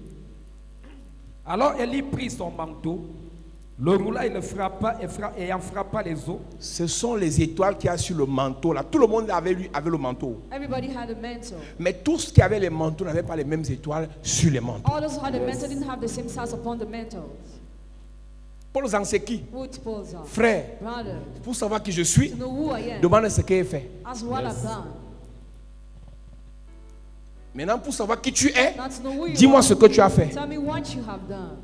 [SPEAKER 4] Alors Élie prit son manteau, le roula et le frappa, et en frappa les eaux.
[SPEAKER 2] Ce sont les étoiles qu'il y a sur le manteau. Là. Tout le monde avait le manteau.
[SPEAKER 3] Everybody had a mantle.
[SPEAKER 2] Mais tous qui avaient les manteaux n'avaient pas les mêmes étoiles sur les manteaux.
[SPEAKER 3] All those who had a mantle didn't have the same stars upon the mantles.
[SPEAKER 2] Paul Zanseki,
[SPEAKER 3] Who it pulls on.
[SPEAKER 2] frère,
[SPEAKER 3] Brother,
[SPEAKER 2] pour savoir qui je suis,
[SPEAKER 3] to know who I am.
[SPEAKER 2] demande ce qu'il a fait.
[SPEAKER 3] Ask what I've done.
[SPEAKER 2] Maintenant, pour savoir qui tu es,
[SPEAKER 3] Not to know who you
[SPEAKER 2] dis-moi
[SPEAKER 3] are.
[SPEAKER 2] ce que tu as fait.
[SPEAKER 3] Tell me what you have done.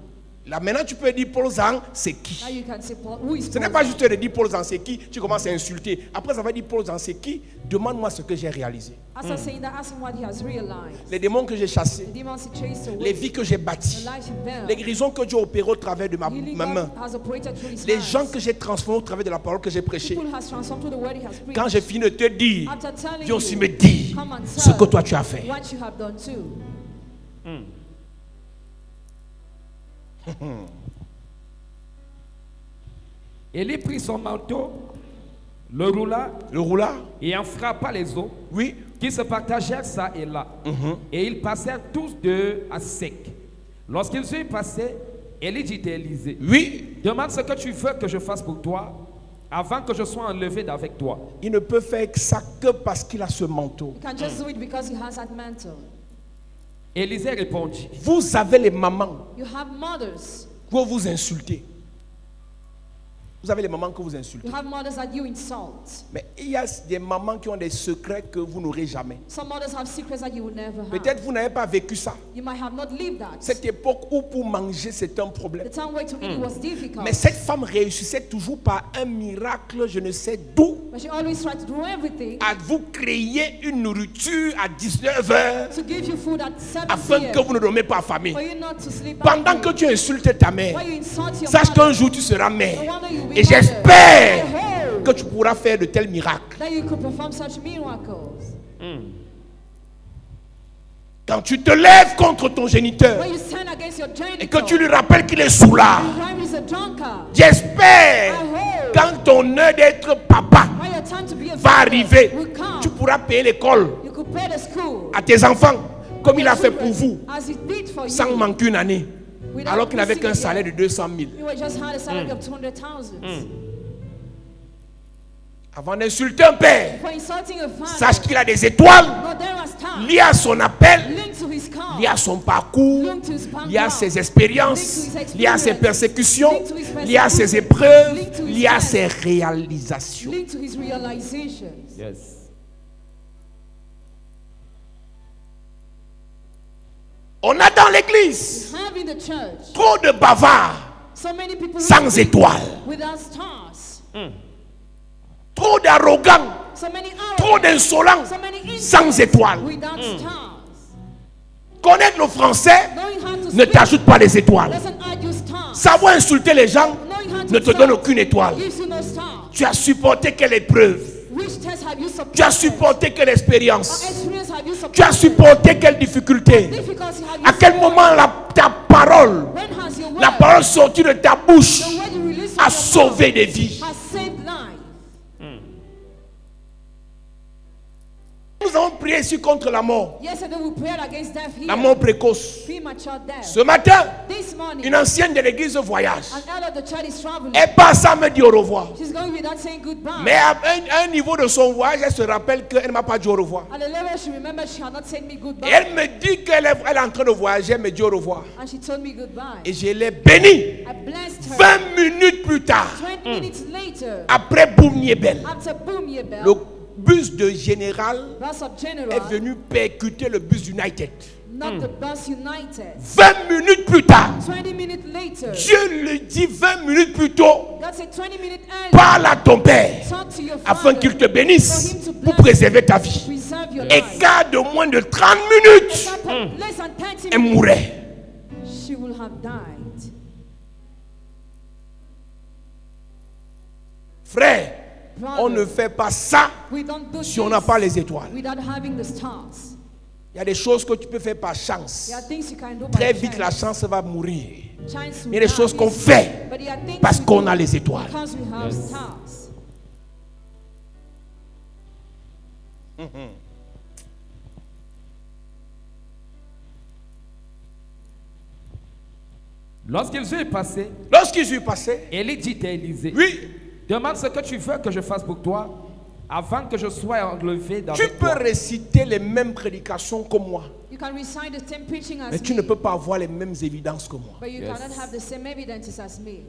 [SPEAKER 2] Là, maintenant, tu peux dire Paul Zan, c'est qui?
[SPEAKER 3] Now you can say, Paul, who is
[SPEAKER 2] Ce n'est
[SPEAKER 3] Paul
[SPEAKER 2] pas
[SPEAKER 3] Zan?
[SPEAKER 2] juste de dire Paul Zan, c'est qui, tu commences à insulter. Après avoir dit Paul Zan, c'est qui, demande-moi ce que j'ai réalisé.
[SPEAKER 3] After saying that, ask him what he has realized.
[SPEAKER 2] Les démons que j'ai chassés,
[SPEAKER 3] The demons he chased away.
[SPEAKER 2] les vies que j'ai
[SPEAKER 3] The
[SPEAKER 2] bâties,
[SPEAKER 3] lives he built.
[SPEAKER 2] les guérisons que Dieu a opérées au travers de ma
[SPEAKER 3] Healing
[SPEAKER 2] main,
[SPEAKER 3] God has operated through his
[SPEAKER 2] les
[SPEAKER 3] hands.
[SPEAKER 2] gens que j'ai transformés au travers de la parole que j'ai prêchée.
[SPEAKER 3] People has transformed through the word he has preached.
[SPEAKER 2] Quand j'ai fini de te dire,
[SPEAKER 3] After telling
[SPEAKER 2] Dieu aussi
[SPEAKER 3] you,
[SPEAKER 2] me dit
[SPEAKER 3] come and
[SPEAKER 2] ce
[SPEAKER 3] tell
[SPEAKER 2] que toi tu as fait.
[SPEAKER 3] what you have done too.
[SPEAKER 4] Élie prit son manteau, le roula
[SPEAKER 2] Le roulard,
[SPEAKER 4] et en frappa les eaux,
[SPEAKER 2] oui,
[SPEAKER 4] qui se partagèrent ça et là. Et ils passèrent tous deux à sec. Lorsqu'ils eurent passé, Élie dit à Élisée:
[SPEAKER 2] oui,
[SPEAKER 4] Demande ce que tu veux que je fasse pour toi, avant que je sois enlevé d'avec toi.
[SPEAKER 2] il ne peut faire ça que parce qu'il a ce manteau.
[SPEAKER 3] You can just do it because he has that mantle.
[SPEAKER 4] Élisée répondit.
[SPEAKER 2] Vous avez les mamans
[SPEAKER 3] You have mothers.
[SPEAKER 2] que vous insultez. Vous avez les mamans que vous insultez.
[SPEAKER 3] You have mothers that you insult.
[SPEAKER 2] Mais il y a des mamans qui ont des secrets que vous n'aurez jamais.
[SPEAKER 3] Some mothers have secrets that you will never have.
[SPEAKER 2] Peut-être vous n'avez pas vécu ça.
[SPEAKER 3] You might have not lived that.
[SPEAKER 2] Cette époque où pour manger c'est un problème.
[SPEAKER 3] The time where to eat was difficult.
[SPEAKER 2] Mais cette femme réussissait toujours par un miracle, je ne sais d'où,
[SPEAKER 3] But she always tried to do everything
[SPEAKER 2] à vous créer une nourriture à 19h
[SPEAKER 3] to give you food at 7
[SPEAKER 2] afin
[SPEAKER 3] p.m.
[SPEAKER 2] que vous ne dormez pas affamé.
[SPEAKER 3] for you not to sleep
[SPEAKER 2] Pendant
[SPEAKER 3] hungry.
[SPEAKER 2] que tu insultes ta mère,
[SPEAKER 3] While you insult your
[SPEAKER 2] sache
[SPEAKER 3] mother,
[SPEAKER 2] qu'un jour tu seras mère.
[SPEAKER 3] no wonder you'll be
[SPEAKER 2] Et
[SPEAKER 3] mother.
[SPEAKER 2] j'espère
[SPEAKER 3] I hope
[SPEAKER 2] que tu pourras faire de tels miracles.
[SPEAKER 3] that you could perform such miracles.
[SPEAKER 2] Quand tu te lèves contre ton géniteur
[SPEAKER 3] When you stand against your
[SPEAKER 2] et que tu
[SPEAKER 3] genitor,
[SPEAKER 2] lui rappelles qu'il est soulard,
[SPEAKER 3] you is a drunkard.
[SPEAKER 2] j'espère
[SPEAKER 3] I hope
[SPEAKER 2] quand ton heure d'être papa
[SPEAKER 3] when your time to be a
[SPEAKER 2] va
[SPEAKER 3] father
[SPEAKER 2] arriver,
[SPEAKER 3] will come,
[SPEAKER 2] tu pourras payer l'école
[SPEAKER 3] you could pay the school
[SPEAKER 2] à tes enfants comme il a fait pour vous,
[SPEAKER 3] as it did for
[SPEAKER 2] sans
[SPEAKER 3] you.
[SPEAKER 2] manquer une année,
[SPEAKER 3] Without
[SPEAKER 2] alors qu'il n'avait
[SPEAKER 3] missing
[SPEAKER 2] qu'un
[SPEAKER 3] a
[SPEAKER 2] salaire de
[SPEAKER 3] year.
[SPEAKER 2] 200 000.
[SPEAKER 3] You were just had a salary of 200,000.
[SPEAKER 2] Avant d'insulter un père,
[SPEAKER 3] For insulting a father,
[SPEAKER 2] sache qu'il a des étoiles
[SPEAKER 3] not there are stars
[SPEAKER 2] liées à son appel,
[SPEAKER 3] linked to his car,
[SPEAKER 2] liées à son parcours,
[SPEAKER 3] linked to his background,
[SPEAKER 2] liées à ses expériences, liées à ses persécutions, liées à ses épreuves, liées à ses réalisations.
[SPEAKER 3] linked to his realizations.
[SPEAKER 4] Yes.
[SPEAKER 2] On a dans l'église
[SPEAKER 3] Have in the church
[SPEAKER 2] trop de bavards
[SPEAKER 3] so many people
[SPEAKER 2] sans étoiles,
[SPEAKER 3] without stars,
[SPEAKER 2] trop d'arrogants,
[SPEAKER 3] so many
[SPEAKER 2] trop
[SPEAKER 3] arrogant,
[SPEAKER 2] d'insolents
[SPEAKER 3] so many
[SPEAKER 2] sans
[SPEAKER 3] insolent
[SPEAKER 2] étoiles.
[SPEAKER 3] without stars.
[SPEAKER 2] Connaître le français
[SPEAKER 3] Knowing how to
[SPEAKER 2] ne
[SPEAKER 3] speak
[SPEAKER 2] t'ajoute pas des étoiles.
[SPEAKER 3] doesn't add you stars.
[SPEAKER 2] Savoir insulter les gens
[SPEAKER 3] Knowing how to
[SPEAKER 2] ne te
[SPEAKER 3] talk
[SPEAKER 2] donne aucune étoile.
[SPEAKER 3] gives you no stars.
[SPEAKER 2] Tu as supporté quelle épreuve?
[SPEAKER 3] Which test have you
[SPEAKER 2] Tu as
[SPEAKER 3] supported?
[SPEAKER 2] supporté quelle
[SPEAKER 3] What
[SPEAKER 2] expérience?
[SPEAKER 3] experience have you
[SPEAKER 2] Tu as
[SPEAKER 3] supported?
[SPEAKER 2] supporté quelle difficulté?
[SPEAKER 3] Difficulty have you
[SPEAKER 2] À quel
[SPEAKER 3] supported?
[SPEAKER 2] moment ta parole,
[SPEAKER 3] When has your
[SPEAKER 2] la
[SPEAKER 3] word,
[SPEAKER 2] parole sortie de ta bouche,
[SPEAKER 3] the word you release
[SPEAKER 2] a
[SPEAKER 3] from your
[SPEAKER 2] sauvé
[SPEAKER 3] mouth
[SPEAKER 2] des vies?
[SPEAKER 3] has saved lives?
[SPEAKER 2] Nous avons prié ici contre la mort,
[SPEAKER 3] Yesterday we prayed against death here.
[SPEAKER 2] la mort précoce.
[SPEAKER 3] Premature death.
[SPEAKER 2] Ce matin,
[SPEAKER 3] This morning,
[SPEAKER 2] une ancienne de l'église voyage.
[SPEAKER 3] an elder of the church is traveling.
[SPEAKER 2] Elle passe sans me dire au revoir.
[SPEAKER 3] She's going without saying goodbye.
[SPEAKER 2] Mais à un niveau de son voyage, elle se rappelle qu'elle ne m'a pas dit au revoir.
[SPEAKER 3] At the level she remembered she had not said me
[SPEAKER 2] Et
[SPEAKER 3] goodbye.
[SPEAKER 2] elle me dit qu'elle est en train de voyager, elle me dit au revoir.
[SPEAKER 3] And she told me goodbye.
[SPEAKER 2] Et je l'ai bénie.
[SPEAKER 3] I blessed her.
[SPEAKER 2] 20 minutes plus tard,
[SPEAKER 3] 20 minutes later,
[SPEAKER 2] après Boum Yebel,
[SPEAKER 3] after Boom Yebel,
[SPEAKER 2] le bus de Général
[SPEAKER 3] bus of
[SPEAKER 2] est
[SPEAKER 3] General
[SPEAKER 2] venu percuter le bus United.
[SPEAKER 3] knocked the bus United.
[SPEAKER 2] 20 minutes plus tard,
[SPEAKER 3] 20 minutes later,
[SPEAKER 2] Dieu lui dit 20 minutes plus tôt,
[SPEAKER 3] God said 20 minutes earlier,
[SPEAKER 2] parle à ton père
[SPEAKER 3] talk to your
[SPEAKER 2] afin
[SPEAKER 3] father
[SPEAKER 2] qu'il te bénisse
[SPEAKER 3] for him to
[SPEAKER 2] pour
[SPEAKER 3] bless
[SPEAKER 2] préserver ta vie.
[SPEAKER 3] preserve your
[SPEAKER 2] Et
[SPEAKER 3] life.
[SPEAKER 2] cas de moins de 30 minutes,
[SPEAKER 3] Example, less than 30
[SPEAKER 2] elle
[SPEAKER 3] minutes,
[SPEAKER 2] mourait.
[SPEAKER 3] she will have died.
[SPEAKER 2] Frère, on ne
[SPEAKER 3] Brother,
[SPEAKER 2] fait pas ça
[SPEAKER 3] we don't do
[SPEAKER 2] si on n'a
[SPEAKER 3] this
[SPEAKER 2] pas les étoiles.
[SPEAKER 3] without having the stars.
[SPEAKER 2] Il y a des choses que tu peux faire par chance.
[SPEAKER 3] There are things you can do
[SPEAKER 2] Très
[SPEAKER 3] by
[SPEAKER 2] vite, la
[SPEAKER 3] chance.
[SPEAKER 2] chance va mourir.
[SPEAKER 3] Chance
[SPEAKER 2] Il y a des
[SPEAKER 3] will
[SPEAKER 2] choses
[SPEAKER 3] die.
[SPEAKER 2] qu'on fait
[SPEAKER 3] But there are things
[SPEAKER 2] parce
[SPEAKER 3] we
[SPEAKER 2] qu'on
[SPEAKER 3] do
[SPEAKER 2] a les étoiles.
[SPEAKER 3] because we have stars.
[SPEAKER 4] Lorsqu'ils eurent passé,
[SPEAKER 2] Lorsqu'ils y passé,
[SPEAKER 4] Élie dit à Élisée,
[SPEAKER 2] oui,
[SPEAKER 4] demande ce que tu veux que je fasse pour toi avant que je sois enlevé dans
[SPEAKER 2] tu
[SPEAKER 4] le
[SPEAKER 2] peux réciter les mêmes prédications que moi,
[SPEAKER 3] You can recite the same preaching as
[SPEAKER 2] mais tu
[SPEAKER 3] me,
[SPEAKER 2] ne peux pas avoir les mêmes évidences que moi.
[SPEAKER 3] but you
[SPEAKER 4] Yes.
[SPEAKER 3] cannot have the same evidences as me.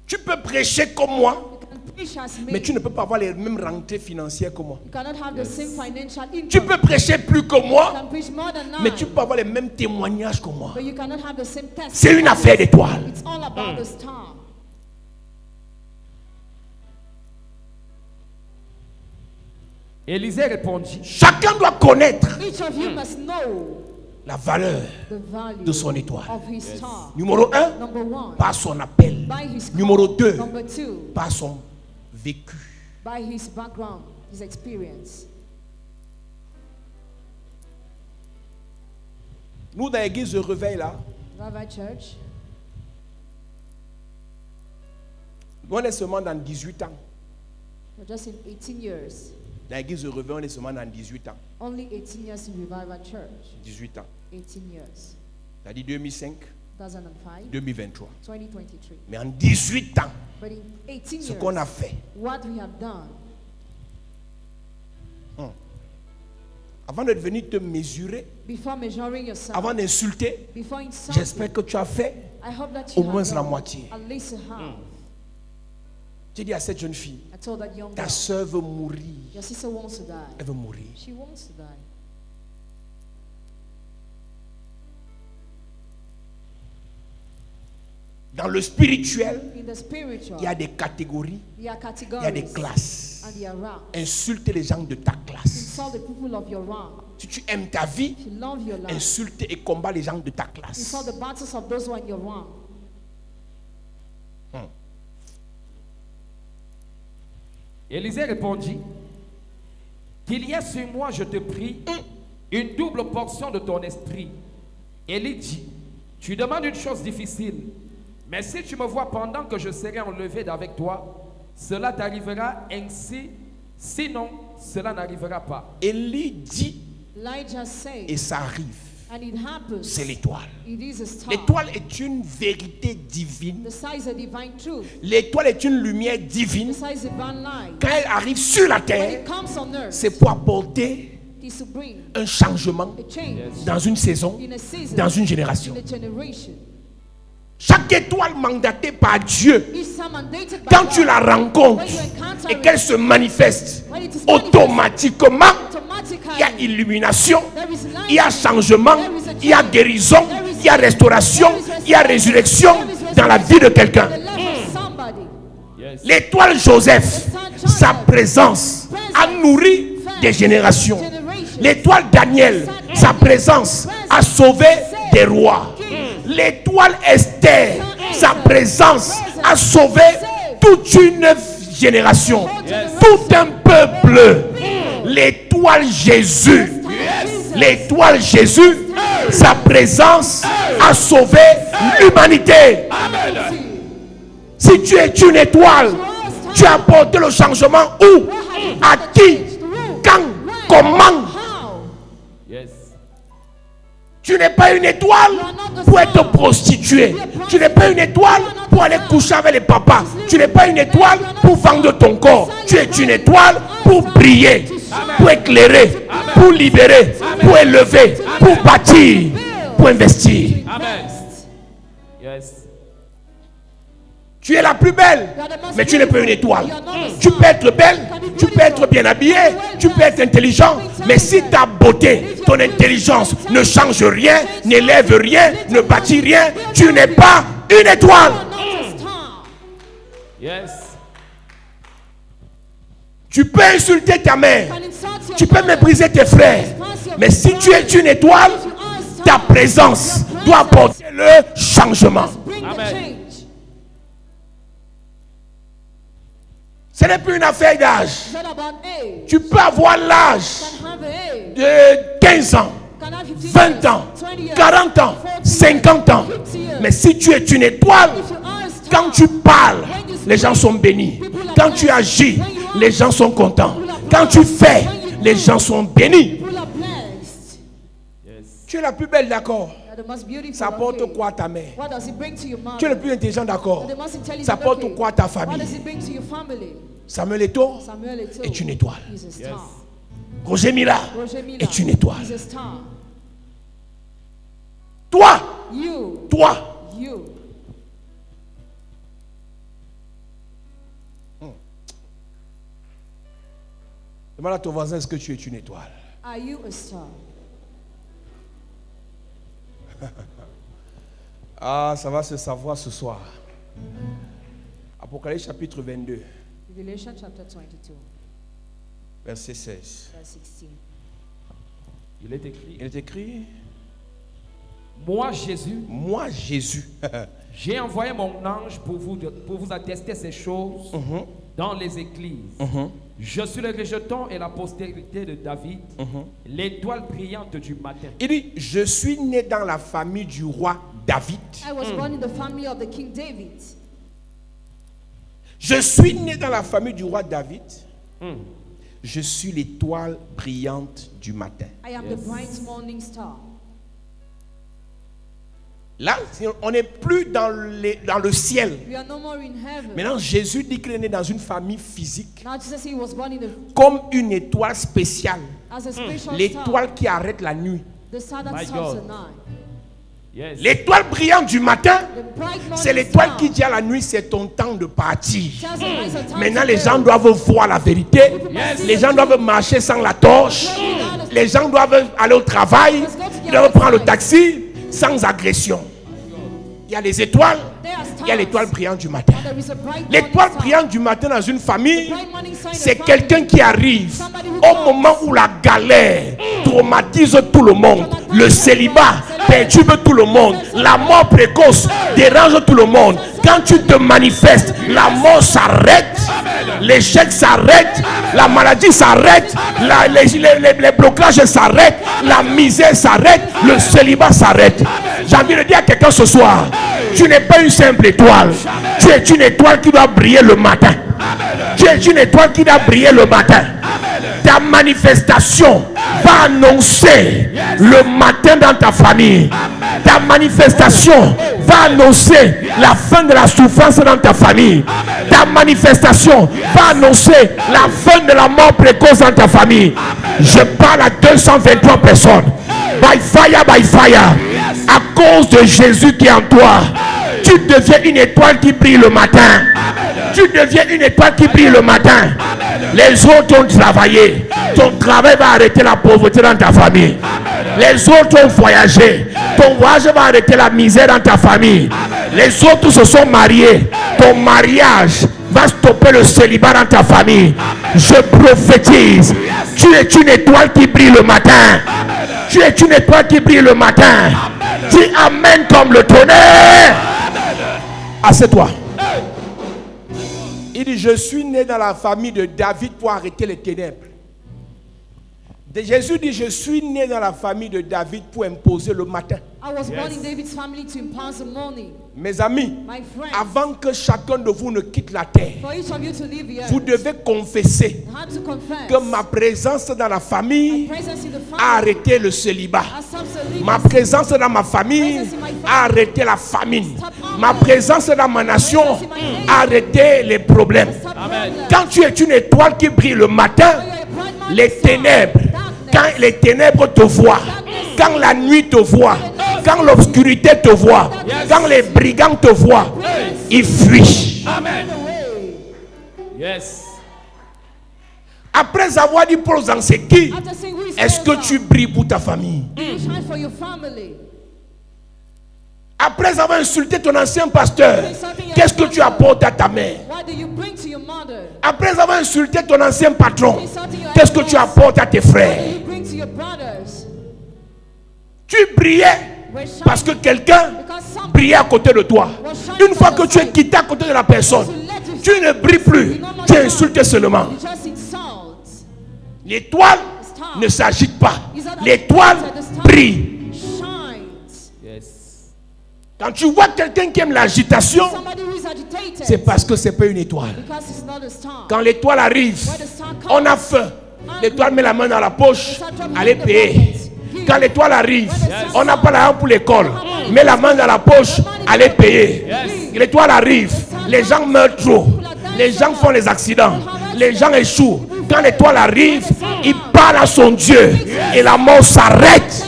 [SPEAKER 2] Tu peux prêcher comme moi,
[SPEAKER 3] You can preach as me.
[SPEAKER 2] mais tu ne peux pas avoir les mêmes rentrées financières que moi.
[SPEAKER 3] You cannot have the same financial income.
[SPEAKER 2] Tu peux prêcher plus que
[SPEAKER 3] You
[SPEAKER 2] moi,
[SPEAKER 3] can preach more than
[SPEAKER 2] mais
[SPEAKER 3] I,
[SPEAKER 2] tu peux avoir les mêmes témoignages que moi.
[SPEAKER 3] but you cannot have the same test.
[SPEAKER 2] C'est une affaire d'étoiles.
[SPEAKER 3] It's all about the star.
[SPEAKER 4] Élisée répondit,
[SPEAKER 2] Chacun doit connaître
[SPEAKER 3] Each of you must know
[SPEAKER 2] la valeur
[SPEAKER 3] the value
[SPEAKER 2] de son étoile.
[SPEAKER 3] of his star.
[SPEAKER 2] Numéro 1,
[SPEAKER 3] Number one,
[SPEAKER 2] par son appel.
[SPEAKER 3] by his call.
[SPEAKER 2] Numéro 2,
[SPEAKER 3] Number two,
[SPEAKER 2] par son vécu.
[SPEAKER 3] by his background, his experience.
[SPEAKER 2] Nous, dans l'église de réveil, là,
[SPEAKER 3] Revival Church,
[SPEAKER 2] on est seulement dans 18 ans.
[SPEAKER 3] we're just in 18 years.
[SPEAKER 2] Dans l'église de réveil, on est seulement dans 18 ans.
[SPEAKER 3] Only 18 years in Revival Church.
[SPEAKER 2] 18 ans.
[SPEAKER 3] 18 years.
[SPEAKER 2] C'est-à-dire 2005,
[SPEAKER 3] 2005,
[SPEAKER 2] 2023.
[SPEAKER 3] 2023.
[SPEAKER 2] Mais en 18 ans,
[SPEAKER 3] But in 18
[SPEAKER 2] ce
[SPEAKER 3] years,
[SPEAKER 2] qu'on a fait,
[SPEAKER 3] what we have done,
[SPEAKER 2] avant de venir te mesurer,
[SPEAKER 3] Before measuring yourself,
[SPEAKER 2] avant d'insulter,
[SPEAKER 3] before insulting,
[SPEAKER 2] j'espère que tu as fait
[SPEAKER 3] I hope that
[SPEAKER 2] au
[SPEAKER 3] you
[SPEAKER 2] moins
[SPEAKER 3] have
[SPEAKER 2] la
[SPEAKER 3] done
[SPEAKER 2] moitié.
[SPEAKER 3] at least a half.
[SPEAKER 2] J'ai dit à cette jeune fille,
[SPEAKER 3] I told that young
[SPEAKER 2] ta
[SPEAKER 3] girl,
[SPEAKER 2] soeur veut mourir.
[SPEAKER 3] your sister wants to die.
[SPEAKER 2] Elle veut mourir.
[SPEAKER 3] She wants to die.
[SPEAKER 2] Dans le spirituel,
[SPEAKER 3] In the spiritual,
[SPEAKER 2] il y a des catégories,
[SPEAKER 3] there are
[SPEAKER 2] il y a
[SPEAKER 3] categories
[SPEAKER 2] des classes.
[SPEAKER 3] and there are ranks.
[SPEAKER 2] Insulte les gens de ta classe.
[SPEAKER 3] Insult the people of your rank.
[SPEAKER 2] Si tu aimes ta vie,
[SPEAKER 3] If you love your life,
[SPEAKER 2] insulte et combat les gens de ta classe.
[SPEAKER 3] insult the battles of those who are in your rank.
[SPEAKER 4] Élisée répondit, qu'il y ait sur moi, je te prie, une double portion de ton esprit. Élie dit, tu demandes une chose difficile, mais si tu me vois pendant que je serai enlevé d'avec toi, cela t'arrivera ainsi, sinon cela n'arrivera pas.
[SPEAKER 2] Élie dit
[SPEAKER 3] Elijah said,
[SPEAKER 2] et ça arrive.
[SPEAKER 3] and it happens.
[SPEAKER 2] C'est l'étoile.
[SPEAKER 3] It is a star.
[SPEAKER 2] L'étoile est une vérité divine.
[SPEAKER 3] The star is a divine truth.
[SPEAKER 2] L'étoile est une lumière
[SPEAKER 3] The
[SPEAKER 2] divine.
[SPEAKER 3] star is a divine light.
[SPEAKER 2] Quand elle arrive sur la
[SPEAKER 3] When
[SPEAKER 2] terre,
[SPEAKER 3] it comes on earth,
[SPEAKER 2] c'est pour apporter
[SPEAKER 3] it is to bring
[SPEAKER 2] un changement
[SPEAKER 3] a change
[SPEAKER 2] dans une saison,
[SPEAKER 3] in a season,
[SPEAKER 2] dans une génération.
[SPEAKER 3] in a generation.
[SPEAKER 2] Chaque étoile mandatée par Dieu,
[SPEAKER 3] Each star mandated by
[SPEAKER 2] quand
[SPEAKER 3] God,
[SPEAKER 2] tu la rencontres
[SPEAKER 3] when you encounter
[SPEAKER 2] et
[SPEAKER 3] it,
[SPEAKER 2] qu'elle se manifeste,
[SPEAKER 3] when it is
[SPEAKER 2] automatiquement,
[SPEAKER 3] automatically,
[SPEAKER 2] il y a illumination,
[SPEAKER 3] there is light,
[SPEAKER 2] il y a changement,
[SPEAKER 3] there is a
[SPEAKER 2] il y a
[SPEAKER 3] change,
[SPEAKER 2] guérison,
[SPEAKER 3] there is
[SPEAKER 2] il y a restauration, il y a résurrection dans la vie de quelqu'un.
[SPEAKER 3] the life of somebody.
[SPEAKER 4] Yes.
[SPEAKER 2] L'étoile Joseph, sa présence a nourri des générations. L'étoile Daniel, sa présence a sauvé des rois. L'étoile Esther, sa présence a sauvé toute une génération, tout un peuple. L'étoile Jésus, l'étoile Jésus, sa présence a sauvé l'humanité. Si tu es une étoile, tu as apporté le changement où, à qui, quand, comment.
[SPEAKER 3] How?
[SPEAKER 4] Yes.
[SPEAKER 2] Tu n'es pas une étoile pour être prostituée. Tu n'es pas une étoile pour aller coucher avec les papas. Tu n'es pas une étoile pour vendre ton corps. Tu es une étoile pour briller, pour éclairer, pour libérer, pour élever, pour bâtir, pour investir.
[SPEAKER 4] Amen. Yes.
[SPEAKER 2] Tu es la plus belle, mais tu n'es pas une étoile. Tu peux être belle, tu peux être bien habillé, tu peux être intelligent, mais si ta beauté, ton intelligence ne change rien, n'élève rien, ne bâtit rien, tu n'es pas une étoile.
[SPEAKER 3] Not a star.
[SPEAKER 4] Yes.
[SPEAKER 2] Tu peux insulter ta mère,
[SPEAKER 3] Can insult your
[SPEAKER 2] tu peux
[SPEAKER 3] mother,
[SPEAKER 2] mépriser tes frères, mais si tu es une étoile,
[SPEAKER 3] you are a star,
[SPEAKER 2] ta présence doit apporter le changement.
[SPEAKER 3] bring the
[SPEAKER 4] Amen.
[SPEAKER 3] change.
[SPEAKER 2] Ce n'est plus une affaire d'âge.
[SPEAKER 3] It's not about age.
[SPEAKER 2] Tu peux avoir l'âge
[SPEAKER 3] Can have age.
[SPEAKER 2] de 15 ans,
[SPEAKER 3] Can have 15
[SPEAKER 2] 20 ans,
[SPEAKER 3] 20 years,
[SPEAKER 2] 40 ans, 50 ans. Mais si tu es une étoile,
[SPEAKER 3] If you are a star,
[SPEAKER 2] quand tu parles, les gens sont bénis. Quand tu agis, les gens sont contents. Quand tu fais, les gens sont bénis.
[SPEAKER 3] people are blessed.
[SPEAKER 4] Yes.
[SPEAKER 2] Tu es la plus belle, d'accord.
[SPEAKER 3] You're the most beautiful.
[SPEAKER 2] Ça apporte
[SPEAKER 3] okay.
[SPEAKER 2] quoi à ta mère?
[SPEAKER 3] What does it bring to your mother?
[SPEAKER 2] Tu es le plus intelligent, d'accord.
[SPEAKER 3] The most intelligent,
[SPEAKER 2] Ça apporte
[SPEAKER 3] okay.
[SPEAKER 2] quoi à ta
[SPEAKER 3] What
[SPEAKER 2] famille?
[SPEAKER 3] does it bring to your family?
[SPEAKER 2] Samuel Eto'o
[SPEAKER 3] Samuel Eto'o
[SPEAKER 2] est une étoile.
[SPEAKER 3] is a star.
[SPEAKER 4] Yes.
[SPEAKER 2] Roger Mila
[SPEAKER 3] Roger Mila
[SPEAKER 2] est une étoile.
[SPEAKER 3] is a star.
[SPEAKER 2] Toi,
[SPEAKER 3] You,
[SPEAKER 2] toi,
[SPEAKER 3] you.
[SPEAKER 2] demande à ton voisin, est-ce que tu es une étoile?
[SPEAKER 3] Are you a star?
[SPEAKER 2] Ah, ça va se savoir ce soir. Apocalypse chapitre 22,
[SPEAKER 3] Revelation chapter 22,
[SPEAKER 2] verset 16.
[SPEAKER 3] verse 16.
[SPEAKER 4] Il est écrit,
[SPEAKER 2] Il est écrit,
[SPEAKER 4] moi Jésus,
[SPEAKER 2] moi Jésus,
[SPEAKER 4] j'ai envoyé mon ange pour vous attester ces choses dans les églises. Je suis le rejeton et la postérité de David, l'étoile brillante du matin.
[SPEAKER 2] il dit, je suis né dans la famille du roi David.
[SPEAKER 3] I was born in the family of the King David.
[SPEAKER 2] Je suis né dans la famille du roi David. Je suis l'étoile brillante du matin.
[SPEAKER 3] I am the bright morning star.
[SPEAKER 2] Là, on n'est plus dans le ciel.
[SPEAKER 3] We are no more in heaven.
[SPEAKER 2] Maintenant, Jésus dit qu'il est né dans une famille physique,
[SPEAKER 3] Now Jesus, he was born in a,
[SPEAKER 2] comme une étoile spéciale.
[SPEAKER 3] as a special star.
[SPEAKER 2] L'étoile qui arrête la nuit.
[SPEAKER 3] The star that
[SPEAKER 4] My
[SPEAKER 3] stops
[SPEAKER 4] God.
[SPEAKER 3] at night.
[SPEAKER 4] Yes.
[SPEAKER 2] L'étoile brillante du matin,
[SPEAKER 3] The bright morning
[SPEAKER 2] c'est l'étoile
[SPEAKER 3] star
[SPEAKER 2] qui dit à la nuit, c'est ton temps de partir.
[SPEAKER 3] tells the night a time
[SPEAKER 2] Maintenant,
[SPEAKER 3] to
[SPEAKER 2] les gens
[SPEAKER 3] go.
[SPEAKER 2] doivent voir la vérité. Les gens doivent marcher sans la torche. Les gens doivent aller au travail. Ils doivent prendre le taxi sans agression. Il y a les étoiles.
[SPEAKER 3] There are
[SPEAKER 2] Il y a l'étoile brillante du matin.
[SPEAKER 3] There is a bright morning
[SPEAKER 2] L'étoile
[SPEAKER 3] star.
[SPEAKER 2] brillante du matin dans une famille,
[SPEAKER 3] Bright morning star in a
[SPEAKER 2] c'est
[SPEAKER 3] family.
[SPEAKER 2] quelqu'un qui arrive au moment où la galère traumatise tout le monde. Le célibat perturbe tout le monde. La mort précoce dérange tout le monde. Quand tu te manifestes, la mort s'arrête. L'échec s'arrête. La maladie s'arrête. Les blocages s'arrêtent. La misère s'arrête. Le célibat s'arrête. J'ai envie de dire à quelqu'un ce soir, tu n'es pas une simple étoile. Tu es une étoile qui doit briller le matin. Tu es une étoile qui doit briller le matin. Ta manifestation va annoncer le matin dans ta famille. Ta manifestation va annoncer la fin de la souffrance dans ta famille. Ta manifestation va annoncer la fin de la mort précoce dans ta famille. Je parle à 223 personnes. By fire, by fire. À cause de Jésus qui est en toi, tu deviens une étoile qui brille le matin. Tu deviens une étoile qui brille le matin. Les autres ont travaillé. Ton travail va arrêter la pauvreté dans ta famille. Les autres ont voyagé. Ton voyage va arrêter la misère dans ta famille. Les autres se sont mariés. Ton mariage va stopper le célibat dans ta famille. Je prophétise. Tu es une étoile qui brille le matin. Tu es une étoile qui brille le matin. Dis amen comme le tonnerre. Assieds-toi. Il dit, je suis né dans la famille de David pour arrêter les ténèbres. Jésus dit, je suis né dans la famille de David pour imposer le matin.
[SPEAKER 3] I was born in David's family to impose the morning.
[SPEAKER 2] Mes amis,
[SPEAKER 3] My friends,
[SPEAKER 2] avant que chacun de vous ne quitte la terre,
[SPEAKER 3] for each of you to leave the earth,
[SPEAKER 2] vous devez confesser
[SPEAKER 3] you have to confess
[SPEAKER 2] que ma présence dans la famille
[SPEAKER 3] my presence in the
[SPEAKER 2] a
[SPEAKER 3] family
[SPEAKER 2] arrêté le célibat.
[SPEAKER 3] has stopped the
[SPEAKER 2] Ma présence dans ma famille a arrêté la famine. Ma présence dans ma nation a arrêté les problèmes. Quand tu es une étoile qui brille le matin, les ténèbres, quand les ténèbres te voient, quand la nuit te voit, quand l'obscurité te voit, quand les brigands te voient, ils fuient.
[SPEAKER 4] Amen. Yes.
[SPEAKER 2] Après avoir dit Paul Zanseki,
[SPEAKER 3] After saying who is
[SPEAKER 2] est-ce que tu brilles pour ta famille?
[SPEAKER 3] you shine for your family.
[SPEAKER 2] Après avoir insulté ton ancien pasteur, qu'est-ce que tu apportes à ta mère?
[SPEAKER 3] What do you bring to your mother?
[SPEAKER 2] Après avoir insulté ton ancien patron,
[SPEAKER 3] Insulting your
[SPEAKER 2] qu'est-ce que tu
[SPEAKER 3] ex-boss.
[SPEAKER 2] apportes à tes
[SPEAKER 3] What do
[SPEAKER 2] frères?
[SPEAKER 3] you bring to your brothers?
[SPEAKER 2] Tu brillais
[SPEAKER 3] We're shining
[SPEAKER 2] parce que quelqu'un
[SPEAKER 3] because somebody
[SPEAKER 2] brillait à côté de toi. Une fois que tu es quitté à côté de la personne, tu ne brilles plus, tu insultes seulement.
[SPEAKER 3] you just insult.
[SPEAKER 2] L'étoile ne s'agite pas, l'étoile brille.
[SPEAKER 3] Shines.
[SPEAKER 4] Yes.
[SPEAKER 2] Quand tu vois quelqu'un qui aime l'agitation,
[SPEAKER 3] Somebody who is agitated
[SPEAKER 2] c'est parce que ce n'est pas une étoile.
[SPEAKER 3] because it's not a star.
[SPEAKER 2] Quand l'étoile arrive, on a faim. L'étoile met la main dans la poche, allez payer. Quand l'étoile arrive, on n'a pas l'argent pour l'école. Mets la main dans la poche, allez payer. L'étoile arrive, les gens meurent trop. Les gens font les accidents. Les gens échouent. Quand l'étoile arrive, il parle à son Dieu et la mort s'arrête.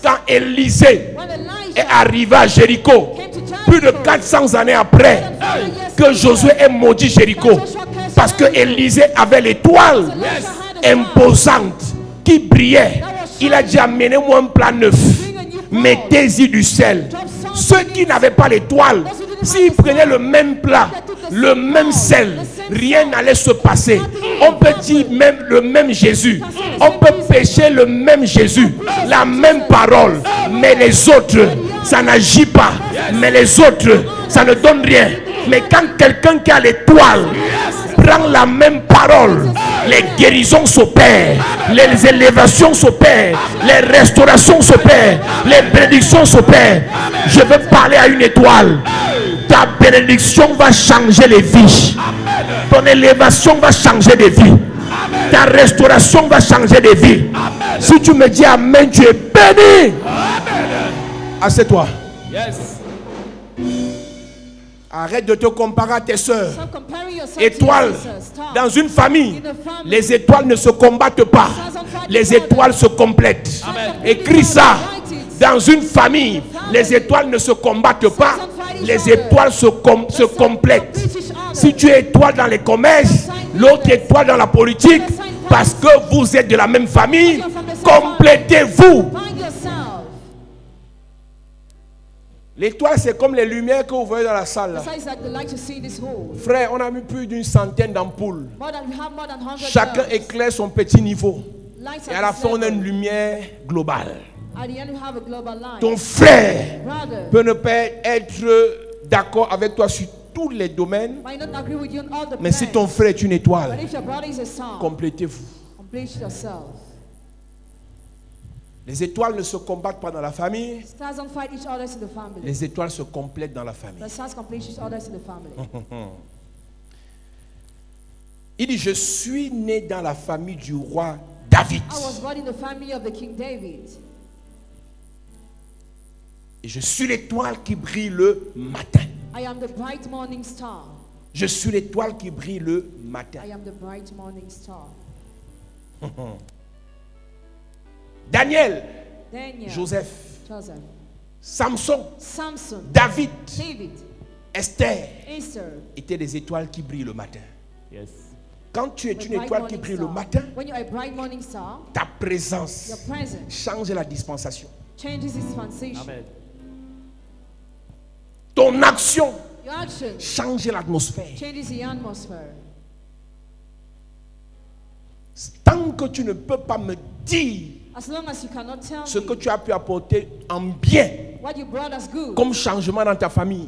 [SPEAKER 2] Quand Élisée
[SPEAKER 3] When
[SPEAKER 2] est
[SPEAKER 3] Elijah
[SPEAKER 2] arrivé à Jéricho,
[SPEAKER 3] came to Jericho,
[SPEAKER 2] plus de 400 années après, que Josué ait maudit Jéricho, parce que Élisée avait l'étoile imposante qui brillait. Il a dit, amenez-moi un plat neuf, mettez-y du sel. Ceux qui n'avaient pas l'étoile, s'ils prenaient le même plat, le même sel, rien n'allait se passer. On peut dire même le même Jésus, on peut pécher le même Jésus, la même parole, mais les autres, ça n'agit pas. Mais les autres, ça ne donne rien. Mais quand quelqu'un qui a l'étoile prend la même parole, les guérisons s'opèrent, les élévations s'opèrent, les restaurations s'opèrent, les bénédictions s'opèrent. Je veux parler à une étoile. Ta bénédiction va changer les vies. Ton élévation va changer des vies. Ta restauration va changer des vies. Si tu me dis amen, tu es béni. Assieds-toi.
[SPEAKER 4] Yes.
[SPEAKER 2] Arrête de te comparer à tes soeurs.
[SPEAKER 3] stop comparing yourself
[SPEAKER 2] Étoiles
[SPEAKER 3] to your sisters. Stop.
[SPEAKER 2] dans une famille, les étoiles ne se combattent pas. les étoiles se complètent. Écris ça. Dans une famille, les étoiles ne se combattent pas. Les étoiles se complètent. Si tu es étoile dans les commerces, l'autre étoile dans la politique, parce que vous êtes de la même famille, complétez-vous. L'étoile, c'est comme les lumières que vous voyez dans la salle. Là. Frère, on a mis plus d'une centaine d'ampoules. Chacun éclaire son petit niveau. Et à la fin, on a une lumière globale. Ton frère peut ne pas être d'accord avec toi sur tous les domaines. Mais si ton frère est une étoile, complétez-vous. Les étoiles ne se combattent pas dans la famille. Les étoiles se complètent dans la famille. Il dit, je suis né dans la famille du roi David. Et je suis l'étoile qui brille le matin. Je suis l'étoile qui brille le matin. Daniel, Joseph, Samson, David, Esther étaient des étoiles qui brillent le matin.
[SPEAKER 4] Yes.
[SPEAKER 2] Quand tu es une étoile qui brille le matin, ta présence change la dispensation.
[SPEAKER 4] Amen.
[SPEAKER 2] Ton action change l'atmosphère. Tant que tu ne peux pas me dire ce que tu as pu apporter en bien comme changement dans ta famille,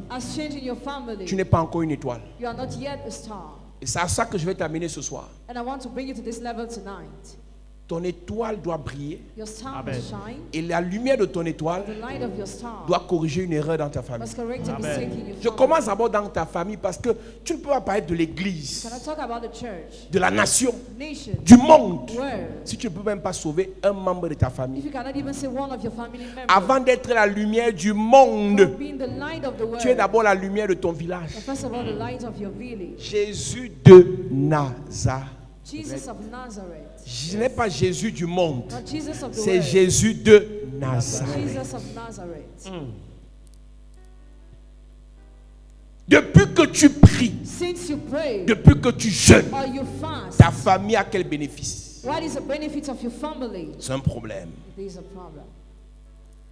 [SPEAKER 2] tu n'es pas encore une étoile. Et c'est à ça que je vais t'amener ce soir. Ton étoile doit briller.
[SPEAKER 4] Amen.
[SPEAKER 2] Et la lumière de ton étoile doit corriger une erreur dans ta famille. Je commence d'abord dans ta famille parce que tu ne peux pas parler de l'église, de la nation, du monde, si tu ne peux même pas sauver un membre de ta famille. Avant d'être la lumière du monde, tu es d'abord la lumière de ton village. Jésus de Nazareth. Je n'ai pas Jésus du monde, c'est Jésus de Nazareth. Depuis que tu pries, depuis que tu jeûnes, ta famille a quel bénéfice? C'est un problème.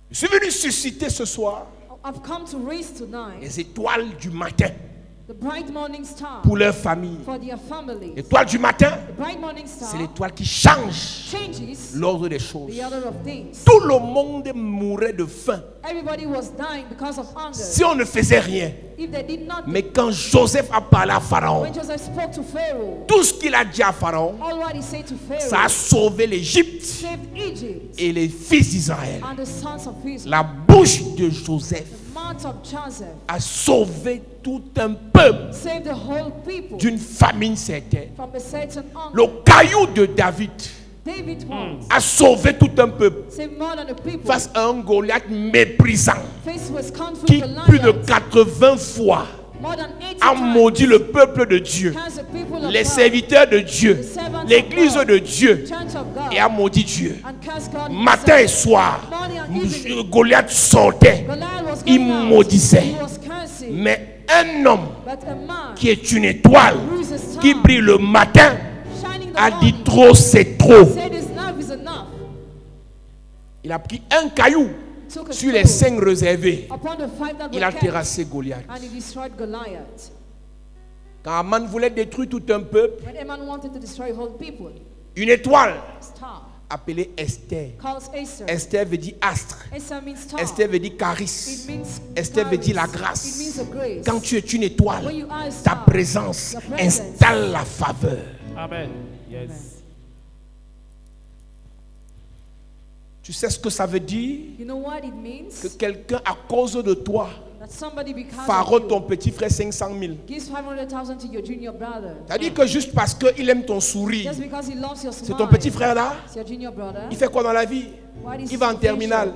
[SPEAKER 2] Je suis venu susciter ce soir les étoiles du matin pour leur famille. L'étoile du matin, c'est l'étoile qui change l'ordre des choses. Tout le monde mourait de faim si on ne faisait rien. Mais quand Joseph a parlé à Pharaon, tout ce qu'il a dit à Pharaon, ça a sauvé l'Égypte et les fils d'Israël. La bouche de Joseph a sauvé tout un peuple d'une famine certaine. Le caillou de David a sauvé tout un peuple face à un Goliath méprisant qui plus de 80 fois a maudit le peuple de Dieu, les serviteurs de Dieu, l'église de Dieu, et a maudit Dieu. Matin et soir, Goliath sortait, il maudissait. Mais un homme qui est une étoile, qui brille le matin, a dit trop, c'est trop. Il a pris un caillou sur les 5 réservés. Il a terrassé Goliath. Quand Aman voulait détruire tout un peuple, une étoile appelée Esther. Esther veut dire astre. Esther veut dire charisme. Esther veut dire la grâce. Quand tu es une étoile, ta présence installe la faveur.
[SPEAKER 4] Amen. Yes.
[SPEAKER 2] Tu sais ce que ça veut dire? Que quelqu'un, à cause de toi, Pharaon, ton petit frère, 500 000. C'est-à-dire que juste parce qu'il aime ton sourire, c'est ton petit frère là, il fait quoi dans la vie? Il va en terminale.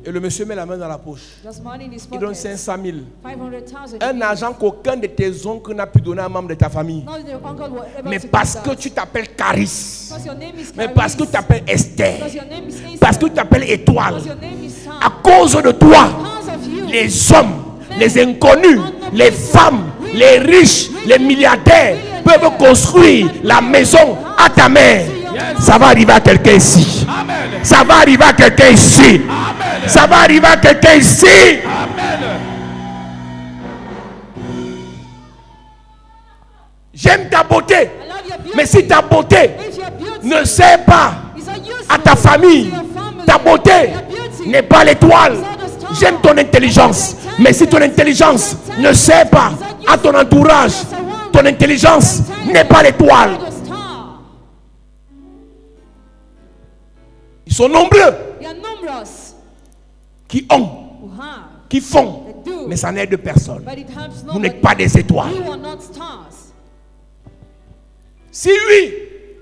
[SPEAKER 2] Et le monsieur met la main dans la poche.
[SPEAKER 3] Just money in his
[SPEAKER 2] Il donne
[SPEAKER 3] pocket.
[SPEAKER 2] 500 000.
[SPEAKER 3] 500,000.
[SPEAKER 2] Un argent qu'aucun de tes oncles n'a pu donner à un membre de ta famille.
[SPEAKER 3] Not that your uncle will ever
[SPEAKER 2] Mais
[SPEAKER 3] to
[SPEAKER 2] parce
[SPEAKER 3] give
[SPEAKER 2] que
[SPEAKER 3] that.
[SPEAKER 2] tu t'appelles Caris.
[SPEAKER 3] Because your name is
[SPEAKER 2] Mais parce que
[SPEAKER 3] Caris.
[SPEAKER 2] tu t'appelles Esther.
[SPEAKER 3] Because your name is Esther.
[SPEAKER 2] Parce que tu t'appelles Étoile.
[SPEAKER 3] Because your name is Sam.
[SPEAKER 2] À cause de toi,
[SPEAKER 3] Because of you.
[SPEAKER 2] les hommes, les inconnus, les femmes, les riches, les milliardaires peuvent construire la maison à ta main. Ça va arriver à quelqu'un ici.
[SPEAKER 4] Amen.
[SPEAKER 2] Ça va arriver à quelqu'un ici.
[SPEAKER 4] Amen.
[SPEAKER 2] Ça va arriver à quelqu'un ici.
[SPEAKER 4] Amen.
[SPEAKER 2] J'aime ta beauté.
[SPEAKER 3] I love your beauty.
[SPEAKER 2] Mais si ta beauté
[SPEAKER 3] If your beauty
[SPEAKER 2] ne sert pas
[SPEAKER 3] is not useful
[SPEAKER 2] à ta famille,
[SPEAKER 3] to your family,
[SPEAKER 2] ta beauté
[SPEAKER 3] your beauty
[SPEAKER 2] n'est pas l'étoile. J'aime ton intelligence. Mais si ton intelligence ne sert pas à ton entourage, ton intelligence n'est pas l'étoile.
[SPEAKER 3] is the star.
[SPEAKER 2] Ils sont nombreux
[SPEAKER 3] You are numerous
[SPEAKER 2] qui ont,
[SPEAKER 3] who have,
[SPEAKER 2] qui font,
[SPEAKER 3] they do,
[SPEAKER 2] mais ça n'aide personne.
[SPEAKER 3] but it helps
[SPEAKER 2] Vous
[SPEAKER 3] nobody.
[SPEAKER 2] n'êtes pas des étoiles.
[SPEAKER 3] You are not stars.
[SPEAKER 2] Si oui,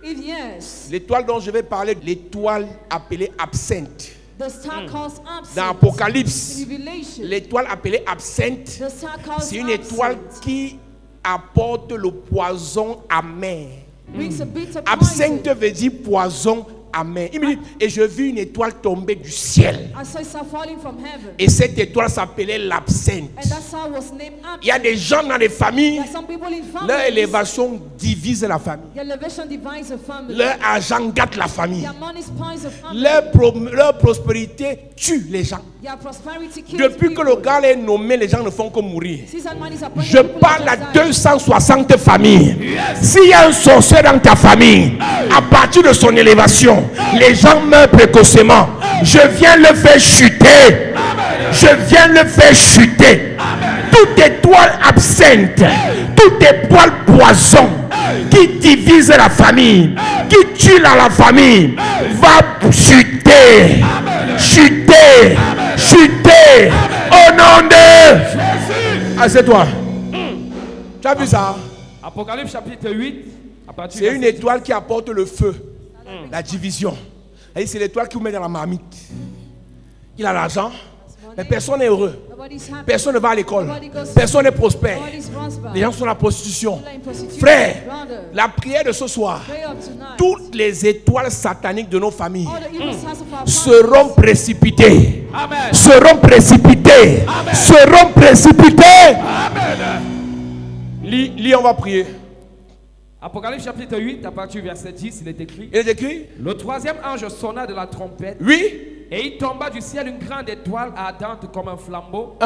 [SPEAKER 3] If yes,
[SPEAKER 2] l'étoile dont je vais parler, l'étoile appelée absinthe.
[SPEAKER 3] the star calls absent.
[SPEAKER 2] Dans Apocalypse,
[SPEAKER 3] Revelation.
[SPEAKER 2] l'étoile appelée absinthe,
[SPEAKER 3] The star calls
[SPEAKER 2] c'est une étoile
[SPEAKER 3] absent.
[SPEAKER 2] qui apporte le poison amer.
[SPEAKER 3] Brings a bitter
[SPEAKER 2] Absinthe
[SPEAKER 3] poison.
[SPEAKER 2] veut dire poison amer. Il me dit, et je vis une étoile tomber du ciel.
[SPEAKER 3] I saw it start falling from heaven.
[SPEAKER 2] Et cette étoile s'appelait l'absinthe.
[SPEAKER 3] And that's how it was named
[SPEAKER 2] Il y a
[SPEAKER 3] absent.
[SPEAKER 2] des gens dans les familles,
[SPEAKER 3] There are some people in
[SPEAKER 2] leur
[SPEAKER 3] families.
[SPEAKER 2] élévation divise la famille.
[SPEAKER 3] Their elevation divides a family.
[SPEAKER 2] Leur argent gâte la famille.
[SPEAKER 3] Their money spoils a family.
[SPEAKER 2] Leur prospérité tue les gens.
[SPEAKER 3] Their prosperity kills
[SPEAKER 2] Depuis que
[SPEAKER 3] people.
[SPEAKER 2] le gars est nommé, les gens ne font que mourir.
[SPEAKER 3] Since that man is appointed,
[SPEAKER 2] Je
[SPEAKER 3] people
[SPEAKER 2] parle à
[SPEAKER 3] just die.
[SPEAKER 2] 260 familles. S'il y a un sorcier dans ta famille, à partir de son élévation, les gens meurent précocement. Je viens le faire chuter. Je viens le faire chuter. Toute étoile absente, toute étoile poison qui divise la famille, qui tue la famille, va chuter. Chuter. Chuter. Au nom de... Assieds-toi. Tu as vu ça?
[SPEAKER 4] Apocalypse chapitre 8. À partir
[SPEAKER 2] C'est
[SPEAKER 4] du
[SPEAKER 2] une
[SPEAKER 4] verset
[SPEAKER 2] étoile qui apporte le feu, la division. Et c'est l'étoile qui vous met dans la marmite. Il a l'argent, mais personne n'est heureux.
[SPEAKER 3] Nobody's happy.
[SPEAKER 2] Personne ne va à l'école. Personne n'est prospère.
[SPEAKER 3] Nobody's prosper.
[SPEAKER 2] Les gens sont dans la prostitution.
[SPEAKER 3] People are in prostitution.
[SPEAKER 2] Frère,
[SPEAKER 3] Brother,
[SPEAKER 2] la prière de ce soir,
[SPEAKER 3] pray up tonight.
[SPEAKER 2] toutes les étoiles sataniques de nos familles
[SPEAKER 3] All the evil stars of our
[SPEAKER 2] seront précipitées.
[SPEAKER 4] Amen.
[SPEAKER 2] Seront précipitées. Seront précipitées.
[SPEAKER 4] Amen.
[SPEAKER 2] Lis, on va prier.
[SPEAKER 4] Apocalypse chapitre 8, à partir du verset 10, il est écrit.
[SPEAKER 2] Il est écrit?
[SPEAKER 4] Le troisième ange sonna de la trompette.
[SPEAKER 2] Oui.
[SPEAKER 4] Et il tomba du ciel une grande étoile ardente comme un flambeau.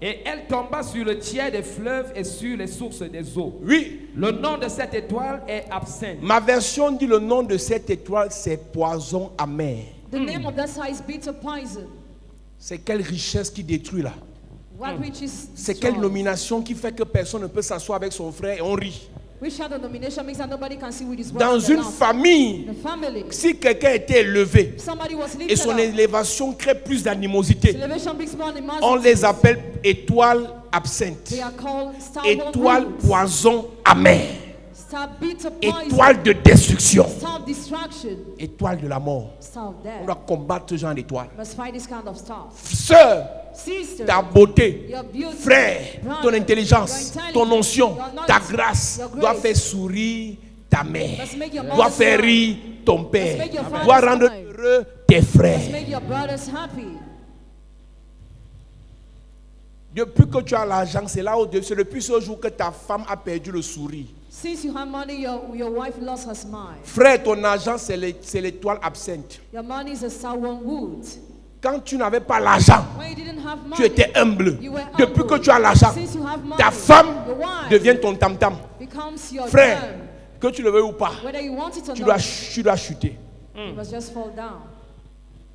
[SPEAKER 4] Et elle tomba sur le tiers des fleuves et sur les sources des eaux.
[SPEAKER 2] Oui.
[SPEAKER 4] Le nom de cette étoile est absinthe.
[SPEAKER 2] Ma version dit le nom de cette étoile, c'est poison amer.
[SPEAKER 3] The name of that star is bitter poison.
[SPEAKER 2] C'est quelle richesse qui détruit là?
[SPEAKER 3] What riches
[SPEAKER 2] C'est quelle
[SPEAKER 3] destroys?
[SPEAKER 2] nomination qui fait que personne ne peut s'asseoir avec son frère et on rit?
[SPEAKER 3] Which kind of nomination makes that nobody can see with his
[SPEAKER 2] Dans
[SPEAKER 3] brother
[SPEAKER 2] une
[SPEAKER 3] and laugh?
[SPEAKER 2] famille,
[SPEAKER 3] The family.
[SPEAKER 2] si quelqu'un était élevé
[SPEAKER 3] Somebody was
[SPEAKER 2] et
[SPEAKER 3] lifted
[SPEAKER 2] son
[SPEAKER 3] up.
[SPEAKER 2] élévation crée plus d'animosité,
[SPEAKER 3] Elevation brings more animosity.
[SPEAKER 2] on les appelle étoiles absentes,
[SPEAKER 3] They are called star
[SPEAKER 2] étoiles
[SPEAKER 3] roots.
[SPEAKER 2] poison amer,
[SPEAKER 3] Star bitter poison.
[SPEAKER 2] étoiles de destruction,
[SPEAKER 3] Star of destruction.
[SPEAKER 2] étoiles de la mort.
[SPEAKER 3] Star of
[SPEAKER 2] On
[SPEAKER 3] death.
[SPEAKER 2] doit combattre ce genre d'étoiles.
[SPEAKER 3] Must fight this kind of star.
[SPEAKER 2] Sœur,
[SPEAKER 3] Sister.
[SPEAKER 2] ta beauté,
[SPEAKER 3] Your beauty.
[SPEAKER 2] frère,
[SPEAKER 3] Brother,
[SPEAKER 2] ton intelligence,
[SPEAKER 3] your
[SPEAKER 2] ton onction,
[SPEAKER 3] your knowledge,
[SPEAKER 2] ta grâce
[SPEAKER 3] your
[SPEAKER 2] doit
[SPEAKER 3] grace.
[SPEAKER 2] faire sourire ta mère,
[SPEAKER 3] Must make your
[SPEAKER 2] doit
[SPEAKER 3] mother
[SPEAKER 2] faire
[SPEAKER 3] smile.
[SPEAKER 2] rire ton père,
[SPEAKER 3] make your father
[SPEAKER 2] doit rendre
[SPEAKER 3] smile.
[SPEAKER 2] heureux tes
[SPEAKER 3] Must
[SPEAKER 2] frères.
[SPEAKER 3] make your brothers happy.
[SPEAKER 2] Depuis que tu as l'argent, c'est là où c'est depuis ce jour que ta femme a perdu le sourire.
[SPEAKER 3] Since you have money, your wife lost her smile.
[SPEAKER 2] Frère, ton argent, c'est l'étoile absente.
[SPEAKER 3] Your money is a sour wood.
[SPEAKER 2] Quand tu n'avais pas l'argent,
[SPEAKER 3] When you didn't have money,
[SPEAKER 2] tu étais humble.
[SPEAKER 3] you were
[SPEAKER 2] Depuis
[SPEAKER 3] humble.
[SPEAKER 2] que tu as l'argent,
[SPEAKER 3] Since you have money,
[SPEAKER 2] ta femme
[SPEAKER 3] your wife
[SPEAKER 2] devient ton tam-tam.
[SPEAKER 3] becomes your
[SPEAKER 2] Frère,
[SPEAKER 3] dam.
[SPEAKER 2] que tu le veuilles ou pas,
[SPEAKER 3] Whether you want it or
[SPEAKER 2] tu
[SPEAKER 3] not,
[SPEAKER 2] dois chuter.
[SPEAKER 3] you must just fall down.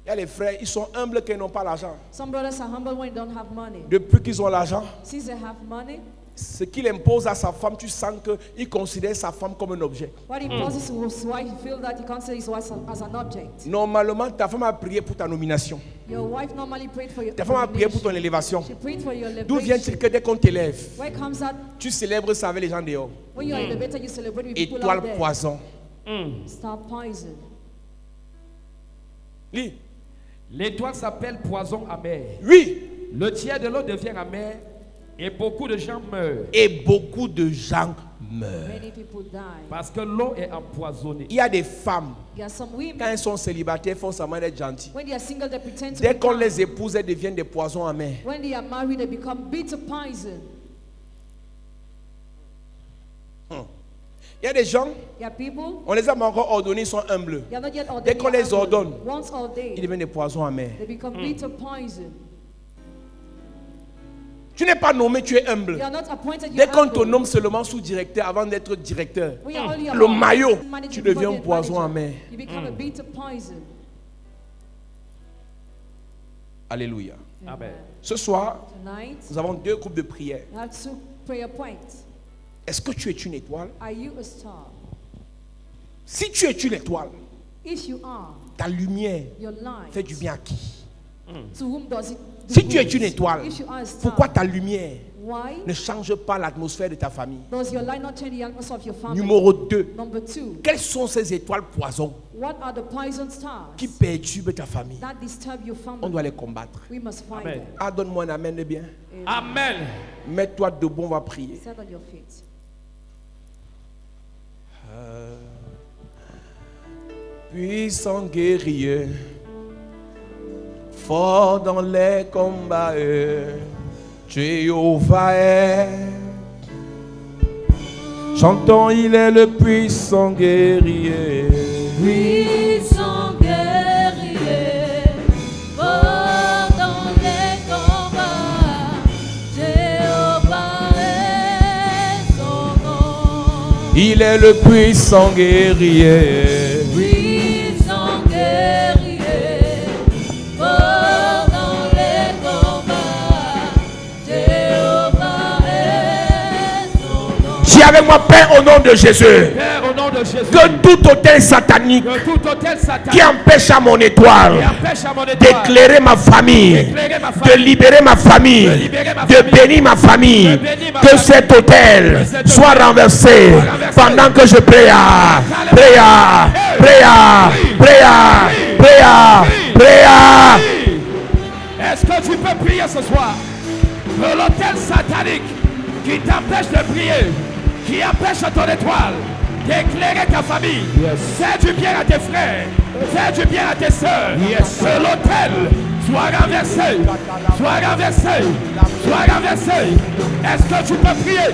[SPEAKER 2] Il y a les frères, ils sont humbles quand ils n'ont pas l'argent.
[SPEAKER 3] Some brothers are humble when they don't have money.
[SPEAKER 2] Depuis qu'ils ont l'argent,
[SPEAKER 3] Since they have money,
[SPEAKER 2] ce qu'il impose à sa femme, tu sens qu'il considère sa femme comme un objet.
[SPEAKER 3] what he imposes to his wife, you feel that he considers his wife as an object.
[SPEAKER 2] Normalement, ta femme a prié pour ta nomination.
[SPEAKER 3] Your wife normally prayed for your
[SPEAKER 2] Ta femme a prié pour ton
[SPEAKER 3] nomination.
[SPEAKER 2] élévation.
[SPEAKER 3] She prayed for your
[SPEAKER 2] D'où
[SPEAKER 3] elevation.
[SPEAKER 2] vient-il que dès qu'on t'élève,
[SPEAKER 3] Where comes that?
[SPEAKER 2] tu célèbres ça avec les gens dehors?
[SPEAKER 3] When you are elevated, you celebrate with people out
[SPEAKER 2] Étoile
[SPEAKER 3] there.
[SPEAKER 2] poison.
[SPEAKER 3] Star poison.
[SPEAKER 2] Lis.
[SPEAKER 4] L'étoile s'appelle poison amer.
[SPEAKER 2] Oui.
[SPEAKER 4] Le tiers de l'eau devient amer et beaucoup de gens meurent.
[SPEAKER 2] Et beaucoup de gens meurent.
[SPEAKER 3] Many people die.
[SPEAKER 4] Parce que l'eau est empoisonnée.
[SPEAKER 2] Il y a des femmes,
[SPEAKER 3] There are some
[SPEAKER 2] quand
[SPEAKER 3] women,
[SPEAKER 2] elles sont célibataires, font semblant d'être gentilles.
[SPEAKER 3] when they are single, they pretend to
[SPEAKER 2] Dès
[SPEAKER 3] be
[SPEAKER 2] qu'on
[SPEAKER 3] kind.
[SPEAKER 2] les épouse, elles deviennent des poisons amers.
[SPEAKER 3] When they are married, they become bitter poison.
[SPEAKER 2] Il y a des gens,
[SPEAKER 3] There are people,
[SPEAKER 2] on les a encore ordonnés, ils sont humbles.
[SPEAKER 3] they are not yet ordained.
[SPEAKER 2] Dès qu'on les ordonne,
[SPEAKER 3] once
[SPEAKER 2] ils
[SPEAKER 3] ordained,
[SPEAKER 2] deviennent des poisons amers.
[SPEAKER 3] they become bitter poison.
[SPEAKER 2] Tu n'es pas nommé, tu es humble.
[SPEAKER 3] They are not appointed.
[SPEAKER 2] Dès
[SPEAKER 3] you
[SPEAKER 2] qu'on
[SPEAKER 3] humble.
[SPEAKER 2] te nomme seulement sous-directeur avant d'être directeur,
[SPEAKER 3] We are only
[SPEAKER 2] le
[SPEAKER 3] about
[SPEAKER 2] maillot,
[SPEAKER 3] managing
[SPEAKER 2] tu deviens un
[SPEAKER 3] body and
[SPEAKER 2] poison
[SPEAKER 3] manager.
[SPEAKER 2] amer.
[SPEAKER 3] You become a bitter poison.
[SPEAKER 2] Alléluia.
[SPEAKER 4] Amen.
[SPEAKER 2] Ce soir,
[SPEAKER 3] Tonight,
[SPEAKER 2] nous avons 2 groupes de prière.
[SPEAKER 3] I have 2 prayer points.
[SPEAKER 2] Est-ce que tu es une étoile?
[SPEAKER 3] Are you a star?
[SPEAKER 2] Si tu es une étoile,
[SPEAKER 3] If you are,
[SPEAKER 2] ta lumière
[SPEAKER 3] your light,
[SPEAKER 2] fait du bien à qui?
[SPEAKER 3] to whom does it do
[SPEAKER 2] Si tu es
[SPEAKER 3] good?
[SPEAKER 2] une étoile,
[SPEAKER 3] If you are a star,
[SPEAKER 2] pourquoi ta lumière
[SPEAKER 3] why
[SPEAKER 2] ne change pas l'atmosphère de ta famille?
[SPEAKER 3] does your light not change the atmosphere of your family?
[SPEAKER 2] Numéro 2,
[SPEAKER 3] Number 2,
[SPEAKER 2] quelles sont ces étoiles poison
[SPEAKER 3] what are the poison stars
[SPEAKER 2] qui perturbent ta famille?
[SPEAKER 3] that disturb your family?
[SPEAKER 2] On doit les combattre.
[SPEAKER 3] We must find
[SPEAKER 4] Amen.
[SPEAKER 3] them.
[SPEAKER 2] Ah, donne-moi un amen de bien.
[SPEAKER 4] Amen.
[SPEAKER 2] Mets-toi debout, on va prier.
[SPEAKER 3] Stand on your feet.
[SPEAKER 2] Puissant guerrier, fort dans les combats, Jéhovah est. Chantons, il est le puissant guerrier.
[SPEAKER 1] Puissant guerrier, fort dans les combats, Jéhovah est son nom.
[SPEAKER 2] Il est le puissant guerrier.
[SPEAKER 1] Puissant guerrier, fort dans les combats, Jéhovah est son nom.
[SPEAKER 2] Dis avec moi, Père, au nom de Jésus,
[SPEAKER 4] Père, au nom de Jésus,
[SPEAKER 2] que tout hôtel satanique
[SPEAKER 4] que tout hôtel satanique
[SPEAKER 2] qui empêche à mon étoile
[SPEAKER 4] qui empêche à mon étoile
[SPEAKER 2] d'éclairer ma famille,
[SPEAKER 4] d'éclairer ma
[SPEAKER 2] de
[SPEAKER 4] famille,
[SPEAKER 2] libérer ma famille,
[SPEAKER 4] de libérer ma
[SPEAKER 2] de
[SPEAKER 4] famille,
[SPEAKER 2] bénir ma famille,
[SPEAKER 4] de bénir ma
[SPEAKER 2] que
[SPEAKER 4] famille,
[SPEAKER 2] cet hôtel
[SPEAKER 4] que cet
[SPEAKER 2] soit
[SPEAKER 4] hôtel
[SPEAKER 2] renversé
[SPEAKER 4] soit renversé
[SPEAKER 2] pendant que je prie. Prie.
[SPEAKER 4] Est-ce que tu peux prier ce soir pour l'hôtel satanique qui t'empêche de prier, qui empêche ton étoile d'éclairer ta famille? Fais du bien à tes frères, fais du bien à tes soeurs. Que l'hôtel soit renversé, soit renversé, soit renversé. Est-ce que tu peux prier?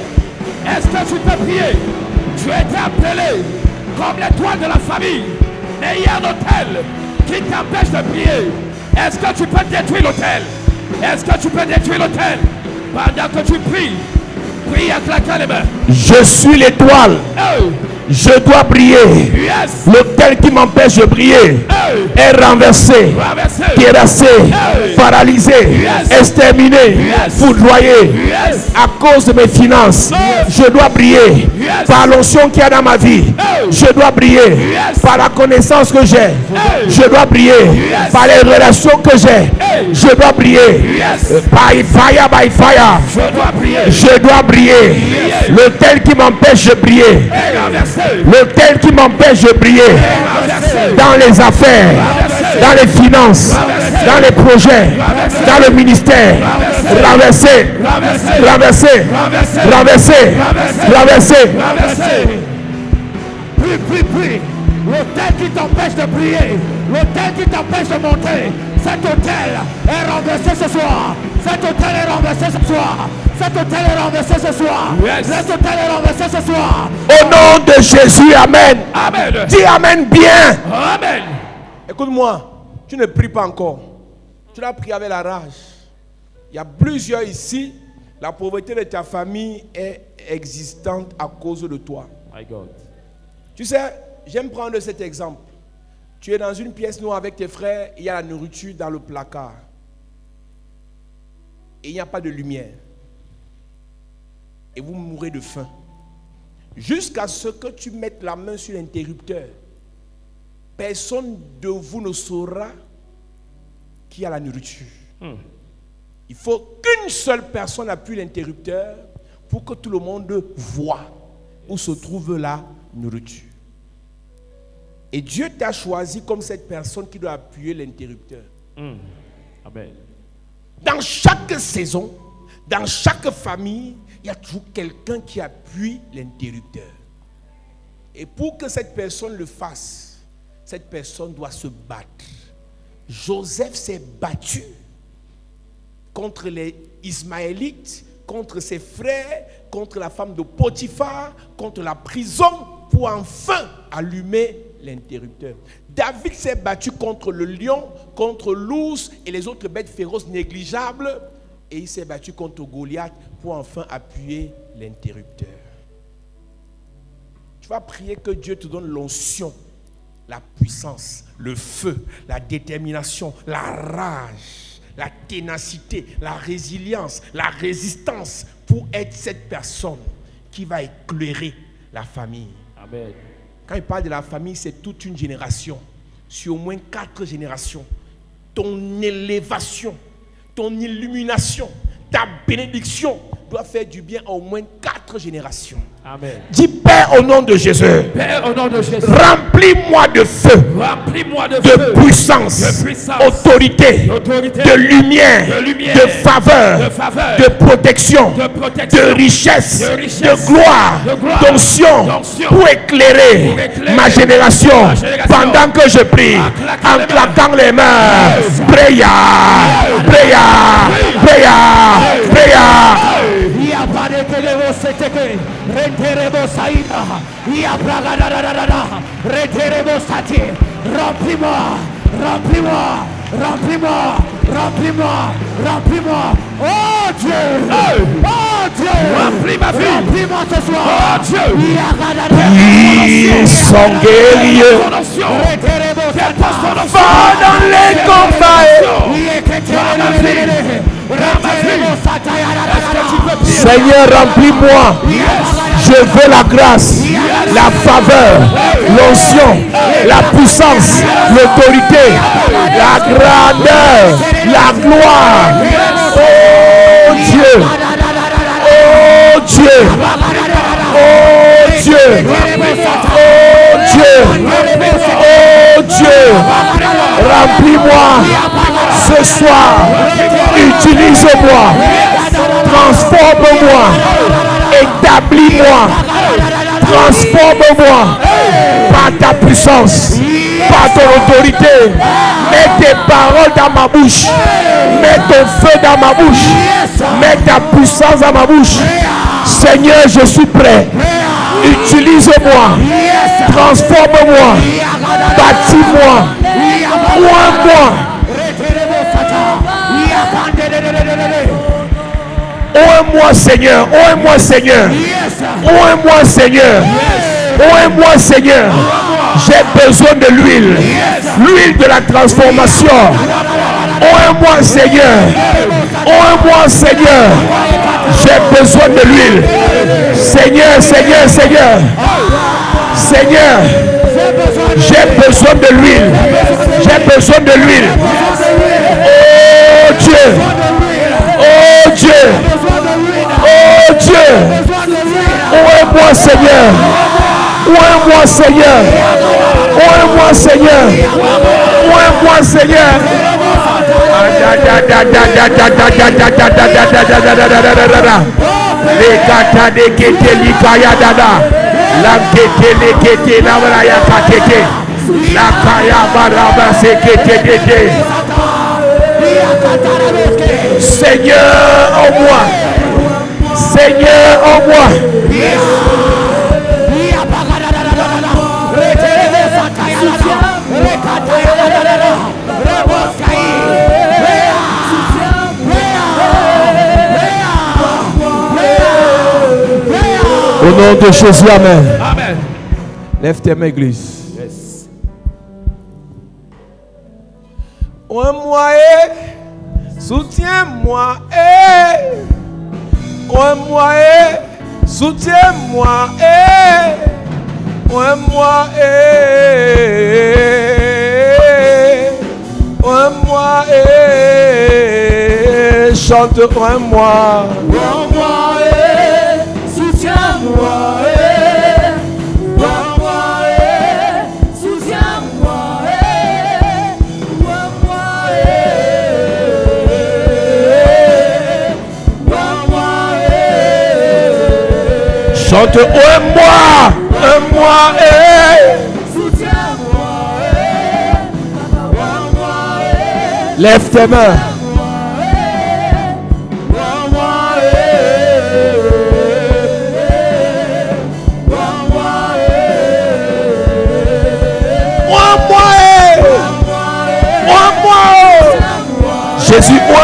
[SPEAKER 4] Est-ce que tu peux prier? Tu as été appelé comme l'étoile de la famille. Mais il y a un hôtel qui t'empêche de prier. Est-ce que tu peux détruire l'hôtel? Est-ce que tu peux détruire l'hôtel? Pendant que tu pries, prie en claquant les mains.
[SPEAKER 2] Je suis l'étoile.
[SPEAKER 4] Oh,
[SPEAKER 2] Je dois briller.
[SPEAKER 4] yes.
[SPEAKER 2] L'autel qui m'empêche de briller
[SPEAKER 4] Oh,
[SPEAKER 2] est renversé,
[SPEAKER 4] renversé.
[SPEAKER 2] terrassé, paralysé, exterminé, foudroyé.
[SPEAKER 4] Yes.
[SPEAKER 2] À cause de mes finances, je dois briller. Par l'onction qu'il y a dans ma vie, je dois briller. Par la connaissance que j'ai, je dois briller. Par les relations que j'ai, je dois briller. By fire, by fire,
[SPEAKER 4] Je dois prier.
[SPEAKER 2] je dois briller. L'autel qui m'empêche de briller,
[SPEAKER 4] Et renversé.
[SPEAKER 2] l'autel qui m'empêche de briller dans les affaires, dans les finances, dans les projets, dans le ministère, renversé, renversé, renversé, renversé.
[SPEAKER 4] Prie. L'hôtel qui t'empêche de prier, l'hôtel qui t'empêche de monter, cet hôtel est renversé ce soir. Cet hôtel est renversé ce soir. Cet hôtel est renversé ce soir. Cet hôtel est renversé ce soir.
[SPEAKER 2] Au nom de Jésus, amen.
[SPEAKER 4] Amen.
[SPEAKER 2] Dis amen bien.
[SPEAKER 4] Amen.
[SPEAKER 2] Écoute-moi, tu ne pries pas encore. Tu l'as prié avec la rage. Il y a plusieurs ici. La pauvreté de ta famille est existante à cause de toi.
[SPEAKER 4] My God.
[SPEAKER 2] Tu sais, j'aime prendre cet exemple. Tu es dans une pièce noire avec tes frères, il y a la nourriture dans le placard. Et il n'y a pas de lumière. Et vous mourrez de faim. Jusqu'à ce que tu mettes la main sur l'interrupteur. Personne de vous ne saura qu'il y a la nourriture. Il faut qu'une seule personne appuie l'interrupteur pour que tout le monde voit où se trouve la nourriture. Et Dieu t'a choisi comme cette personne qui doit appuyer l'interrupteur.
[SPEAKER 4] Amen.
[SPEAKER 2] Dans chaque saison, dans chaque famille, il y a toujours quelqu'un qui appuie l'interrupteur. Et pour que cette personne le fasse, cette personne doit se battre. Joseph s'est battu contre les Ismaélites, contre ses frères, contre la femme de Potiphar, contre la prison, pour enfin allumer l'interrupteur. David s'est battu contre le lion, contre l'ours et les autres bêtes féroces négligeables. Et il s'est battu contre Goliath pour enfin appuyer l'interrupteur. Tu vas prier que Dieu te donne l'onction, la puissance, le feu, la détermination, la rage, la ténacité, la résilience, la résistance pour être cette personne qui va éclairer la famille.
[SPEAKER 4] Amen.
[SPEAKER 2] Quand il parle de la famille, c'est toute une génération. Sur au moins 4 générations. Ton élévation, ton illumination, ta bénédiction doit faire du bien à au moins 4 générations.
[SPEAKER 4] Amen.
[SPEAKER 2] Dis Père au nom de Jésus.
[SPEAKER 4] Père, au nom de Jésus.
[SPEAKER 2] Remplis-moi de feu.
[SPEAKER 4] Remplis-moi de
[SPEAKER 2] De puissance, autorité, de lumière, de faveur, de protection, de richesse, de gloire, d'onction pour éclairer ma génération pendant que je prie en claquant les mains. Prière, prière, prière, prière.
[SPEAKER 5] Remplis-moi, remplis-moi, remplis-moi, remplis-moi, remplis-moi. Oh Dieu, oh Dieu,
[SPEAKER 4] Remplis ma vie.
[SPEAKER 5] remplis-moi ce soir.
[SPEAKER 4] Oh Dieu.
[SPEAKER 2] Ils sont guerriers. Va dans les combats. Seigneur, remplis-moi. Je veux la grâce, la faveur, l'onction, la puissance, l'autorité, la grandeur, la gloire. Oh Dieu, oh Dieu, oh Dieu, oh Dieu, oh Dieu, remplis-moi ce soir, utilise-moi, transforme-moi, établis-moi, transforme-moi par ta puissance, par ton autorité. Mets tes paroles dans ma bouche, mets ton feu dans ma bouche, mets ta puissance dans ma bouche. Seigneur, je suis prêt. Utilise-moi, transforme-moi, bâtis-moi, oins-moi. Oins-moi Seigneur, oins-moi Seigneur, oins-moi Seigneur, oins-moi Seigneur. J'ai besoin de l'huile, l'huile de la transformation. Oins-moi Seigneur, oins-moi Seigneur. J'ai besoin de l'huile. Seigneur, Seigneur, Seigneur, Seigneur, j'ai besoin de l'huile, j'ai besoin de l'huile. Oh Dieu, oh Dieu, oh Dieu, oins-moi Seigneur, oins-moi Seigneur, oins-moi Seigneur, oins-moi Seigneur. Les gata de kete likaya dada, la kete le kete la braya kete, la kaya baraba se kete dede. Seigneur en moi, Seigneur en moi. Au nom de Jésus, amen.
[SPEAKER 4] Amen.
[SPEAKER 2] Lève tes mains, église.
[SPEAKER 4] Yes.
[SPEAKER 2] Oins-moi et soutiens-moi et oins-moi et soutiens-moi et oins-moi et oins-moi et chante oins-moi.
[SPEAKER 1] Oins-moi et soutiens-moi oins-moi et soutiens-moi oins-moi et
[SPEAKER 2] Chante moi,
[SPEAKER 1] soutiens-moi,
[SPEAKER 2] lève tes mains. Jésus, moi.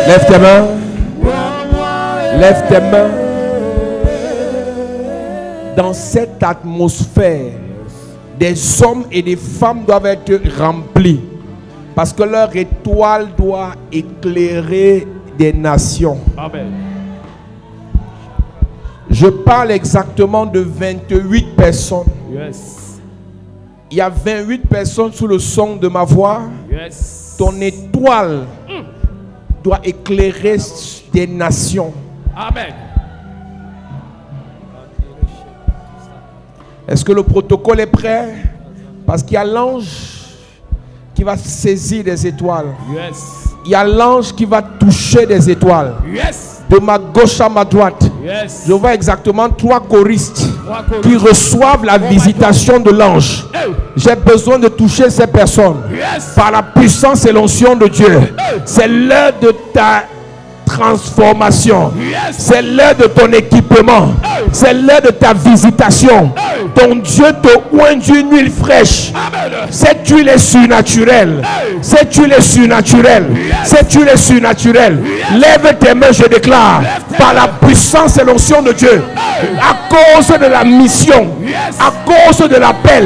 [SPEAKER 2] Lève tes mains. Lève tes mains. Dans cette atmosphère, des hommes et des femmes doivent être remplis. Parce que leur étoile doit éclairer des nations.
[SPEAKER 4] Amen.
[SPEAKER 2] Je parle exactement de 28 personnes.
[SPEAKER 4] Yes.
[SPEAKER 2] Il y a 28 personnes sous le son de ma voix.
[SPEAKER 4] Yes.
[SPEAKER 2] Ton étoile doit éclairer des nations.
[SPEAKER 4] Amen.
[SPEAKER 2] Est-ce que le protocole est prêt? Parce qu'il y a l'ange qui va saisir des étoiles.
[SPEAKER 4] Yes.
[SPEAKER 2] Il y a l'ange qui va toucher des étoiles.
[SPEAKER 4] Yes.
[SPEAKER 2] De ma gauche à ma droite.
[SPEAKER 4] Yes.
[SPEAKER 2] Je vois exactement 3 choristes qui reçoivent la visitation de l'ange. J'ai besoin de toucher ces personnes par la puissance et l'onction de Dieu. C'est l'heure de ta transformation. C'est l'heure de ton équipement. C'est l'heure de ta visitation. Ton Dieu te oint d'une huile fraîche. Cette huile est surnaturelle. Cette huile est surnaturelle. Cette huile est surnaturelle. Lève tes mains, je déclare, par la puissance et l'onction de Dieu, à cause de la mission, à cause de l'appel,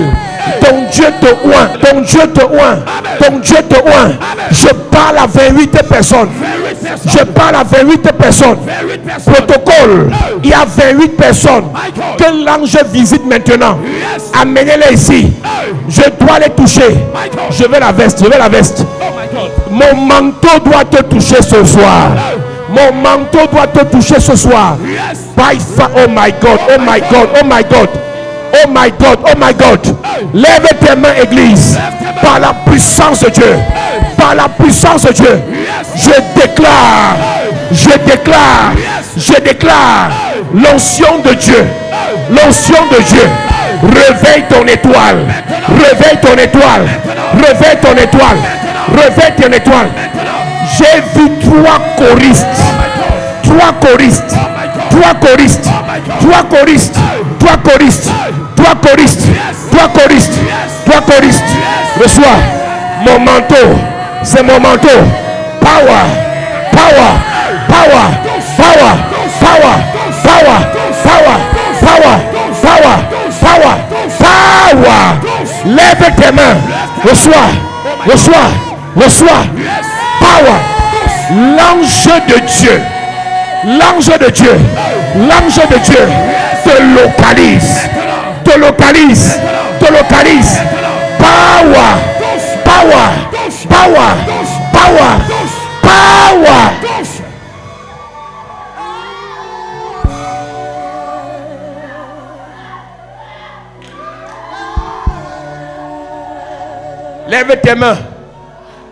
[SPEAKER 2] ton Dieu te oint, ton Dieu te oint, ton Dieu te oint. Je parle à 28 personnes. Je parle à 28 personnes. Protocole, il y a 28 personnes que l'ange visite maintenant. Amenez-les ici. Je dois les toucher. Je veux la veste, je veux la veste. Mon manteau doit te toucher ce soir. Mon manteau doit te toucher ce soir. By fire, oh my God, oh my God, oh my God. Oh my God, oh my God. Lève tes mains, église. Par la puissance de Dieu. Par la puissance de Dieu. Je déclare. Je déclare. Je déclare. L'onction de Dieu. L'onction de Dieu. Réveille ton étoile. Réveille ton étoile. Réveille ton étoile. Réveille ton étoile. J'ai vu 3 choristes. 3 choristes. 3 choristes. 3 choristes. 3 choristes. 3 choristes. 3 choristes. 3 choristes. Reçois mon manteau. C'est mon manteau. Power. Power. Power. Power. Power. Power. Power. Power. Power. Power. Power. Lève tes mains. Reçois. Reçois. Reçois. Power. L'ange de Dieu. L'ange de Dieu. L'ange de Dieu te localise. Te localise. Te localise. Power. Power. Power. Power. Power. Lève tes mains.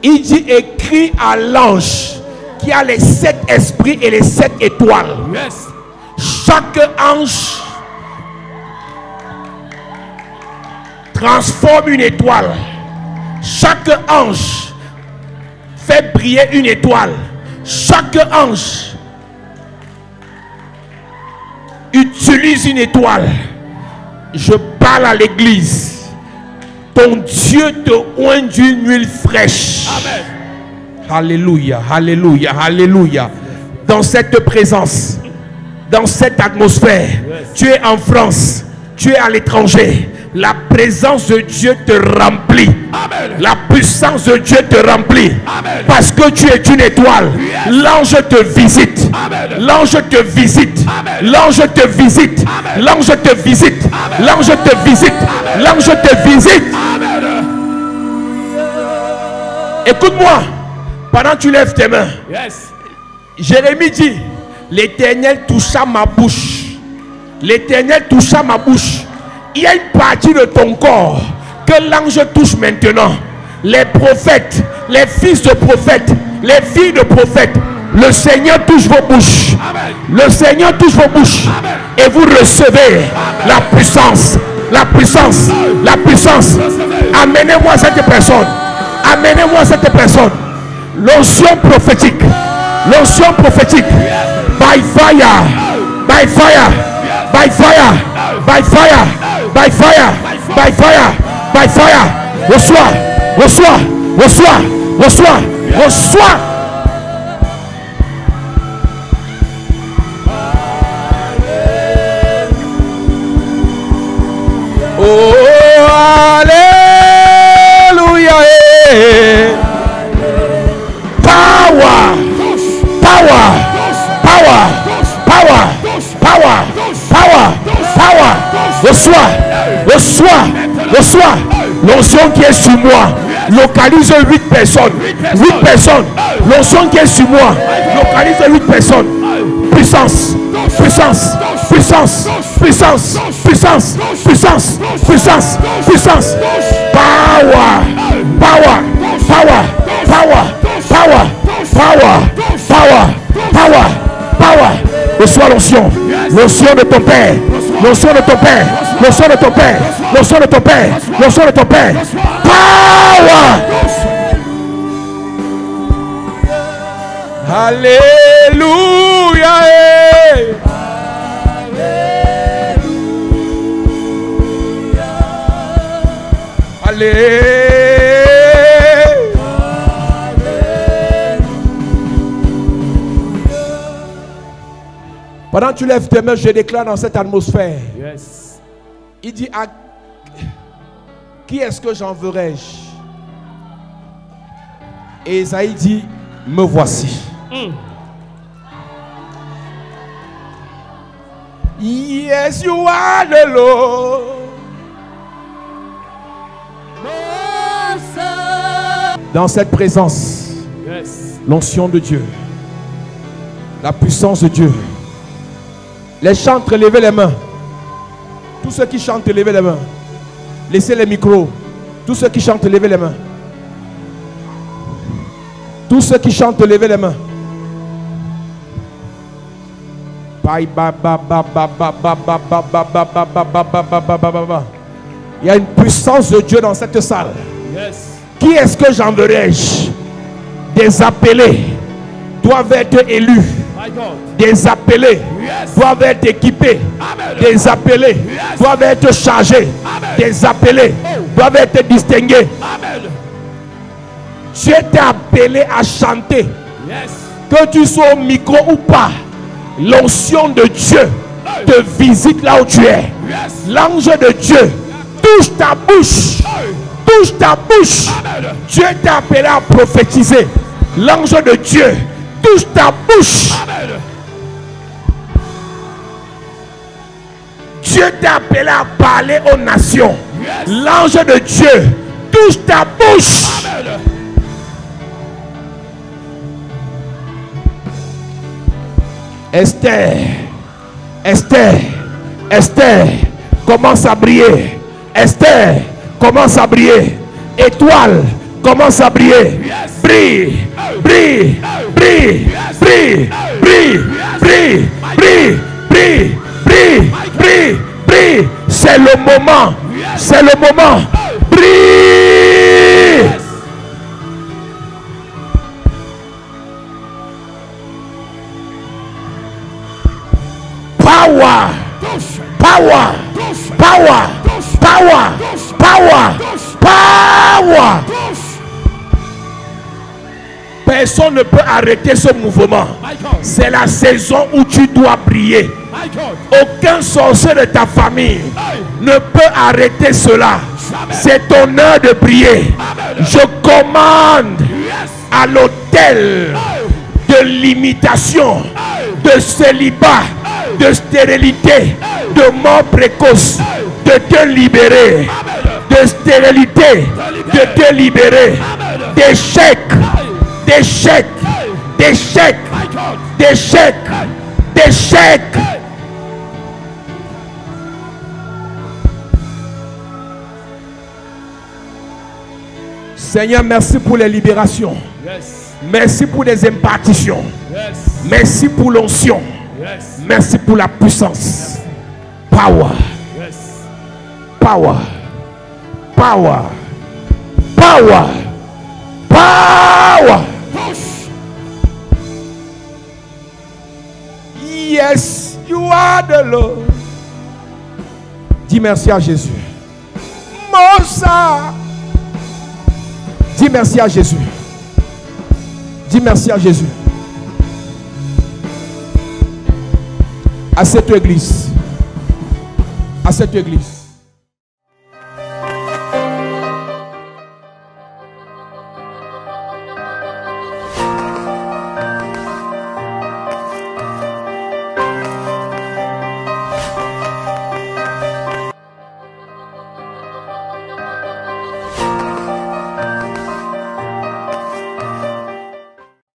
[SPEAKER 2] Il dit écrit à l'ange qui a les 7 esprits et les 7 étoiles.
[SPEAKER 4] Yes.
[SPEAKER 2] Chaque ange transforme une étoile. Chaque ange fait briller une étoile. Chaque ange utilise une étoile. Je parle à l'église. Ton Dieu te oint d'une huile fraîche.
[SPEAKER 4] Amen.
[SPEAKER 2] Alléluia, alléluia, alléluia. Dans cette présence, dans cette atmosphère, tu es en France, tu es à l'étranger. La présence de Dieu te remplit.
[SPEAKER 4] Amen.
[SPEAKER 2] La puissance de Dieu te remplit.
[SPEAKER 4] Amen.
[SPEAKER 2] Parce que tu es une étoile. L'ange te visite.
[SPEAKER 4] Amen.
[SPEAKER 2] L'ange te visite.
[SPEAKER 4] Amen.
[SPEAKER 2] L'ange te visite.
[SPEAKER 4] Amen.
[SPEAKER 2] L'ange te visite.
[SPEAKER 4] Amen.
[SPEAKER 2] L'ange te visite.
[SPEAKER 4] Amen.
[SPEAKER 2] L'ange te visite.
[SPEAKER 4] Amen.
[SPEAKER 2] Écoute-moi. Pendant que tu lèves tes mains.
[SPEAKER 4] Yes.
[SPEAKER 2] Jérémie dit, L'Éternel toucha ma bouche. L'Éternel toucha ma bouche. Il y a une partie de ton corps que l'ange touche maintenant. Les prophètes, les fils de prophètes, les filles de prophètes. Le Seigneur touche vos bouches. Le Seigneur touche vos bouches. Et vous recevez la puissance. La puissance. La puissance. Amenez-moi cette personne. Amenez-moi cette personne. L'onction prophétique. L'onction prophétique. By fire. By fire. By fire. By fire. By fire. By fire. By fire. Reçois. Reçois. Reçois. Reçois. Reçois. Oh, alléluia. Power. Power. Power. Power. Power. Power. Power. Reçois. Reçois. Reçois. L'onction qui est sur moi localise 8 personnes. 8 personnes. L'onction qui est sur moi localise 8 personnes. Puissance. Puissance. Puissance. Puissance. Puissance. Puissance. Puissance. Puissance. Power. Power. Power. Power. Power. Power. Power. Power. Power. Reçois l'onction. L'onction de ton Père. L'onction de ton Père. L'onction de ton Père. L'onction de ton Père. L'onction de ton Père. Power. Alléluia. Alléluia. Pendant que tu lèves tes mains, je déclare dans cette atmosphère.
[SPEAKER 4] Yes.
[SPEAKER 2] Il dit à qui est-ce que j'enverrai-je? Et Isaïe dit, me voici. Yes, you are the Lord. Dans cette présence,
[SPEAKER 4] Yes.
[SPEAKER 2] l'onction de Dieu, la puissance de Dieu. Les chantres, levez les mains. Tous ceux qui chantent, levez les mains. Laissez les micros. Tous ceux qui chantent, levez les mains. Tous ceux qui chantent, levez les mains. Il y a une puissance de Dieu dans cette salle.
[SPEAKER 4] Yes.
[SPEAKER 2] Qui est-ce que j'enverrai-je? Des appelés doivent être élus.
[SPEAKER 4] My God.
[SPEAKER 2] Des appelés doivent être équipés. Des appelés doivent être chargés. Des appelés doivent être distingués. Dieu t'a appelé à chanter.
[SPEAKER 4] Yes.
[SPEAKER 2] Que tu sois au micro ou pas, l'onction de Dieu te visite là où tu es. L'ange de Dieu touche ta bouche. Touche ta bouche. Dieu t'a appelé à prophétiser. L'ange de Dieu touche ta bouche. Dieu t'a appelé à parler aux nations. L'ange de Dieu touche ta bouche. Esther, Esther, Esther, commence à briller. Esther, commence à briller. Étoile, commence à briller. Brille, brille, brille, brille, brille, brille, brille, brille, brille, brille, brille. C'est le moment. C'est le moment. Brille. Power, power, power, power, power, power. Personne ne peut arrêter ce mouvement. C'est la saison où tu dois briller. Aucun sorcier de ta famille ne peut arrêter cela. C'est ton heure de briller. Je commande à l'autel de limitation, de célibat, de stérilité, de mort précoce, de te libérer, de stérilité, de te libérer, d'échec, d'échec, d'échec, d'échec, d'échec. Seigneur, merci pour les libérations.
[SPEAKER 4] Yes.
[SPEAKER 2] Merci pour les impartitions.
[SPEAKER 4] Yes.
[SPEAKER 2] Merci pour l'onction.
[SPEAKER 4] Yes.
[SPEAKER 2] Merci pour la puissance. Power.
[SPEAKER 4] Yes.
[SPEAKER 2] Power. Power. Power. Power.
[SPEAKER 4] Push.
[SPEAKER 2] Yes, you are the Lord. Dis merci à Jésus. Mosa. Dis merci à Jésus. Dis merci à Jésus. À cette église. À cette église.